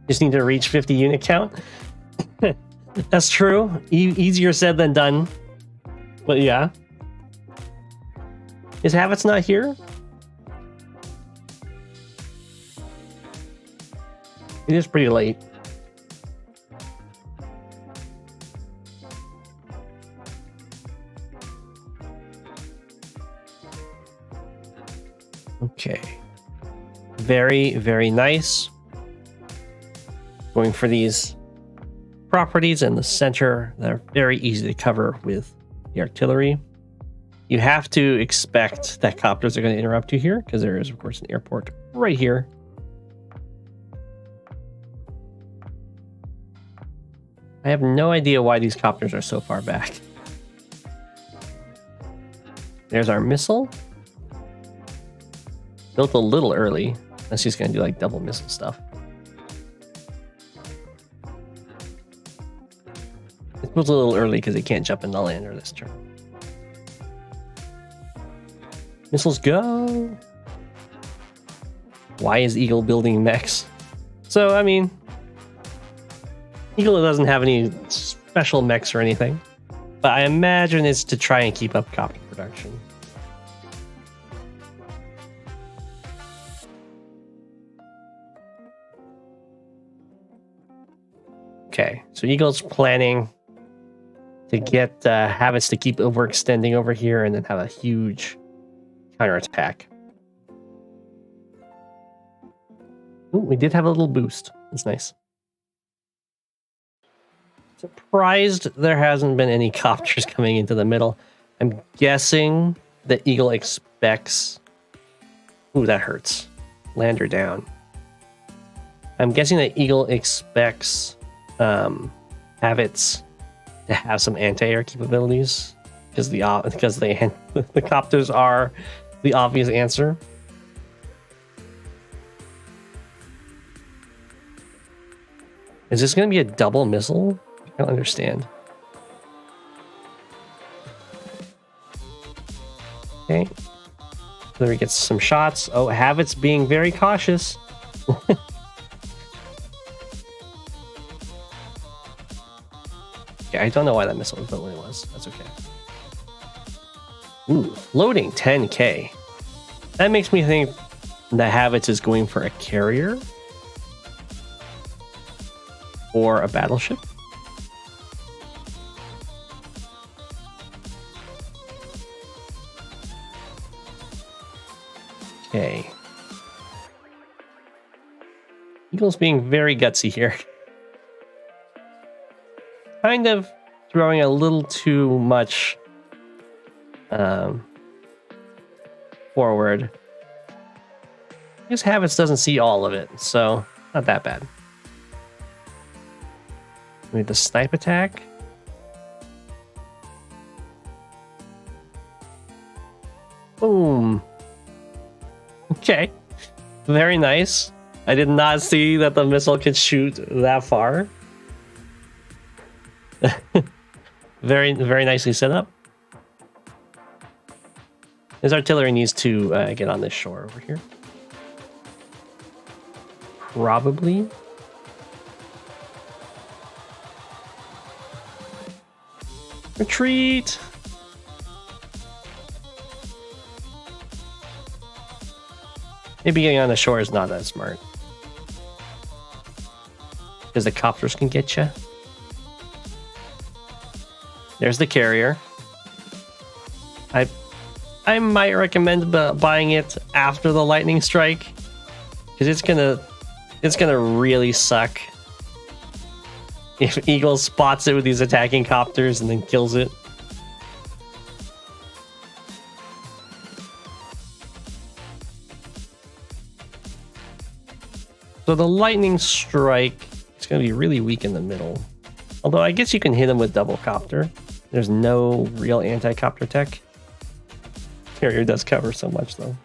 Just need to reach 50 unit count. That's true. Easier said than done. But yeah. Is Habits not here? It is pretty late. Okay. Very, very nice. Going for these properties in the center that are very easy to cover with the artillery. You have to expect that copters are going to interrupt you here because there is, of course, an airport right here. I have no idea why these copters are so far back. There's our missile. Built a little early. Unless he's going to do like double missile stuff. It's built a little early because he can't jump in the lander this turn. Missiles go. Why is Eagle building mechs? So, I mean, Eagle doesn't have any special mechs or anything, but I imagine it's to try and keep up copter production. Okay, so Eagle's planning to get Habits to keep overextending over here and then have a huge counterattack. Ooh, we did have a little boost. That's nice. Surprised there hasn't been any copters coming into the middle. I'm guessing that Eagle expects... Ooh, that hurts. Lander down. I'm guessing that Eagle expects Habits to have some anti-air capabilities because the copters are the obvious answer. Is this going to be a double missile? I don't understand. Okay. There he gets some shots. Oh, Habits being very cautious. Okay, I don't know why that missile was built when it was. That's okay. Ooh, loading 10k. That makes me think that Habits is going for a carrier or a battleship. Okay. Eagle's being very gutsy here. Kind of throwing a little too much forward. I guess Habits doesn't see all of it, so not that bad. We need the snipe attack. Boom. Okay. Very nice. I did not see that the missile could shoot that far. Very, very nicely set up. His artillery needs to get on this shore over here. Probably. Retreat! Maybe getting on the shore is not that smart. Because the copters can get you. There's the carrier. I might recommend buying it after the lightning strike, because it's gonna really suck if Eagle spots it with these attacking copters and then kills it. So the lightning strike is going to be really weak in the middle. Although I guess you can hit him with double copter. There's no real anti-copter tech. Carrier does cover so much though.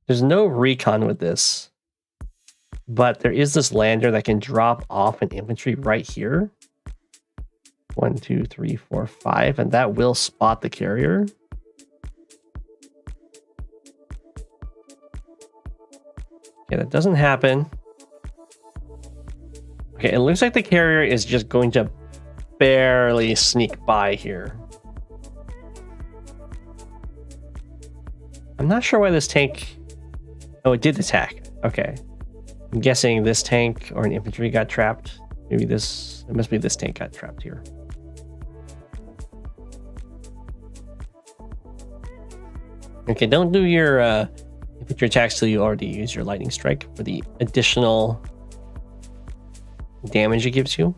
There's no recon with this, but there is this lander that can drop off an infantry right here. 1, 2, 3, 4, 5, and that will spot the carrier. Yeah, that doesn't happen. Okay, it looks like the carrier is just going to barely sneak by here. I'm not sure why this tank... Oh, it did attack. Okay. I'm guessing this tank or an infantry got trapped. Maybe this... It must be this tank got trapped here. Okay, don't do your infantry attacks till you already use your lightning strike for the additional damage it gives you.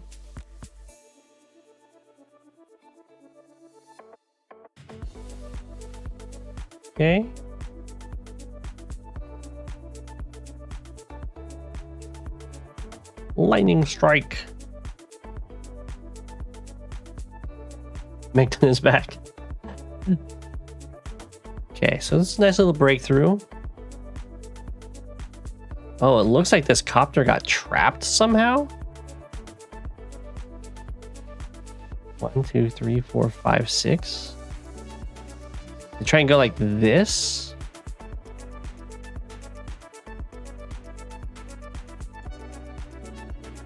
Okay. Lightning strike. Megton is back. Okay, so this is a nice little breakthrough. Oh, it looks like this copter got trapped somehow. 1, 2, 3, 4, 5, 6. They try and go like this.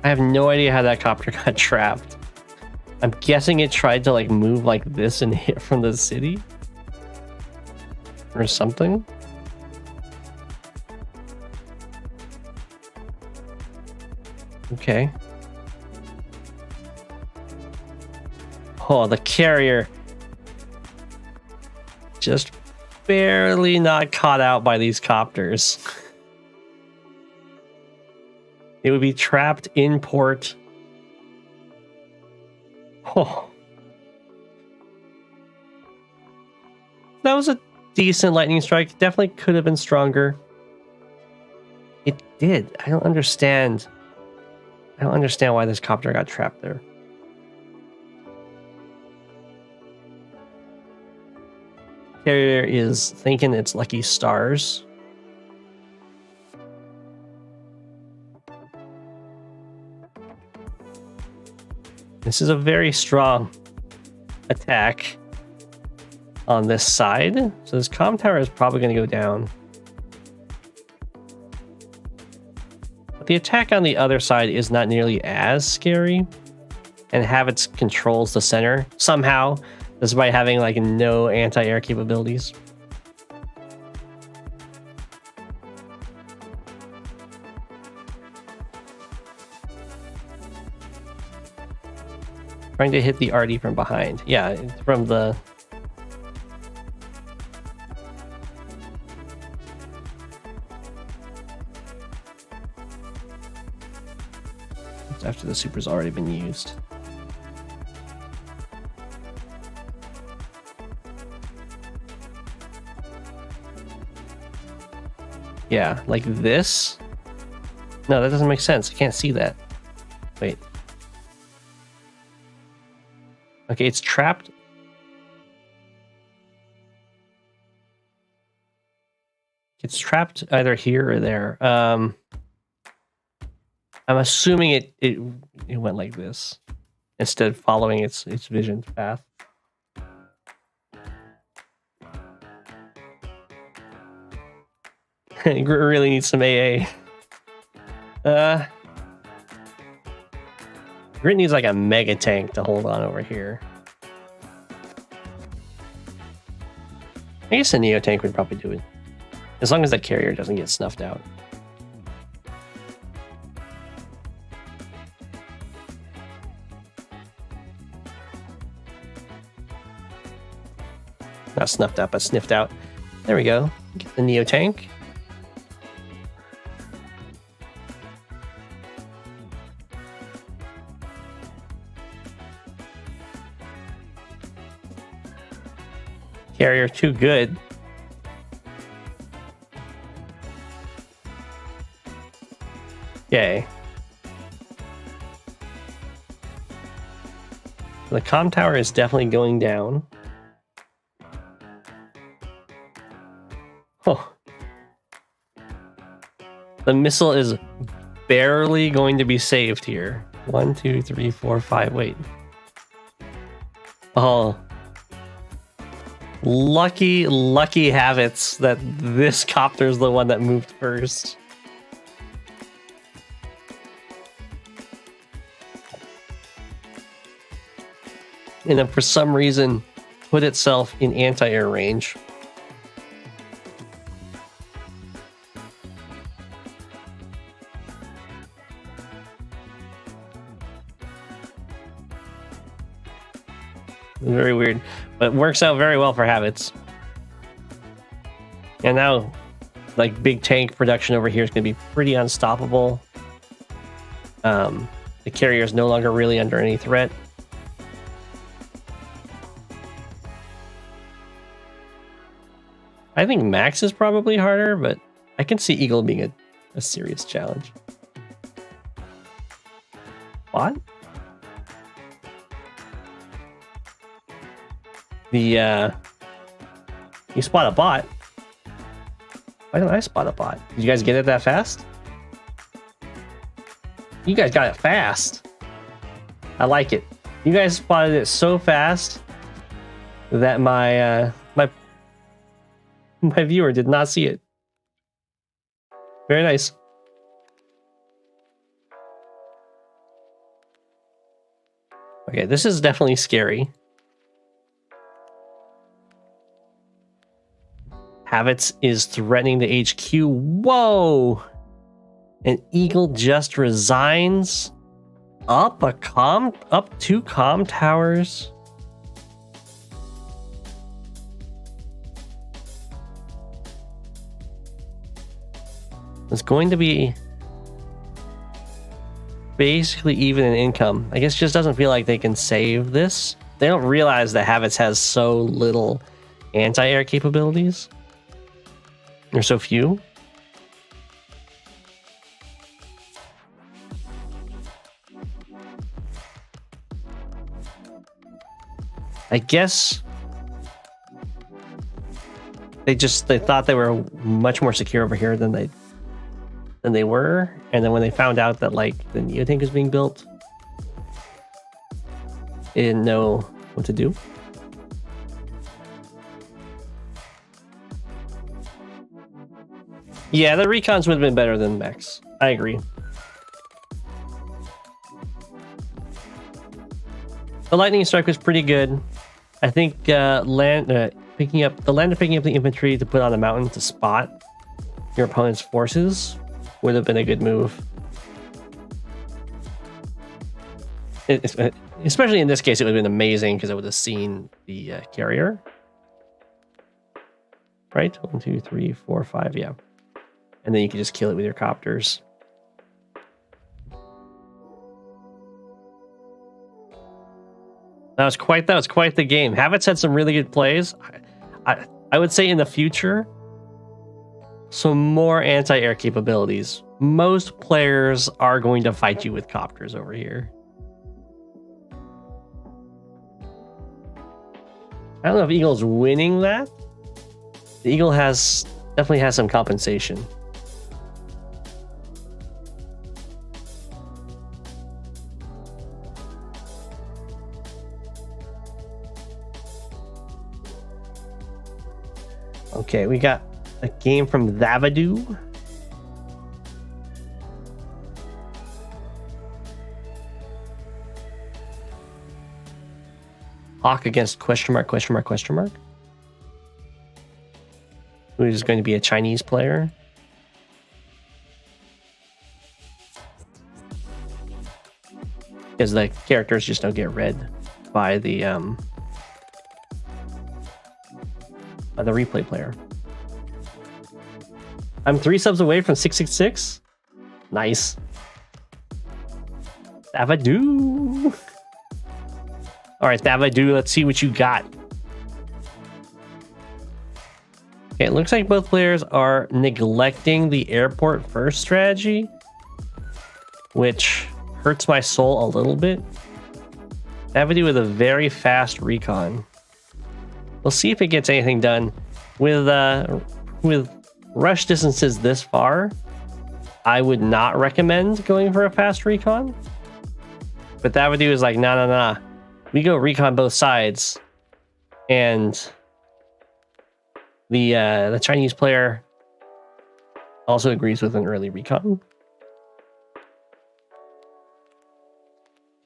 I have no idea how that copter got trapped. I'm guessing it tried to like move like this and hit from the city or something. Okay. Oh, the carrier just barely not caught out by these copters. It would be trapped in port. Oh. That was a decent lightning strike. Definitely could have been stronger. It did. I don't understand. I don't understand why this copter got trapped there. Carrier is thinking it's lucky stars. This is a very strong attack on this side. So this comm tower is probably going to go down. But the attack on the other side is not nearly as scary. And Havitz controls the center somehow, despite having like no anti-air capabilities. Trying to hit the RD from behind. Yeah, it's from the... It's after the super's already been used. Yeah, like this? No, that doesn't make sense. I can't see that. Wait. Okay, it's trapped. It's trapped either here or there. I'm assuming it went like this instead of following its vision path. It really needs some AA. Grit needs like a mega tank to hold on over here. I guess a Neo tank would probably do it. As long as that carrier doesn't get snuffed out. Not snuffed out, but sniffed out. There we go. Get the Neo tank. Carrier too good. Okay. The comm tower is definitely going down. Oh. The missile is barely going to be saved here. 1, 2, 3, 4, 5. Wait. Oh. Lucky Havitz that this copter is the one that moved first. and then for some reason put itself in anti-air range. Very weird, but it works out very well for Habits. And now, like, big tank production over here is going to be pretty unstoppable. The carrier is no longer really under any threat. I think Max is probably harder, but I can see Eagle being a serious challenge. What? You spot a bot. Why didn't I spot a bot? Did you guys get it that fast? You guys got it fast. I like it. You guys spotted it so fast that my my viewer did not see it. Very nice. Okay, this is definitely scary. Habits is threatening the HQ. Whoa! An Eagle just resigns. Up two comm towers. It's going to be basically even in income. I guess it just doesn't feel like they can save this. They don't realize that Habits has so little anti-air capabilities. Or so few. I guess they thought they were much more secure over here than they were, and then when they found out that like the Neo tank was being built, they didn't know what to do. Yeah, the recons would have been better than Max. I agree. The lightning strike was pretty good. I think picking up the infantry to put on the mountain to spot your opponent's forces would have been a good move. Especially in this case, it would have been amazing because it would have seen the carrier. Right? 1, 2, 3, 4, 5, yeah. And then you can just kill it with your copters. That was quite the game. Habits had some really good plays. I would say in the future, some more anti-air capabilities. Most players are going to fight you with copters over here. I don't know if Eagle's winning that. The Eagle definitely has some compensation. Okay, we got a game from AWBW. Hawk against question mark. Who is going to be a Chinese player? Because the characters just don't get read by the replay player. I'm 3 subs away from 666. Nice. AWBW. All right, AWBW, let's see what you got. Okay, it looks like both players are neglecting the airport first strategy, which hurts my soul a little bit. AWBW with a very fast recon. We'll see if it gets anything done. With rush distances this far, I would not recommend going for a fast recon. But AWBW is like, nah. We go recon both sides, and the Chinese player also agrees with an early recon.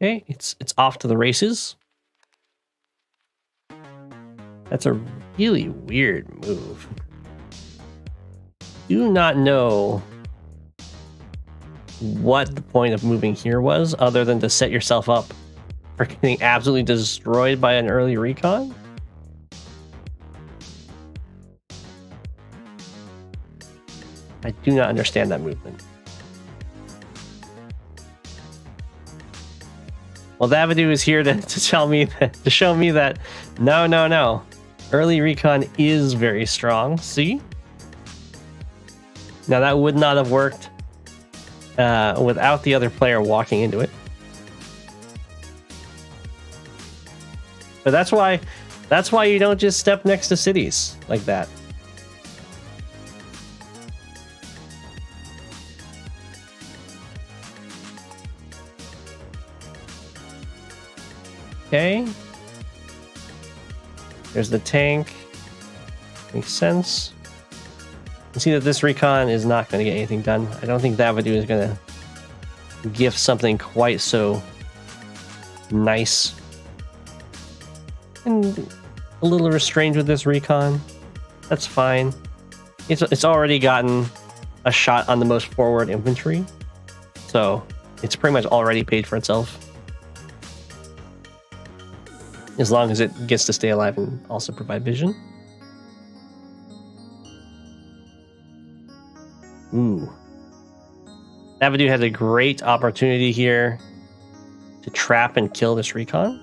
Okay, it's off to the races. That's a really weird move. Do not know what the point of moving here was, other than to set yourself up for getting absolutely destroyed by an early recon. I do not understand that movement. Well, the AWBW is here to tell me that, to show me that no. Early recon is very strong. See? Now that would not have worked without the other player walking into it. But that's why you don't just step next to cities like that. Okay. There's the tank. Makes sense. You see that this recon is not going to get anything done. I don't think the AWBW is going to gift something quite so nice. And a little restrained with this recon. That's fine. It's already gotten a shot on the most forward infantry. So it's pretty much already paid for itself. As long as it gets to stay alive and also provide vision. Ooh. AWBW has a great opportunity here to trap and kill this recon.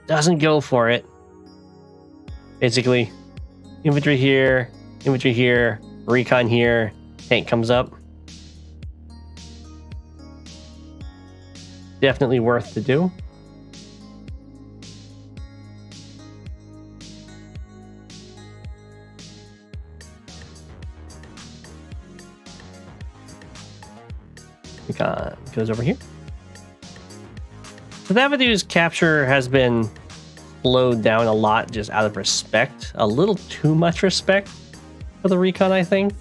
Doesn't go for it. Basically, infantry here, recon here, tank comes up. Definitely worth to do. Recon goes over here. So the AWBW's capture has been slowed down a lot just out of respect. A little too much respect for the recon, I think.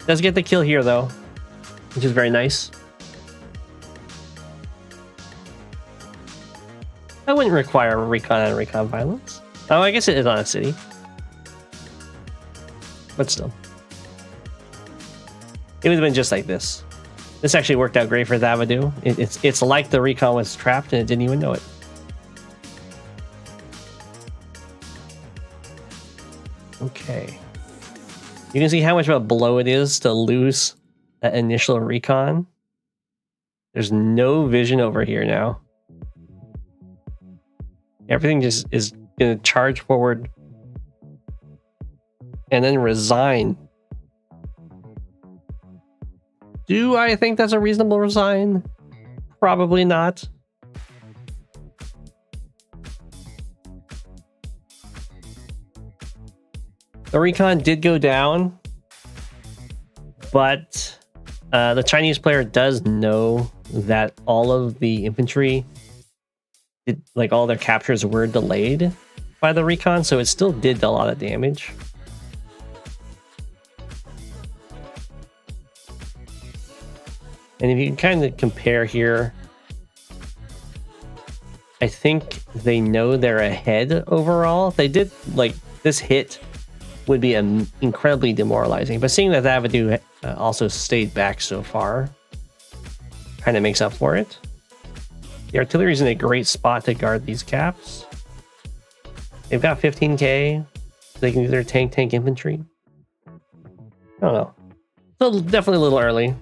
Does get the kill here, though, which is very nice. I wouldn't require recon on recon violence. Oh, I guess it is on a city. But still. It would have been just like this. This actually worked out great for the AWBW. It's like the recon was trapped and it didn't even know it. Okay. You can see how much of a blow it is to lose that initial recon. There's no vision over here now. Everything just is going to charge forward and then resign. Do I think that's a reasonable resign? Probably not. The recon did go down, but the Chinese player does know that all of the infantry, like all their captures were delayed by the recon, so it still did a lot of damage. And if you can kind of compare here, I think they know they're ahead overall. If they did, like, this hit would be incredibly demoralizing. But seeing that the AWBW also stayed back so far kind of makes up for it. The artillery is in a great spot to guard these caps. They've got 15k. So they can do their tank infantry. I don't know. Still definitely a little early.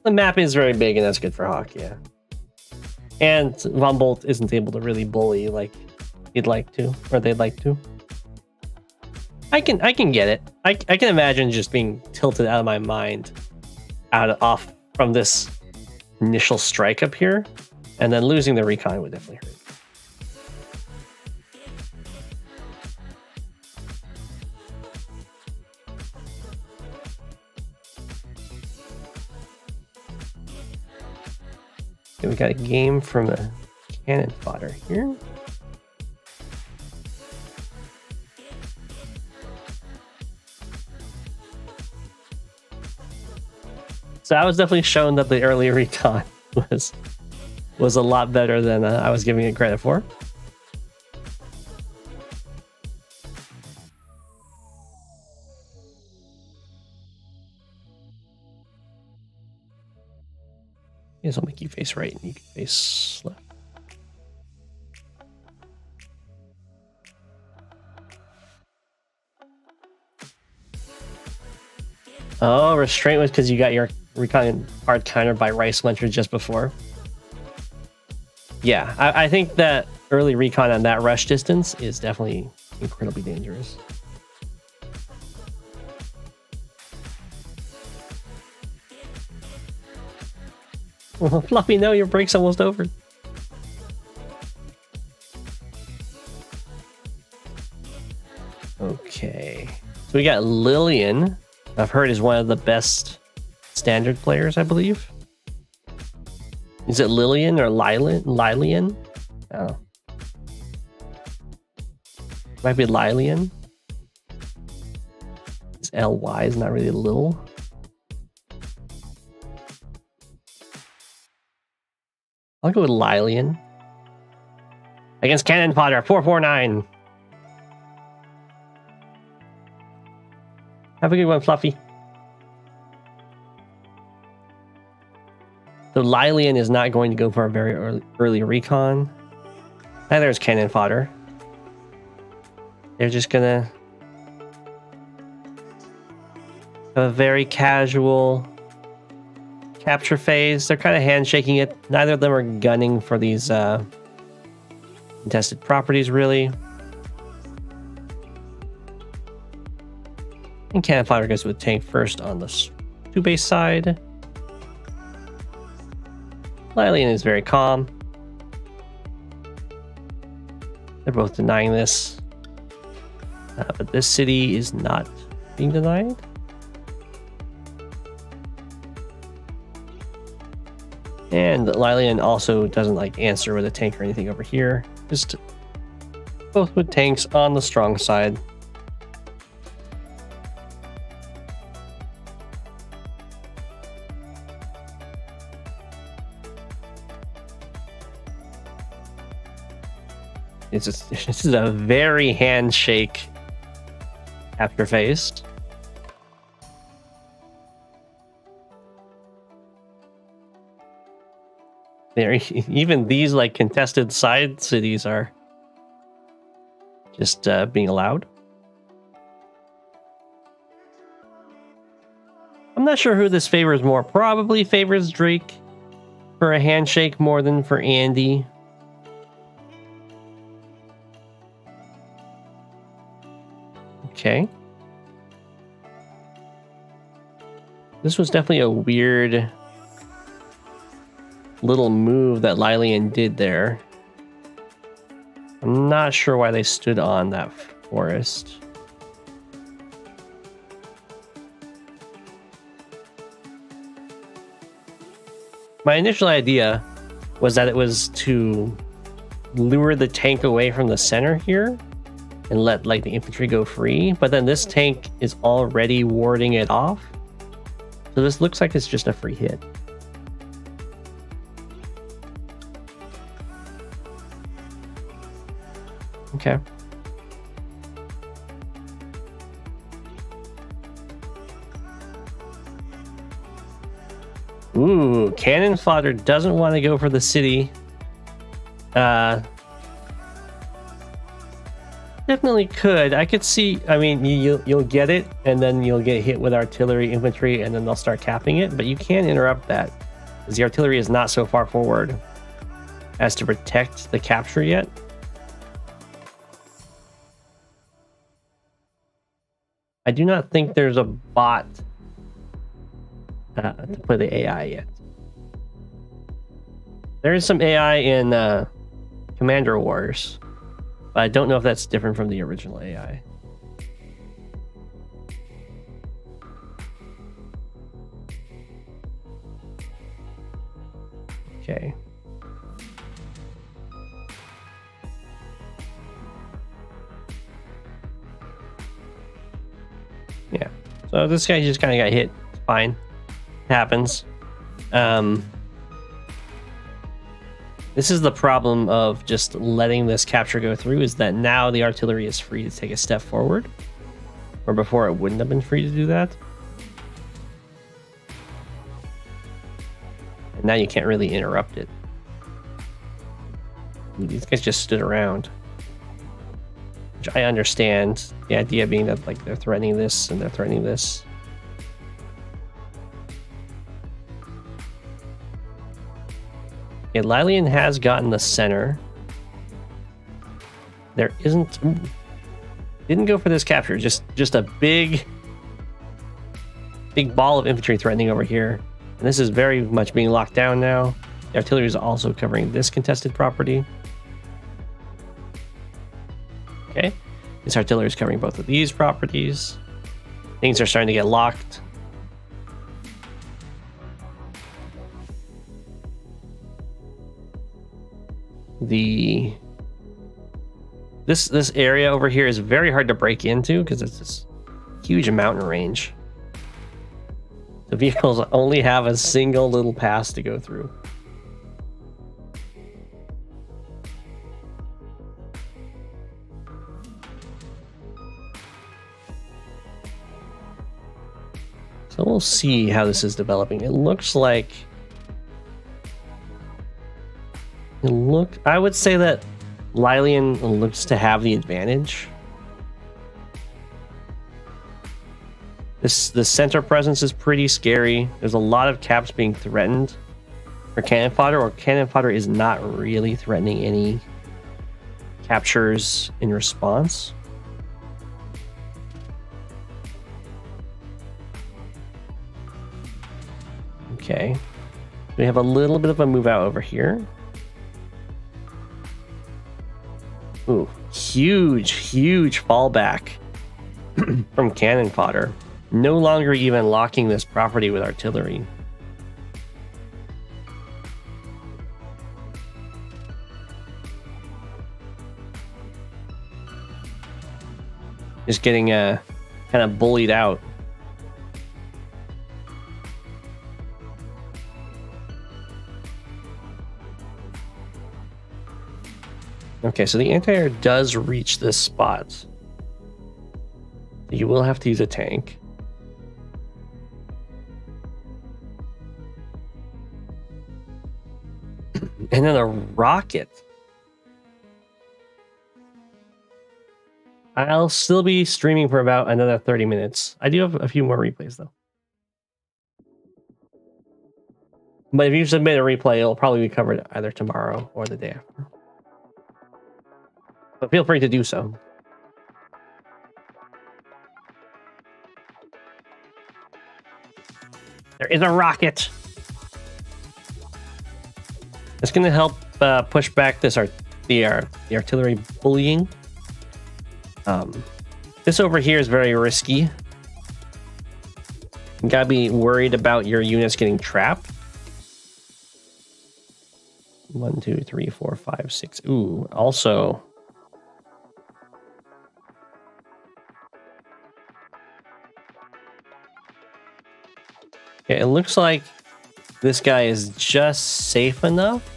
The map is very big, and that's good for Hawk, yeah. And Von Bolt isn't able to really bully like he'd like to, or they'd like to. I can get it. I can imagine just being tilted out of my mind, off from this initial strike up here, and then losing the recon would definitely hurt. Okay, we got a game from a Cannon Fodder here. So I was definitely shown that the early recon was a lot better than I was giving it credit for. Yes, I'll make you face right and you can face left. Oh, restraint was because you got your recon hard counter by Rice Muncher just before. Yeah, I think that early recon on that rush distance is definitely incredibly dangerous. Well, Fluffy, no, your break's almost over. Okay, so we got Lilian. I've heard is one of the best standard players, I believe. Is it Lilian or Lilian? Oh. Might be Lilian. It's L-Y, is not really Lil. I'll go with Lilian. Against Cannon Fodder, 449. Have a good one, Fluffy. So Lilian is not going to go for a very early recon. Neither is Cannon Fodder. They're just gonna have a very casual capture phase. They're kind of handshaking it. Neither of them are gunning for these contested properties, really. And Cannon Fodder goes with tank first on the 2-base side. Lilian is very calm. They're both denying this. But this city is not being denied. And Lilian also doesn't like answer with a tank or anything over here. Just both with tanks on the strong side. This is a very handshake after phase. There, even these like contested side cities are just being allowed. I'm not sure who this favors more. Probably favors Drake for a handshake more than for Andy. Okay. This was definitely a weird little move that Lilian did there. I'm not sure why they stood on that forest. My initial idea was that it was to lure the tank away from the center here and let like the infantry go free, but then this tank is already warding it off. So this looks like it's just a free hit. Okay. Ooh, Cannon Fodder doesn't want to go for the city. Definitely could. I could see. I mean, you'll get it, and then you'll get hit with artillery, infantry, and then they'll start capping it. But you can't interrupt that, because the artillery is not so far forward as to protect the capture yet. I do not think there's a bot to play the AI yet. There is some AI in Commander Wars, but I don't know if that's different from the original AI. Okay. Yeah. So this guy just kind of got hit. Fine. happens. This is the problem of just letting this capture go through, is that now the artillery is free to take a step forward, where before it wouldn't have been free to do that. And now you can't really interrupt it. These guys just stood around, which I understand. The idea being that like they're threatening this and they're threatening this. Okay, Lilian has gotten the center. There isn't... Didn't go for this capture. Just a big ball of infantry threatening over here. And this is very much being locked down now. The artillery is also covering this contested property. Okay. This artillery is covering both of these properties. Things are starting to get locked. This area over here is very hard to break into because it's this huge mountain range. The vehicles only have a single little pass to go through. So we'll see how this is developing. It looks like... I would say that Lilian looks to have the advantage. The center presence is pretty scary. There's a lot of caps being threatened for Cannon Fodder, or Cannon Fodder is not really threatening any captures in response. Okay. We have a little bit of a move out over here. Ooh, huge fallback from Cannon Fodder. No longer even locking this property with artillery. Just getting kind of bullied out. Okay, so the anti-air does reach this spot. You will have to use a tank. And then a rocket. I'll still be streaming for about another 30 minutes. I do have a few more replays, though. But if you submit a replay, it'll probably be covered either tomorrow or the day after. But feel free to do so. There is a rocket. It's going to help push back this the artillery bullying. This over here is very risky. You gotta be worried about your units getting trapped. 1, 2, 3, 4, 5, 6. Ooh, also. Okay, it looks like this guy is just safe enough.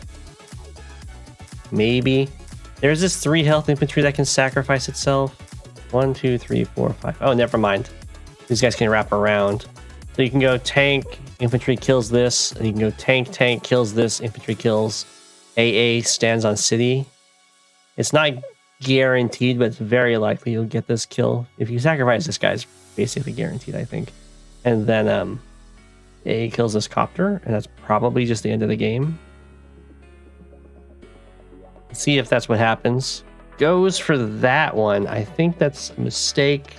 Maybe. There's this 3 health infantry that can sacrifice itself. 1, 2, 3, 4, 5. Oh, never mind. These guys can wrap around. So you can go tank, infantry kills this, and you can go tank, kills this, infantry kills. AA stands on city. It's not guaranteed, but it's very likely you'll get this kill. If you sacrifice this guy, it's basically guaranteed, I think. And then AA kills this copter, and that's probably just the end of the game. Let's see if that's what happens. Goes for that one. I think that's a mistake.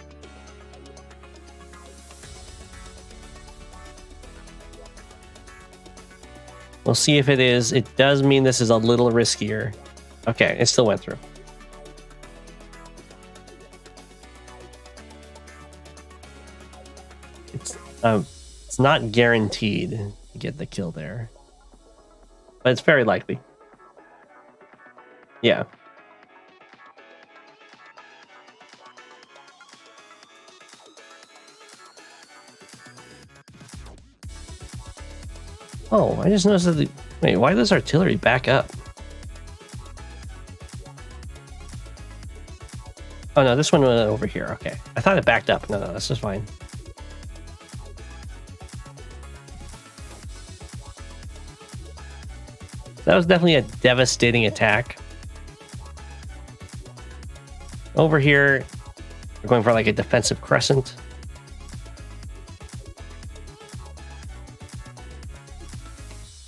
We'll see if it is. It does mean this is a little riskier. Okay, it still went through. It's not guaranteed to get the kill there, but it's very likely. Yeah. Oh, I just noticed that the... Wait, why does artillery back up? Oh no, this one went over here. Okay. I thought it backed up. No, this is fine. That was definitely a devastating attack. Over here, we're going for like a defensive crescent.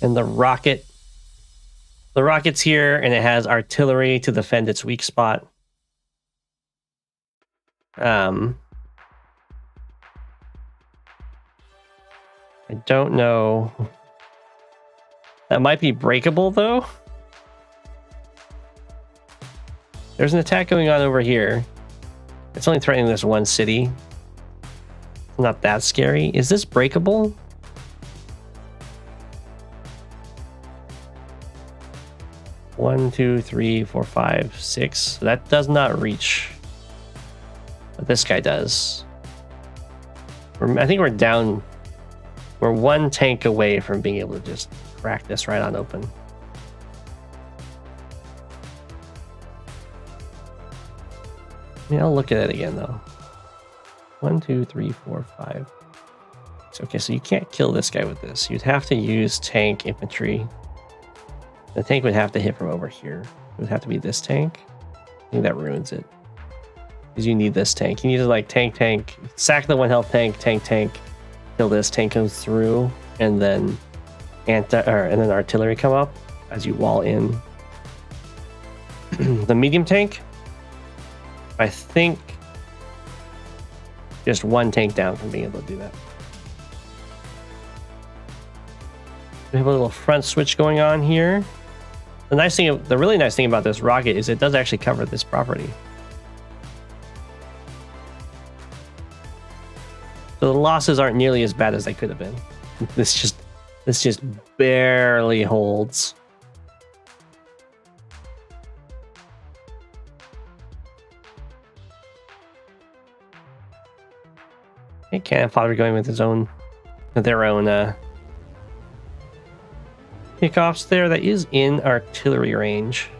And the rocket's here, and it has artillery to defend its weak spot. I don't know. That might be breakable, though. There's an attack going on over here. It's only threatening this one city. It's not that scary. Is this breakable? One, two, three, four, five, six. So that does not reach. But this guy does. I think we're down. We're one tank away from being able to just crack this right on open. I mean, I'll look at it again though. 1, 2, 3, 4, 5. Okay, so you can't kill this guy with this. You'd have to use tank infantry. The tank would have to hit from over here. It would have to be this tank. I think that ruins it. Because you need this tank. You need to like tank, sack the 1 health tank, tank, till this tank comes through, and then and then artillery come up as you wall in. The medium tank, I think just 1 tank down from being able to do that. We have a little front switch going on here. The really nice thing about this rocket is it does actually cover this property. So the losses aren't nearly as bad as they could have been. This just barely holds. Okay, Cannon Fodder going with their own kickoffs there. That is in artillery range.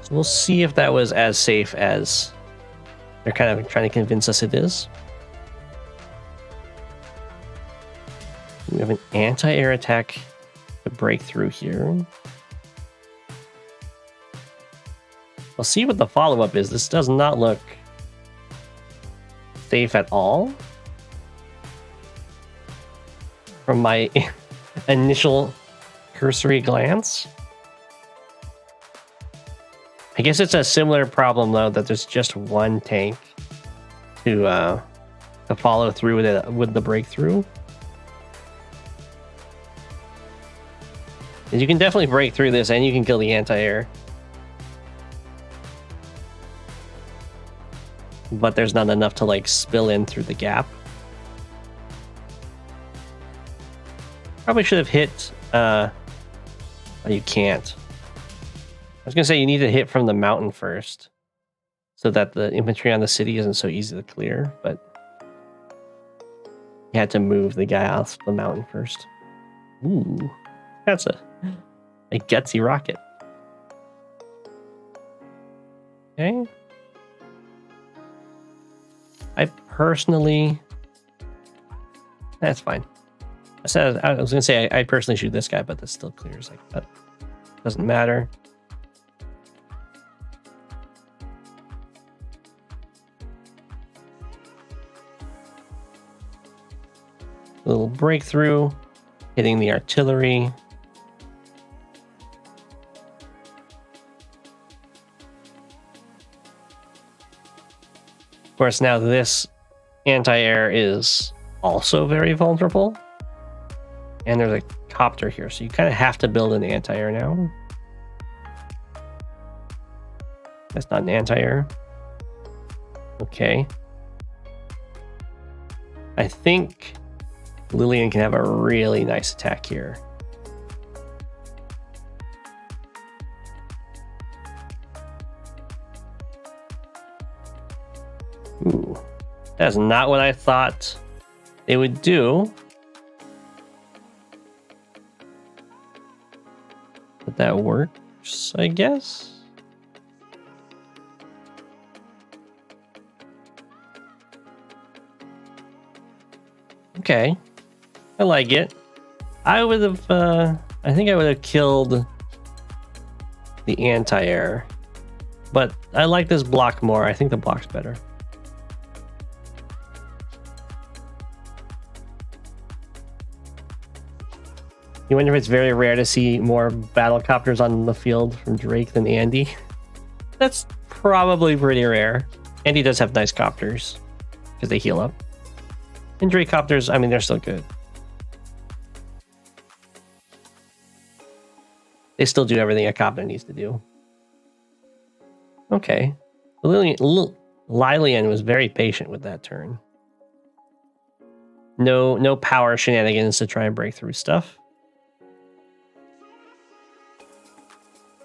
So we'll see if that was as safe as they're kind of trying to convince us it is. We have an anti-air attack to break through here. We'll see what the follow-up is. This does not look safe at all. From my initial cursory glance. I guess it's a similar problem though, that there's just 1 tank to follow through with the breakthrough. And you can definitely break through this, and you can kill the anti-air. But there's not enough to like spill in through the gap. Probably should have hit. Oh, you can't. I was gonna say you need to hit from the mountain first, so that the infantry on the city isn't so easy to clear. But you had to move the guy off the mountain first. Ooh, that's a gutsy rocket. Okay. I personally, that's fine. I was gonna say I personally shoot this guy, but this still clears like that. Doesn't matter. A little breakthrough, hitting the artillery. Of course, now this anti-air is also very vulnerable. And there's a copter here, so you kind of have to build an anti-air now. That's not an anti-air. Okay. I think Lilian can have a really nice attack here. Ooh. That's not what I thought they would do. But that works, I guess. Okay, I like it. I would have, I think I would have killed the anti-air, but I like this block more. I think the block's better. You wonder if it's very rare to see more battlecopters on the field from Drake than Andy. That's probably pretty rare. Andy does have nice copters because they heal up. And Drake copters, I mean, they're still good. They still do everything a copter needs to do. Okay. Lilian was very patient with that turn. No power shenanigans to try and break through stuff.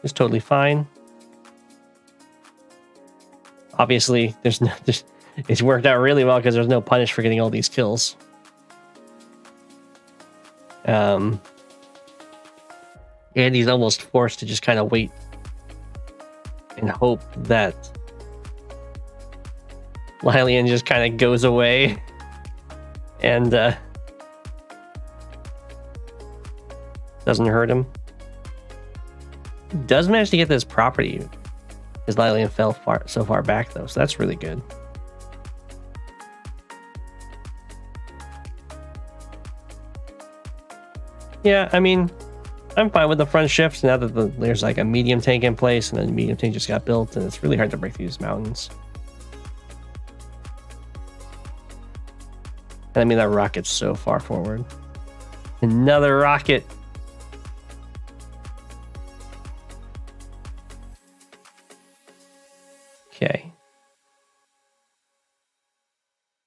It's totally fine. Obviously, it's worked out really well because there's no punish for getting all these kills. Andy's almost forced to just kind of wait and hope that Lilian just kind of goes away and doesn't hurt him. He does manage to get this property because Lilian fell so far back though, so that's really good. Yeah, I mean, I'm fine with the front shift now that there's like a medium tank in place and then the medium tank just got built and it's really hard to break through these mountains. And I mean, that rocket's so far forward. Another rocket. Okay.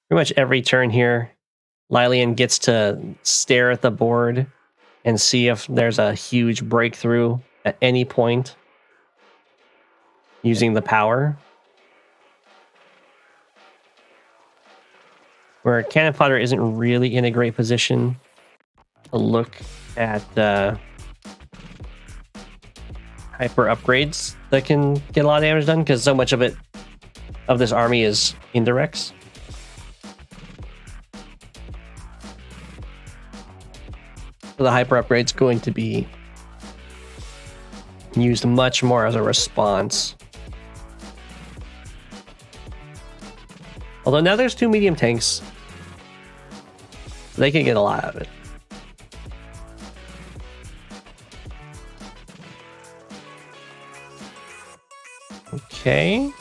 Pretty much every turn here, Lilian gets to stare at the board and see if there's a huge breakthrough at any point using the power. Where Cannon Fodder isn't really in a great position to look at hyper upgrades that can get a lot of damage done, because so much of this army is indirects. So the hyper upgrade's going to be used much more as a response. Although now there's 2 medium tanks, they can get a lot out of it. Okay.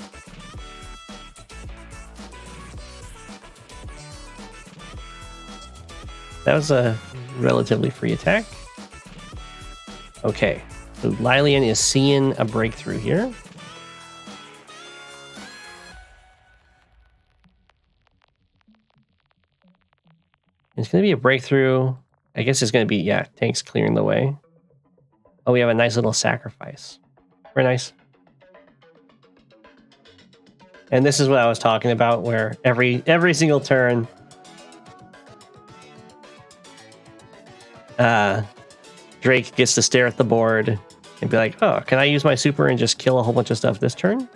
That was a relatively free attack. Okay, so Lilian is seeing a breakthrough here. It's going to be a breakthrough. I guess it's going to be, yeah, tanks clearing the way. Oh, we have a nice little sacrifice. Very nice. And this is what I was talking about, where every single turn, Drake gets to stare at the board and be like, oh, can I use my super and just kill a whole bunch of stuff this turn?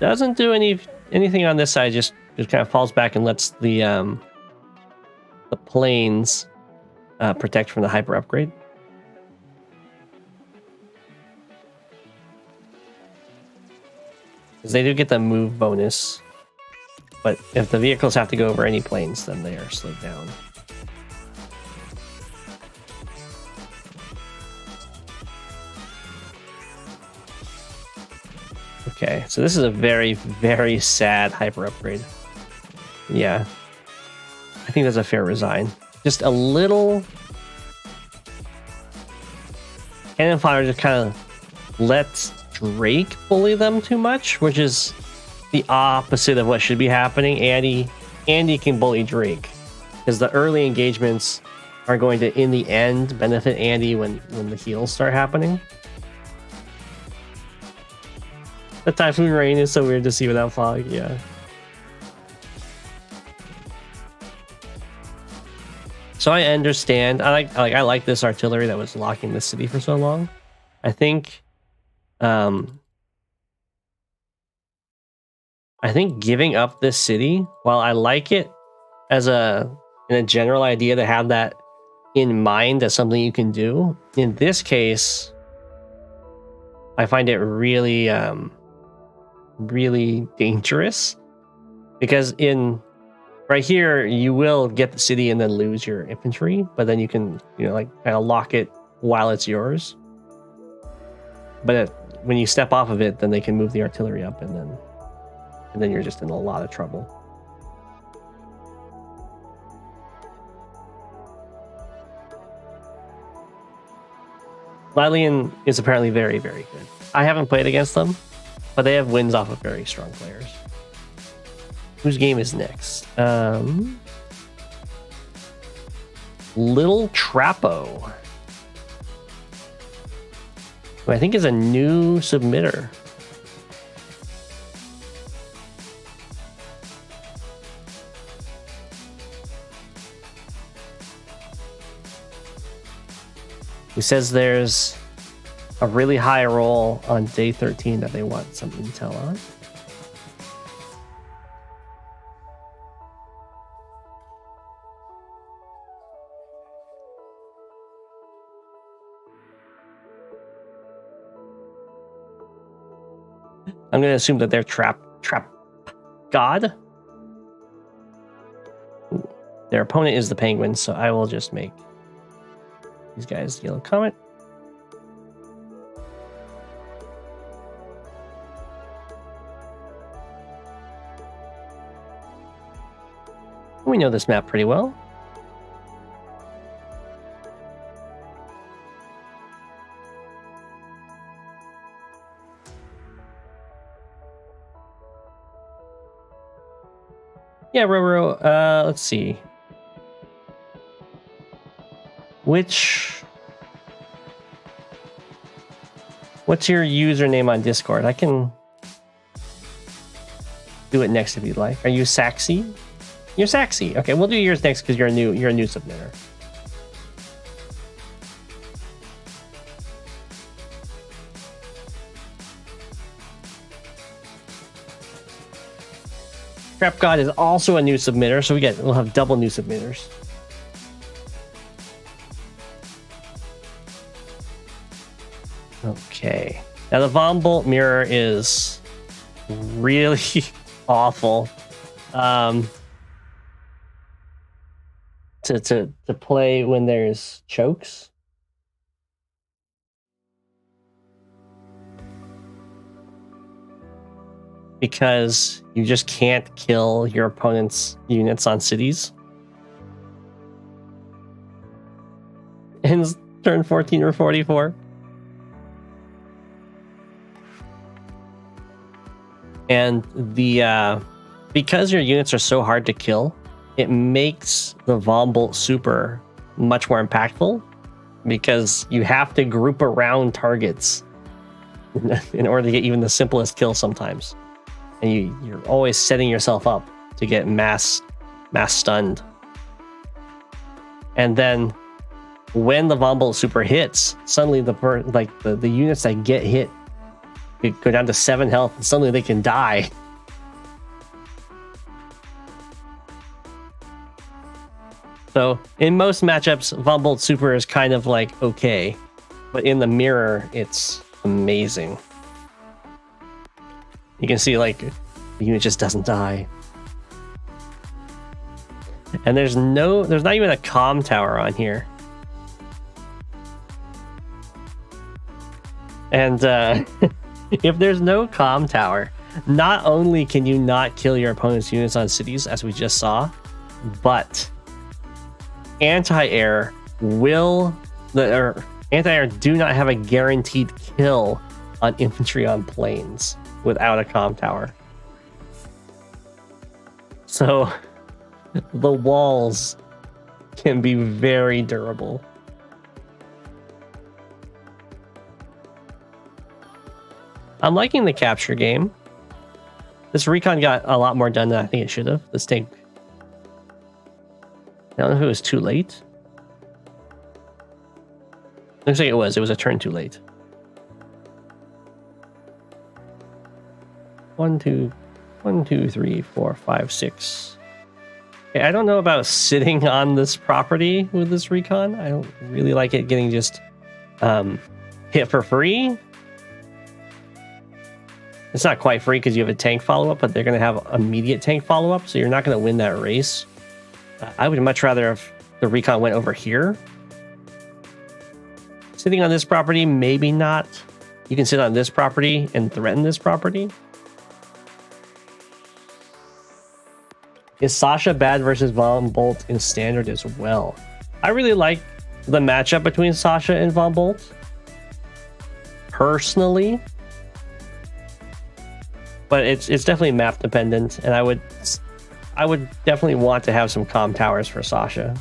Doesn't do anything on this side, just kind of falls back and lets the planes protect from the hyper upgrade. Because they do get the move bonus. But if the vehicles have to go over any planes, then they are slowed down. Okay, so this is a very, very sad hyper upgrade. Yeah. I think that's a fair resign. Just a little... Cannon Fodder just kind of lets Drake bully them too much, which is the opposite of what should be happening. Andy can bully Drake, because the early engagements are going to, in the end, benefit Andy when the heals start happening. The typhoon rain is so weird to see without fog. Yeah. So I understand. I like this artillery that was locking the city for so long. I think giving up this city, while I like it as in a general idea to have that in mind as something you can do, in this case, I find it really really dangerous, because right here you will get the city and then lose your infantry, but then you can like kind of lock it while it's yours. But when you step off of it, then they can move the artillery up, and then you're just in a lot of trouble. Lilian is apparently very, very good. I haven't played against them, but they have wins off of very strong players. Whose game is next? Little Trappo, who I think is a new submitter. Who says there's a really high roll on day 13 that they want some intel on. I'm going to assume that they're trap god. Their opponent is the Penguins, so I will just make these guys yellow comet. We know this map pretty well. Yeah, Roro, let's see. What's your username on Discord? I can do it next if you'd like. Are you Saxy? You're Saxy. Okay, we'll do yours next because you're a new submitter. Trap God is also a new submitter, so we'll have double new submitters. Okay. Now the Von Bolt mirror is really awful. To play when there's chokes. Because you just can't kill your opponent's units on cities. Ends turn 14 or 44. And because your units are so hard to kill, it makes the Von Bolt super much more impactful, because you have to group around targets in order to get even the simplest kill sometimes. And you're always setting yourself up to get mass stunned. And then when the Von Bolt super hits, suddenly the units that get hit go down to 7 health, and suddenly they can die. So in most matchups, Von Bolt super is kind of like okay, but in the mirror, it's amazing. You can see like the unit just doesn't die. And there's not even a comm tower on here. And if there's no comm tower, not only can you not kill your opponent's units on cities, as we just saw, but anti-air anti-air do not have a guaranteed kill on infantry on planes without a comm tower. So the walls can be very durable. I'm liking the capture game. This recon got a lot more done than I think it should have. This tank. I don't know if it was too late. Looks like it was. It was a turn too late. 1, 2, 3, 4, 5, 6. Okay, I don't know about sitting on this property with this recon. I don't really like it getting just hit for free. It's not quite free because you have a tank follow-up, but they're going to have immediate tank follow-up, so you're not going to win that race. I would much rather if the recon went over here. Sitting on this property, maybe not. You can sit on this property and threaten this property. Is Sasha bad versus Von Bolt in standard as well? I really like the matchup between Sasha and Von Bolt. Personally. But it's definitely map dependent, and I would definitely want to have some comm towers for Sasha.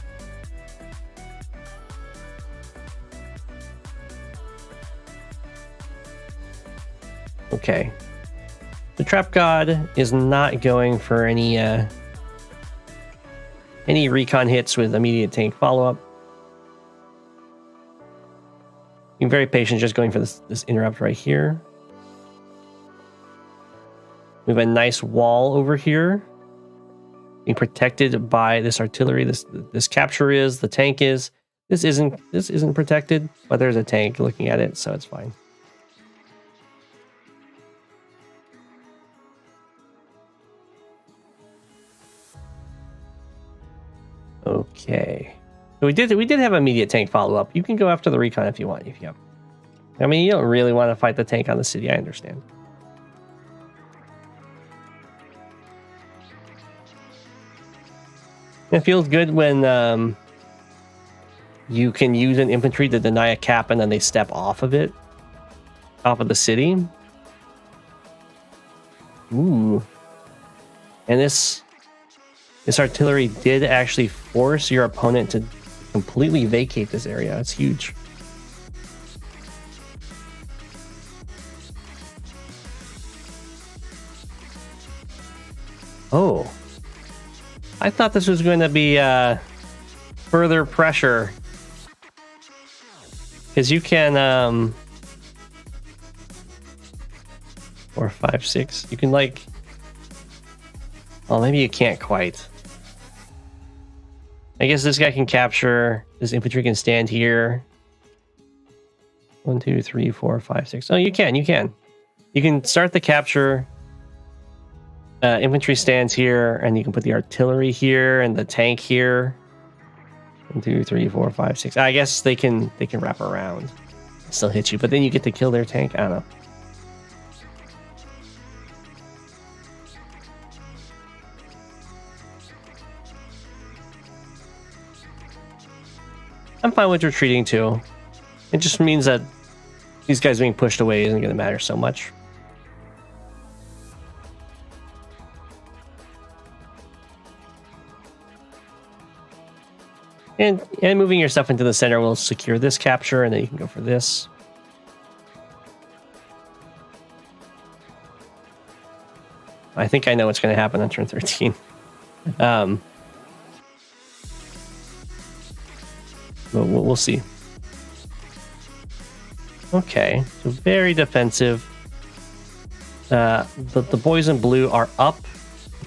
Okay. The Trap God is not going for any recon hits with immediate tank follow-up. Being very patient, just going for this interrupt right here. We have a nice wall over here, being protected by this artillery. This capture is, the tank is. This isn't protected, but there's a tank looking at it, so it's fine. Okay, so we did have immediate tank follow up. You can go after the recon if you want. I mean, you don't really want to fight the tank on the city. I understand. It feels good when you can use an infantry to deny a cap and then they step off of it, off of the city. Ooh, and this artillery did actually force your opponent to completely vacate this area. It's huge. Oh. I thought this was going to be further pressure. Because you can 4, 5, 6. You can like... Oh, maybe you can't quite. I guess this guy can capture. This infantry can stand here. 1, 2, 3, 4, 5, 6. Oh, you can. You can start the capture. Infantry stands here, and you can put the artillery here and the tank here. 1, 2, 3, 4, 5, 6. I guess they can wrap around, still hit you, but then you get to kill their tank. I don't know. I'm fine with retreating too. It just means that these guys being pushed away isn't going to matter so much. And moving your stuff into the center will secure this capture, and then you can go for this. I think I know what's going to happen on turn 13. We'll see. Okay, so very defensive. The boys in blue are up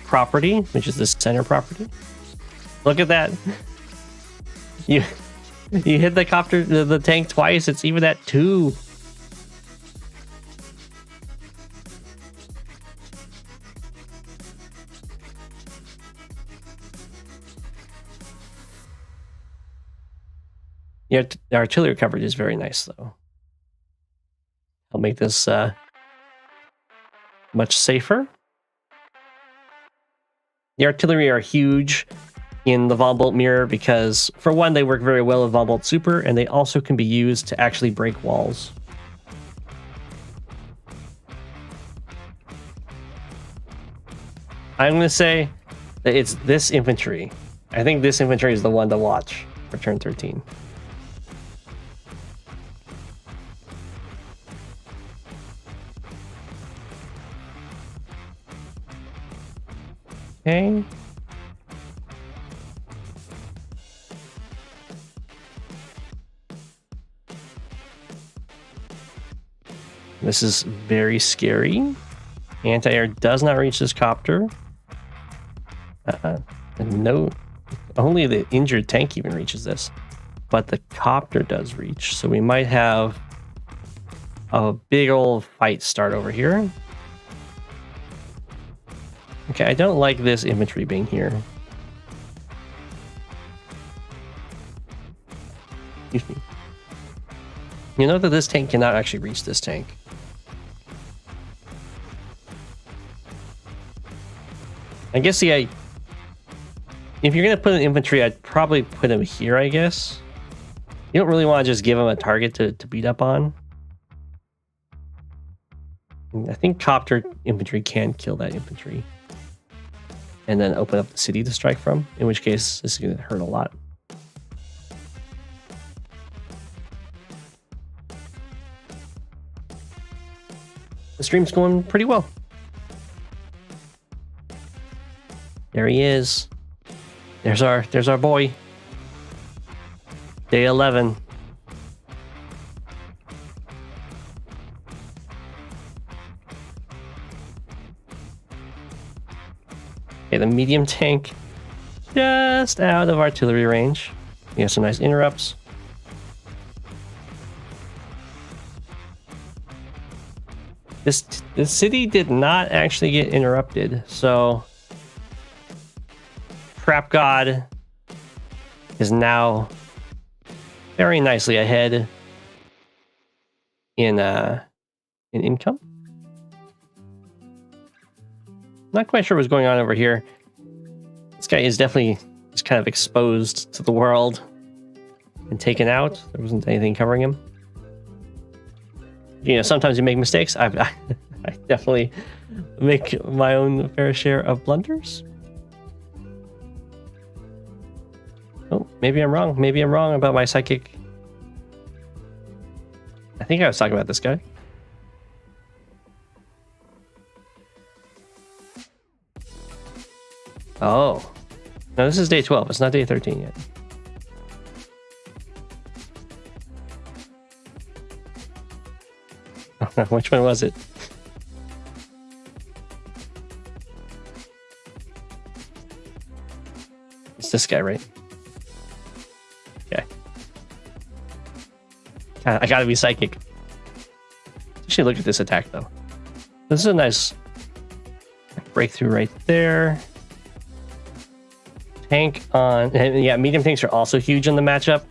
property, which is this center property. Look at that. You hit the tank twice. It's even at 2. Yeah, the artillery coverage is very nice, though. I'll make this much safer. The artillery are huge in the Von Bolt mirror because, for one, they work very well with Von Bolt Super, and they also can be used to actually break walls. I'm going to say that it's this infantry. I think this infantry is the one to watch for turn 13. Okay. This is very scary. Anti-air does not reach this copter. No, only the injured tank even reaches this. But the copter does reach. So we might have a big old fight start over here. Okay, I don't like this infantry being here. Excuse me. You know that this tank cannot actually reach this tank. I guess if you're going to put an infantry, I'd probably put him here, I guess. You don't really want to just give him a target to beat up on. I think copter infantry can kill that infantry. And then open up the city to strike from, in which case this is going to hurt a lot. The stream's going pretty well. There he is. There's our boy. Day 11. Okay, the medium tank just out of artillery range. We have some nice interrupts. This city did not actually get interrupted, so Trap God is now very nicely ahead in income. Not quite sure what's going on over here. This guy is definitely just kind of exposed to the world and taken out. There wasn't anything covering him. You know, sometimes you make mistakes. I definitely make my own fair share of blunders. Oh, maybe I'm wrong. Maybe I'm wrong about my psychic. I think I was talking about this guy. Oh. No, this is day 12. It's not day 13 yet. Which one was it? It's this guy, right? Okay. I gotta be psychic. Actually, look at this attack, though. This is a nice breakthrough right there. Tank on... Yeah, medium tanks are also huge in the matchup.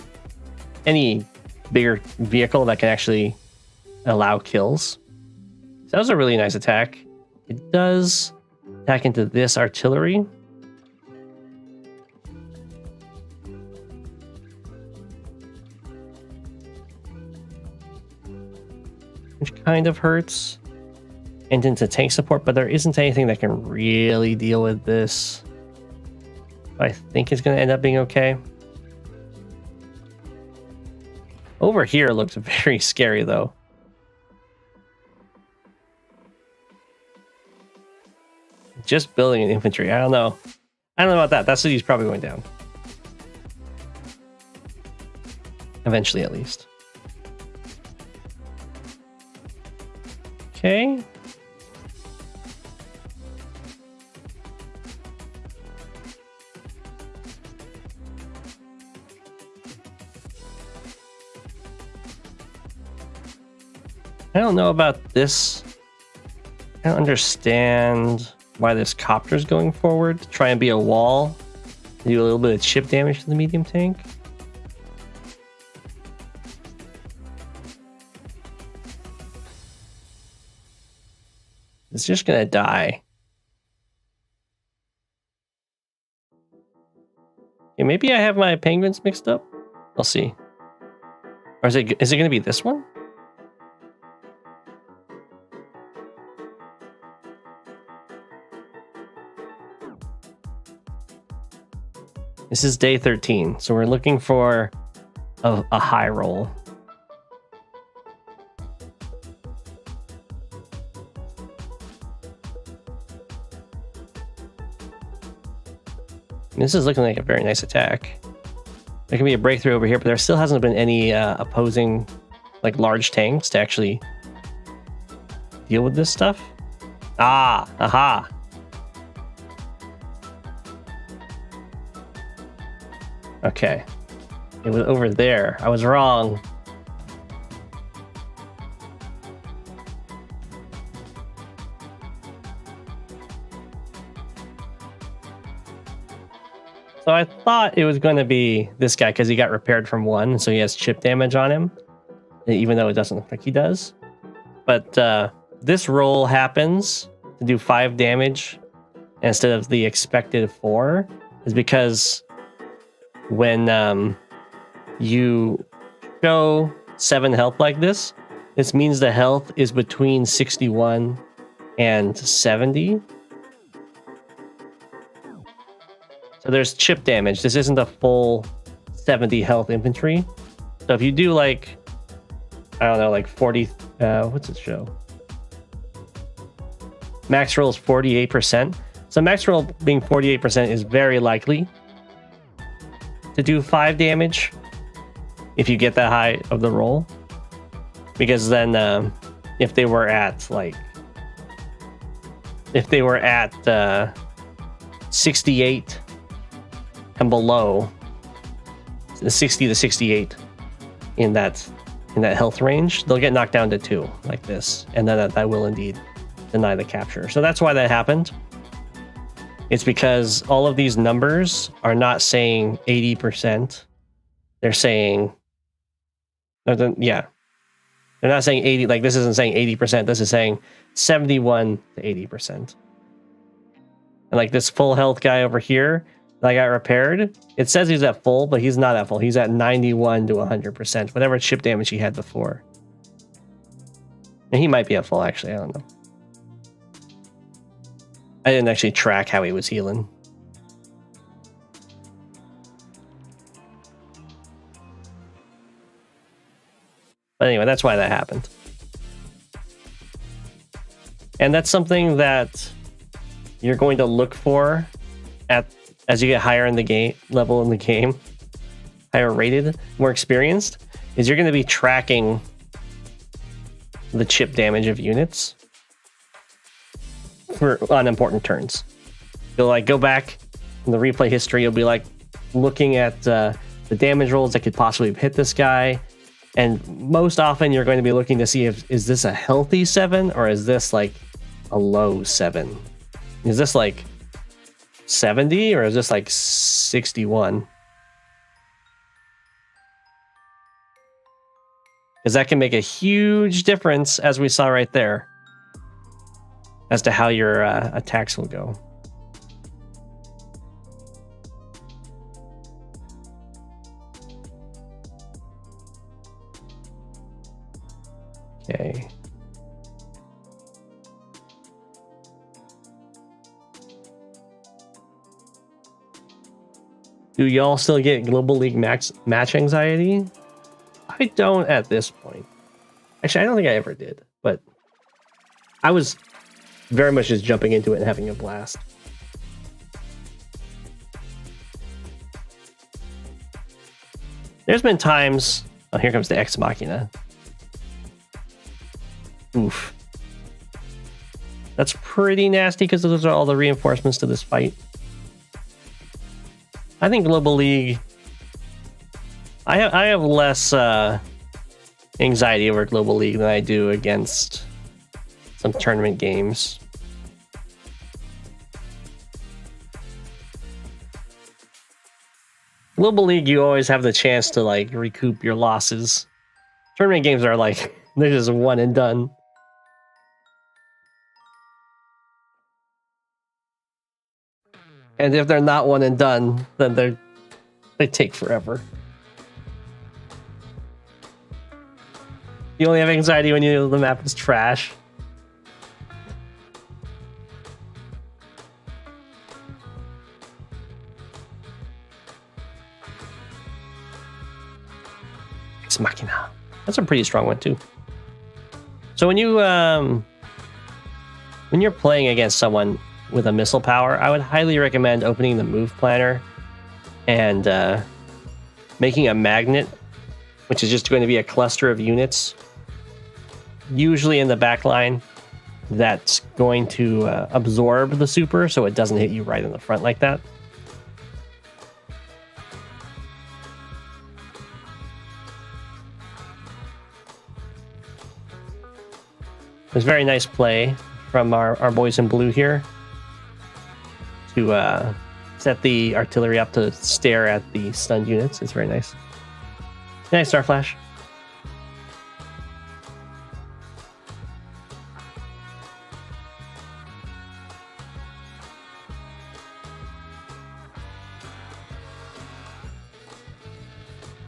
Any bigger vehicle that can actually allow kills. So that was a really nice attack. It does attack into this artillery. Which kind of hurts. And into tank support, but there isn't anything that can really deal with this. I think it's going to end up being okay. Over here looks very scary, though. Just building an infantry. I don't know. I don't know about that. That city's probably going down. Eventually, at least. Okay. I don't know about this. I don't understand why this copter's going forward to try and be a wall. Do a little bit of chip damage to the medium tank. It's just gonna die. Yeah, maybe I have my penguins mixed up. I'll see. Or is it gonna be this one? This is day 13, so we're looking for a high roll. This is looking like a very nice attack. There can be a breakthrough over here, but there still hasn't been any opposing, like, large tanks to actually deal with this stuff. Ah, aha. Okay. It was over there. I was wrong. So I thought it was going to be this guy because he got repaired from 1, so he has chip damage on him, even though it doesn't look like he does. But this roll happens to do 5 damage instead of the expected 4, is because when you show 7 health like this means the health is between 61 and 70. So there's chip damage. This isn't a full 70 health infantry. So if you do like, I don't know, like 40, what's it show? Max roll is 48%. So max roll being 48% is very likely to do 5 damage if you get that high of the roll. Because then if they were at like, if they were at 68 and below, 60 to 68 in that health range, they'll get knocked down to 2 like this, and then that will indeed deny the capture. So that's why that happened. It's because all of these numbers are not saying 80%. They're saying, yeah, they're not saying 80. Like this isn't saying 80%. This is saying 71 to 80%. And like this full health guy over here that I got repaired, it says he's at full, but he's not at full. He's at 91 to 100%, whatever chip damage he had before. And he might be at full, actually. I don't know. I didn't actually track how he was healing. But anyway, that's why that happened. And that's something that you're going to look for as you get higher in the game level in the game, higher rated, more experienced, is you're going to be tracking the chip damage of units on important turns. You'll like go back in the replay history. You'll be like looking at the damage rolls that could possibly hit this guy, and most often you're going to be looking to see if is this a healthy 7 or is this like a low 7? Is this like 70 or is this like 61? Because that can make a huge difference, as we saw right there, as to how your attacks will go. Okay. Do y'all still get Global League match anxiety? I don't at this point. Actually, I don't think I ever did, but I was very much just jumping into it and having a blast. There's been times... Oh, here comes the Ex Machina. Oof. That's pretty nasty because those are all the reinforcements to this fight. I think Global League... I have less anxiety over Global League than I do against some tournament games. Global League, you always have the chance to like recoup your losses. Tournament games are like, they're just one and done. And if they're not one and done, then they take forever. You only have anxiety when you know the map is trash. Ex Machina. That's a pretty strong one too. So when you're playing against someone with a missile power, I would highly recommend opening the move planner and making a magnet, which is just going to be a cluster of units, usually in the back line, that's going to absorb the super so it doesn't hit you right in the front like that. It was very nice play from our boys in blue here to set the artillery up to stare at the stunned units. It's very nice. Nice Star Flash.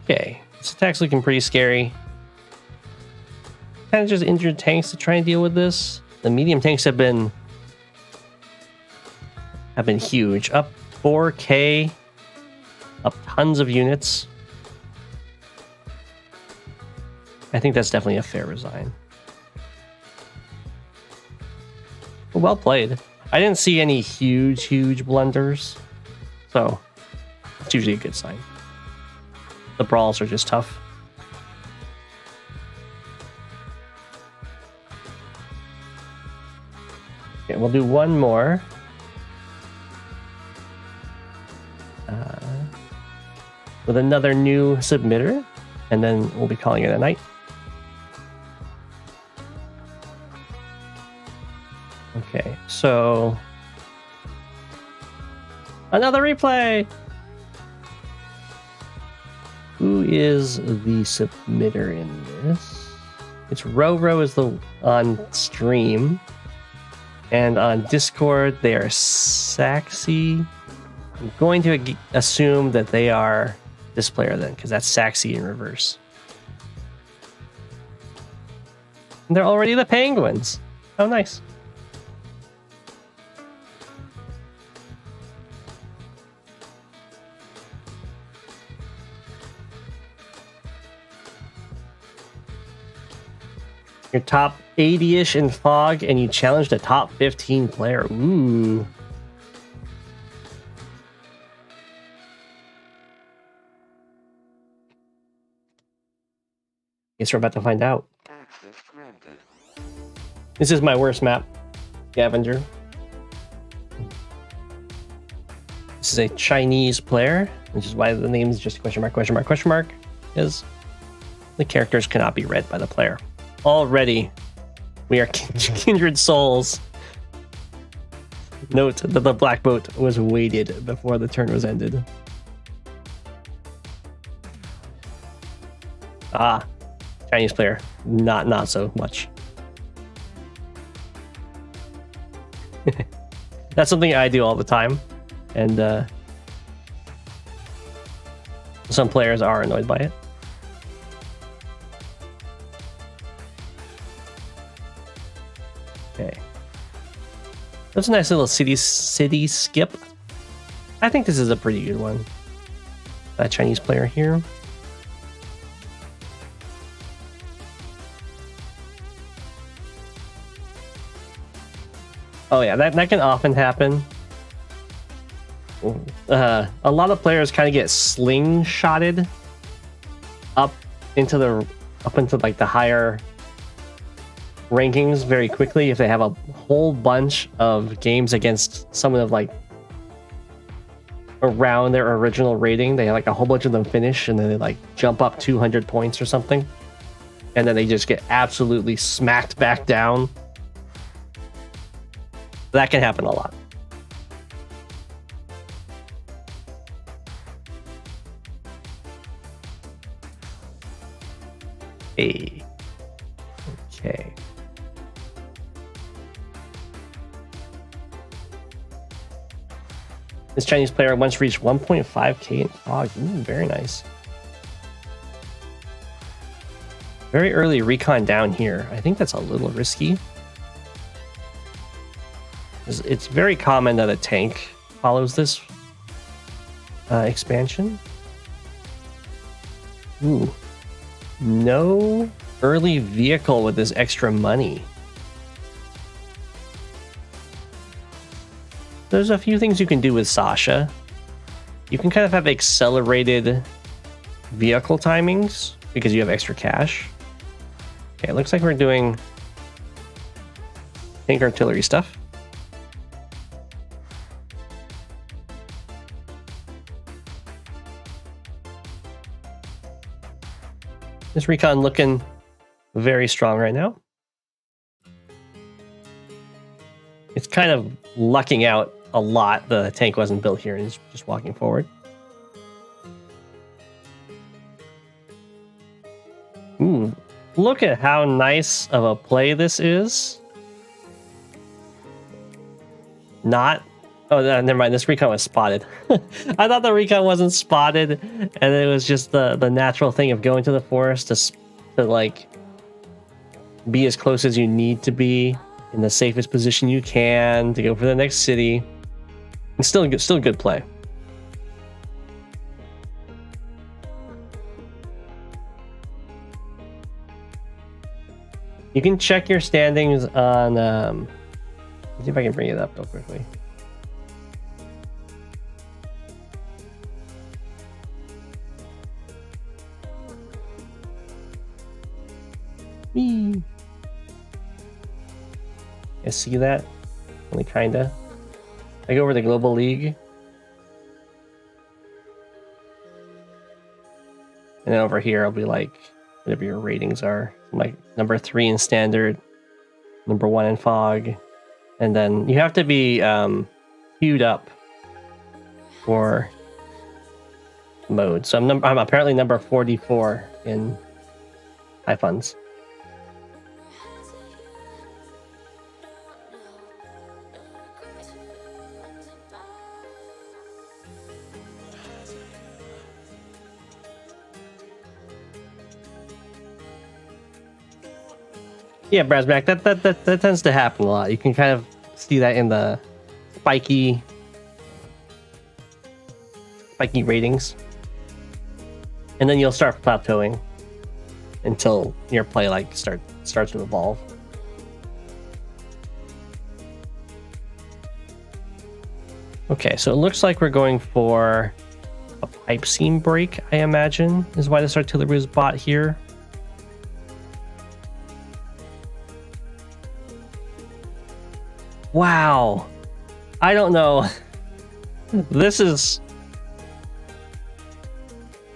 Okay, this attack's looking pretty scary. Kind of just injured tanks to try and deal with this. The medium tanks have been huge. Up 4K, up tons of units. I think that's definitely a fair resign. Well played. I didn't see any huge blunders, so it's usually a good sign. The brawls are just tough. Okay, we'll do one more. With another new submitter, and then we'll be calling it a night. Okay, so another replay. Who is the submitter in this? It's Roro is the on stream, and on Discord they are Saxy. I'm going to assume that they are this player then, because that's Saxy in reverse. And they're already the Penguins. Oh, nice. You're top 80-ish in Fog, and you challenged a top 15 player. Ooh. Guess we're about to find out. This is my worst map, Scavenger. This is a Chinese player, which is why the name is just question mark, because the characters cannot be read by the player. Already, we are kindred souls. Note that the black boat was weighted before the turn was ended. Ah, Chinese player, not so much. That's something I do all the time, and some players are annoyed by it. Okay, that's a nice little city skip. I think this is a pretty good one. That Chinese player here. Oh yeah, that can often happen. A lot of players kind of get slingshotted up into like the higher rankings very quickly if they have a whole bunch of games against someone of like around their original rating. They have like a whole bunch of them finish, and then they like jump up 200 points or something, and then they just get absolutely smacked back down. That can happen a lot. Hey. Okay. This Chinese player once reached 1.5k in Fog. Ooh, very nice. Very early recon down here. I think that's a little risky. It's very common that a tank follows this expansion. Ooh. No early vehicle with this extra money. there's a few things you can do with Sasha. You can kind of have accelerated vehicle timings because you have extra cash. Okay, it looks like we're doing tank artillery stuff. This recon looking very strong right now. It's kind of lucking out a lot. The tank wasn't built here and it's just walking forward. Ooh, look at how nice of a play this is. Not... Oh, never mind. This recon was spotted. I thought the recon wasn't spotted, and it was just the natural thing of going to the forest to like be as close as you need to be in the safest position you can to go for the next city. It's still good play. You can check your standings on. Let's see if I can bring it up real quickly. You see that? Only kinda. I go over the Global League. And then over here I'll be like, whatever your ratings are. Like number 3 in Standard, number 1 in Fog. And then you have to be queued up for mode. So I'm apparently number 44 in high funds. Yeah, Brasmack, that tends to happen a lot. You can kind of see that in the spiky ratings. And then you'll start plateauing until your play like starts to evolve. Okay, so it looks like we're going for a pipe seam break, I imagine, is why this artillery was bought here. Wow, I don't know. This is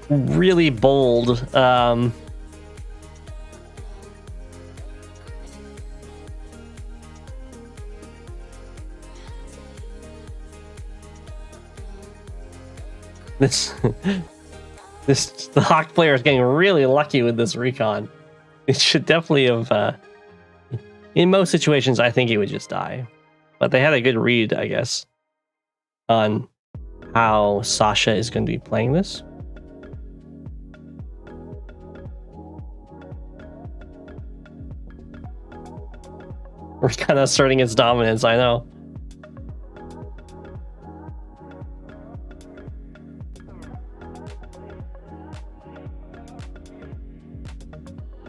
really bold. The Hawk player is getting really lucky with this recon. It should definitely have. In most situations, I think he would just die. But they had a good read, I guess, on how Sasha is going to be playing this. We're kind of asserting its dominance, I know.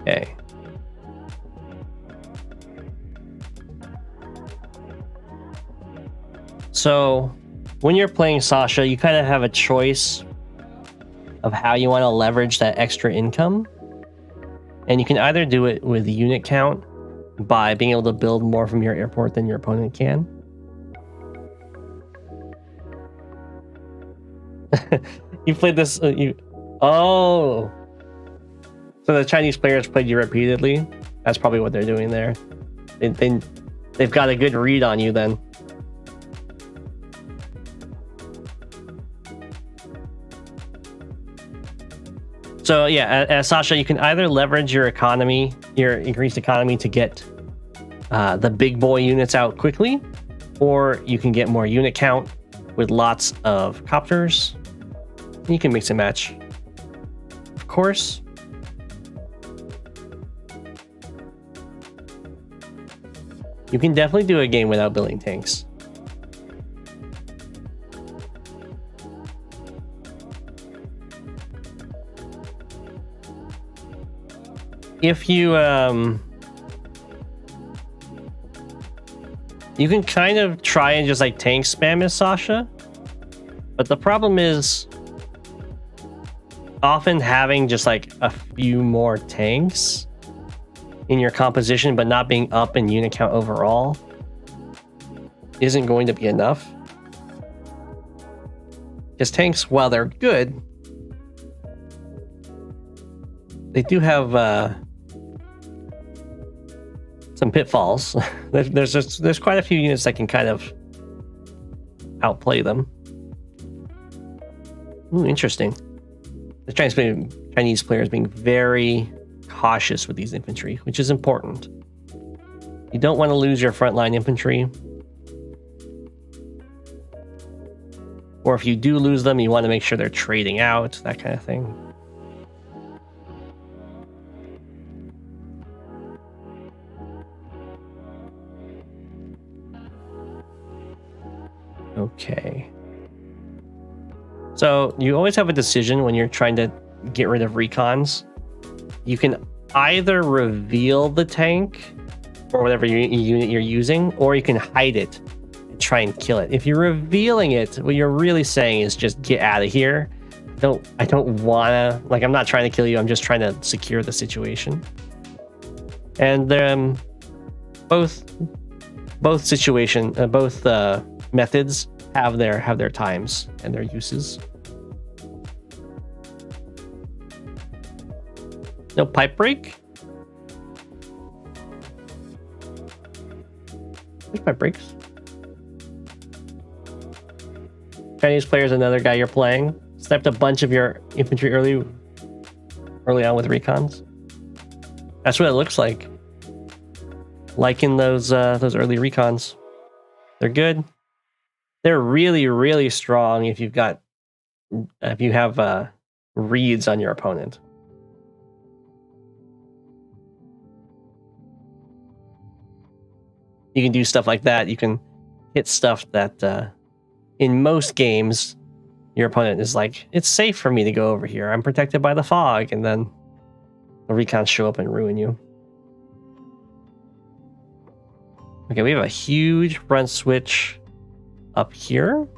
Okay. So, when you're playing Sasha, you kind of have a choice of how you want to leverage that extra income. And you can either do it with unit count by being able to build more from your airport than your opponent can. You played this... Oh! So the Chinese players played you repeatedly? That's probably what they're doing there. They've got a good read on you then. So yeah, as Sasha, you can either leverage your economy, your increased economy, to get the big boy units out quickly, or you can get more unit count with lots of copters. You can mix and match, of course. You can definitely do a game without building tanks. If you You can kind of try and just like tank spam as Sasha, but the problem is often having just like a few more tanks in your composition, but not being up in unit count overall isn't going to be enough. Because tanks, while they're good, they do have some pitfalls. there's quite a few units that can kind of outplay them. Ooh, interesting. The Chinese players being very cautious with these infantry, which is important. You don't want to lose your frontline infantry. Or if you do lose them, you want to make sure they're trading out, that kind of thing. Okay. So you always have a decision when you're trying to get rid of recons. You can either reveal the tank or whatever unit you're using, or you can hide it and try and kill it. If you're revealing it, what you're really saying is just get out of here. I don't wanna, like, I'm not trying to kill you, I'm just trying to secure the situation. And both methods have their times and their uses. No pipe break? There's pipe breaks. Chinese player's another guy you're playing. Sniped a bunch of your infantry early on with recons. That's what it looks like. Like in those early recons. They're good. They're really, really strong if you have reads on your opponent. You can do stuff like that. You can hit stuff that in most games your opponent is like, it's safe for me to go over here. I'm protected by the fog, and then the recons show up and ruin you. Okay, we have a huge front switch up here.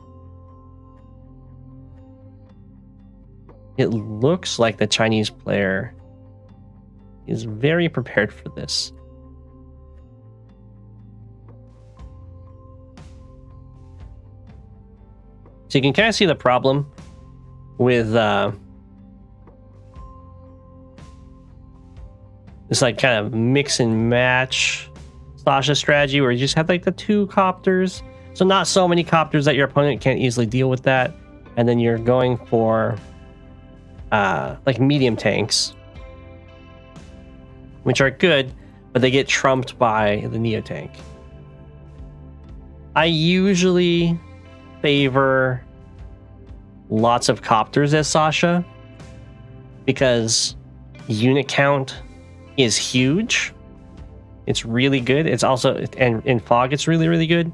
It looks like the Chinese player is very prepared for this. So you can kind of see the problem with this like kind of mix and match Sasha strategy where you just have like the 2 copters. So not so many copters that your opponent can't easily deal with that. And then you're going for like medium tanks, which are good, but they get trumped by the Neo tank. I usually favor lots of copters as Sasha because unit count is huge. It's really good. It's also, and in fog, it's really, really good.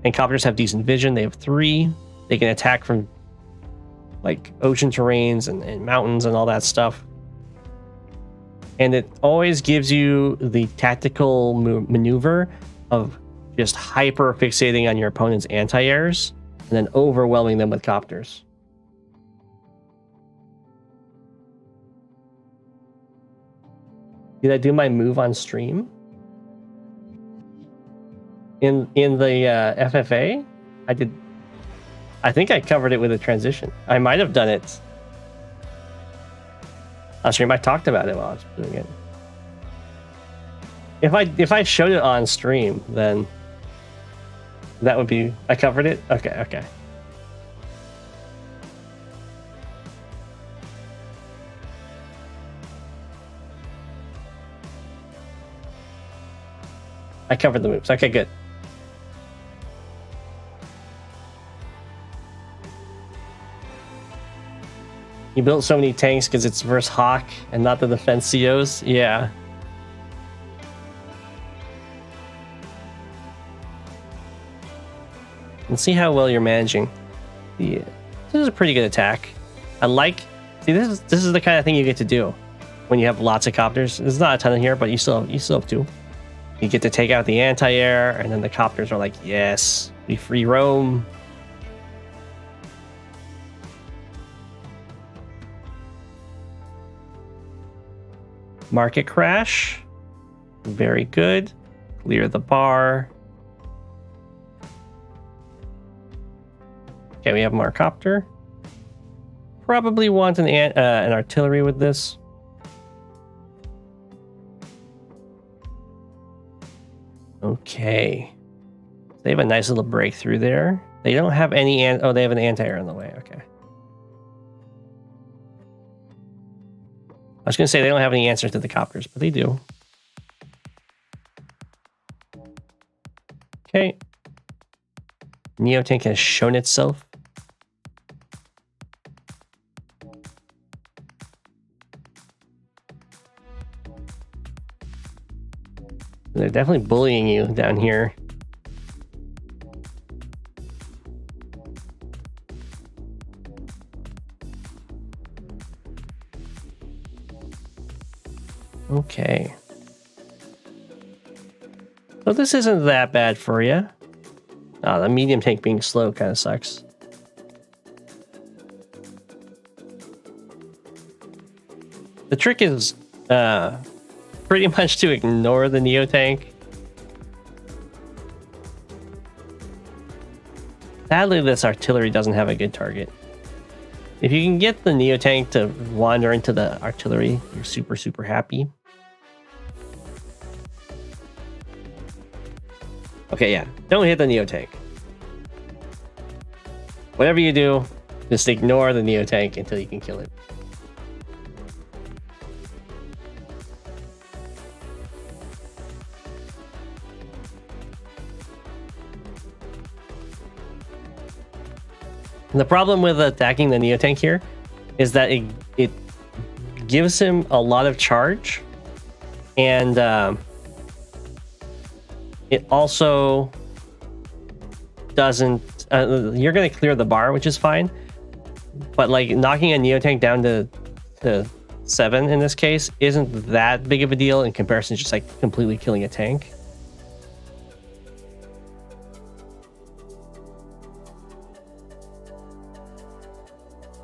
And copters have decent vision. They have 3. They can attack from like ocean terrains and mountains and all that stuff. And it always gives you the tactical maneuver of just hyper fixating on your opponent's anti-airs and then overwhelming them with copters. Did I do my move on stream? In the FFA? I did. I think I covered it with a transition. I might have done it on stream. I talked about it while I was doing it. If I showed it on stream, then that would be, I covered it? Okay. I covered the moves. Okay, good. You built so many tanks because it's versus Hawk and not the defense COs? Yeah. And see how well you're managing. Yeah. This is a pretty good attack. I like... See, this is the kind of thing you get to do when you have lots of copters. There's not a ton in here, but you still have 2. You get to take out the anti-air, and then the copters are like, yes, we free roam. Market crash. Very good. Clear the bar. Okay, we have more copter. Probably want an artillery with this. Okay. They have a nice little breakthrough there. They don't have any... oh, they have an anti-air on the way. Okay. I was going to say they don't have any answers to the copters, but they do. Okay. Neotank has shown itself. They're definitely bullying you down here. Okay. So this isn't that bad for you. Oh, the medium tank being slow kind of sucks. The trick is pretty much to ignore the Neo tank. Sadly, this artillery doesn't have a good target. If you can get the Neo tank to wander into the artillery, you're super, super happy. Okay, yeah. Don't hit the Neo tank. Whatever you do, just ignore the Neo tank until you can kill it. The problem with attacking the Neo tank here is that it gives him a lot of charge, and it also doesn't... you're going to clear the bar, which is fine, but like knocking a Neo tank down to 7 in this case isn't that big of a deal in comparison to just like completely killing a tank.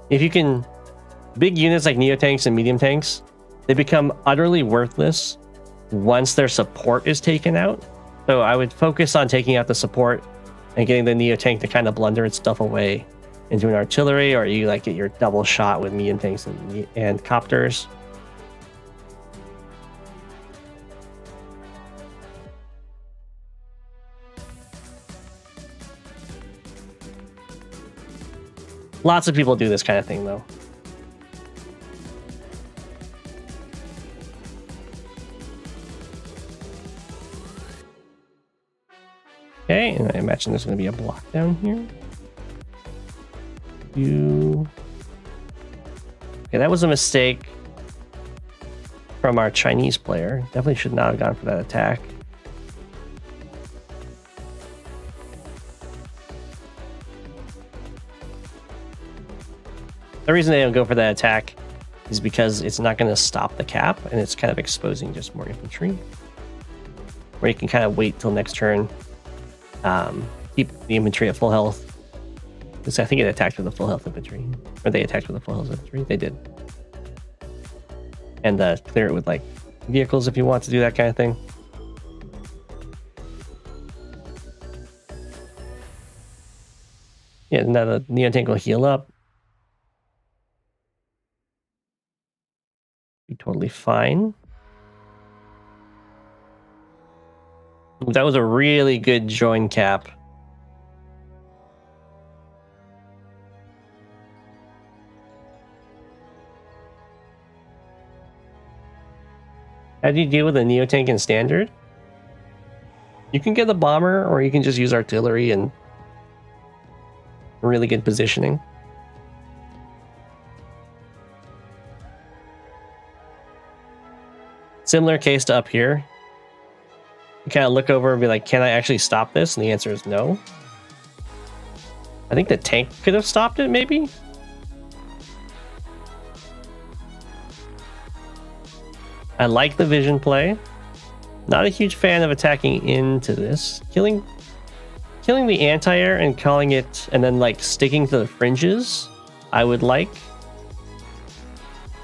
If you can... big units like Neo tanks and medium tanks, they become utterly worthless once their support is taken out. So I would focus on taking out the support and getting the Neo tank to kind of blunder its stuff away into an artillery, or you like get your double shot with medium tanks and copters. Lots of people do this kind of thing, though. Okay, and I imagine there's going to be a block down here. Okay, that was a mistake from our Chinese player. Definitely should not have gone for that attack. The reason they don't go for that attack is because it's not going to stop the cap, and it's kind of exposing just more infantry. Where you can kind of wait till next turn, keep the infantry at full health. Because I think it attacked with a full health infantry. Or they attacked with a full health infantry. They did. And clear it with like vehicles if you want to do that kind of thing. Yeah, now the Neo tank will heal up. Be totally fine. That was a really good join cap. How do you deal with a Neo tank in standard? You can get the bomber, or you can just use artillery and really good positioning. Similar case to up here. You kind of look over and be like, can I actually stop this? And the answer is no. I think the tank could have stopped it, maybe? I like the vision play. Not a huge fan of attacking into this. Killing the anti-air and calling it, and then like sticking to the fringes, I would like.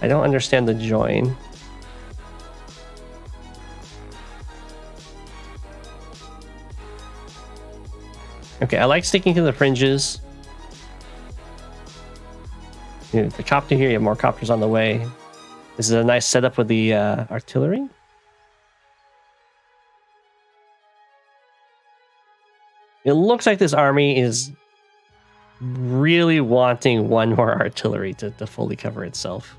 I don't understand the join. Okay, I like sticking to the fringes. You know, the copter here, you have more copters on the way. This is a nice setup with the artillery. It looks like this army is really wanting one more artillery to fully cover itself.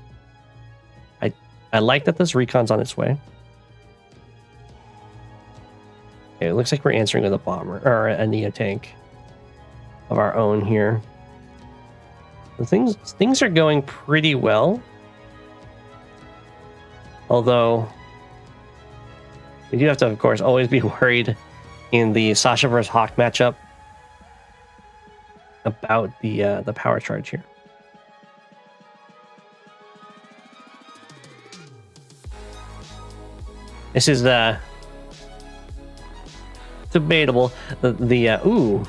I like that this recon's on its way. Okay, it looks like we're answering with a bomber or a neo tank of our own here. So things are going pretty well. Although we do have to, of course, always be worried in the Sasha versus Hawk matchup about the power charge here. This is debatable. Ooh,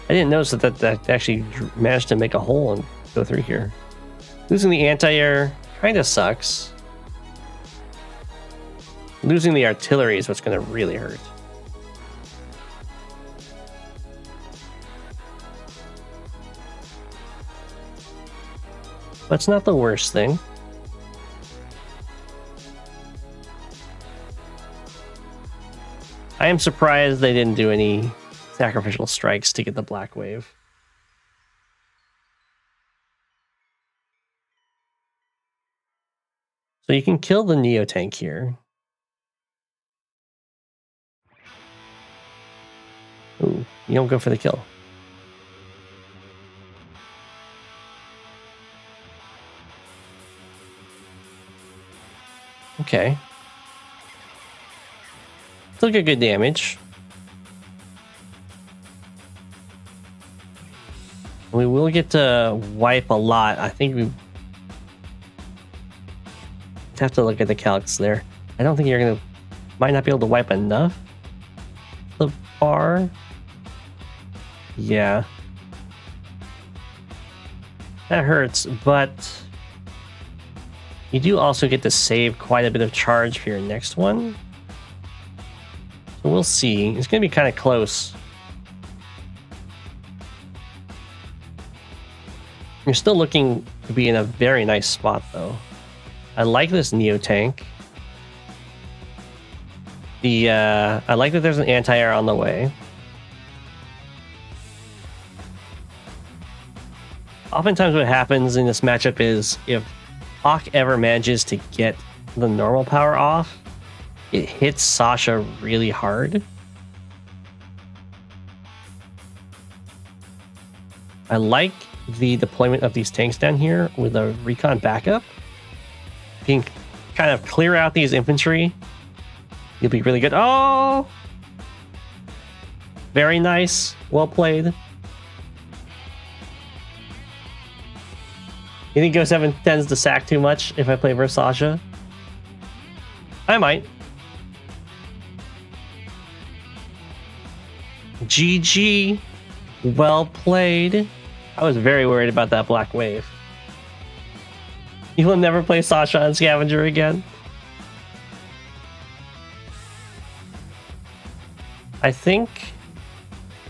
I didn't notice that actually managed to make a hole and go through here. Losing the anti-air kind of sucks. Losing the artillery is what's going to really hurt. But it's not the worst thing. I am surprised they didn't do any sacrificial strikes to get the black wave. So you can kill the neo tank here. Ooh, you don't go for the kill. Okay. Still get good damage. We will get to wipe a lot. I think we have to look at the calcs there. I don't think you're might not be able to wipe enough. The bar. Yeah. That hurts, but you do also get to save quite a bit of charge for your next one. So we'll see. It's going to be kind of close. You're still looking to be in a very nice spot, though. I like this neo tank. I like that there's an anti-air on the way. Oftentimes what happens in this matchup is if Hawk ever manages to get the normal power off, it hits Sasha really hard. I like the deployment of these tanks down here with a recon backup. You can kind of clear out these infantry. You'll be really good. Oh! Very nice. Well played. You think Go7 tends to sack too much if I play versus Sasha? I might. GG. Well played. I was very worried about that black wave. You will never play Sasha on Scavenger again. I think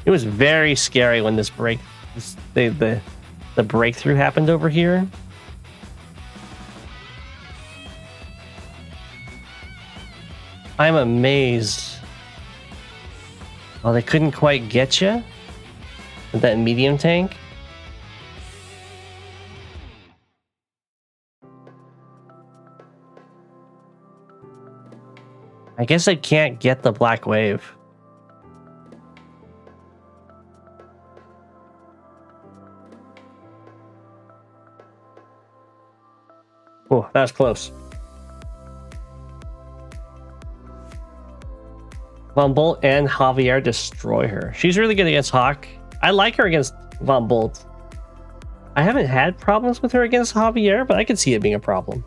it was very scary when this the breakthrough happened over here. I'm amazed. Oh, they couldn't quite get you with that medium tank. I guess I can't get the black wave. Oh, that was close. Von Bolt and Javier destroy her. She's really good against Hawk. I like her against Von Bolt. I haven't had problems with her against Javier, but I could see it being a problem.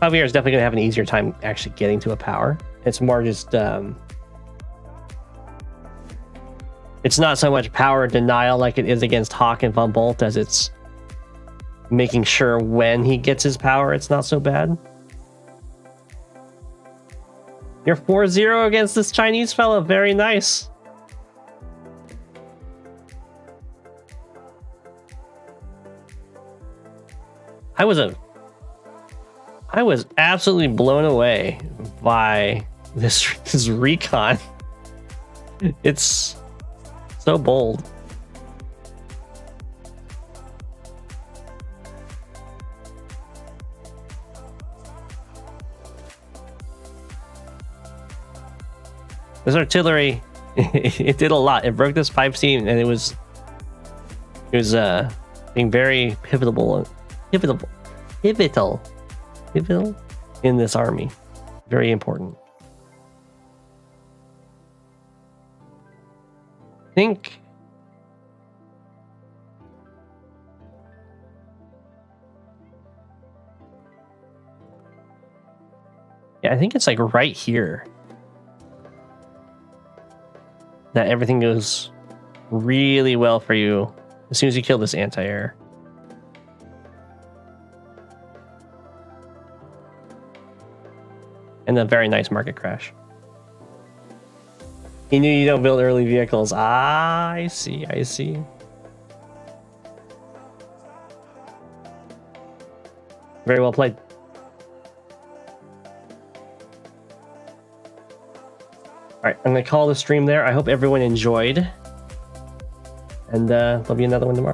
5VR is definitely going to have an easier time actually getting to a power. It's more just... it's not so much power denial like it is against Hawk and Von Bolt as it's making sure when he gets his power, it's not so bad. You're 4-0 against this Chinese fella. Very nice. I was absolutely blown away by this recon. It's so bold. This artillery, it did a lot. It broke this pipe seam, and it was being very pivotal in this army. Very important. I think I think it's like right here that everything goes really well for you as soon as you kill this anti-air. And a very nice market crash. He knew you don't build early vehicles. Ah, I see, I see. Very well played. Alright, I'm going to call the stream there. I hope everyone enjoyed. And there'll be another one tomorrow.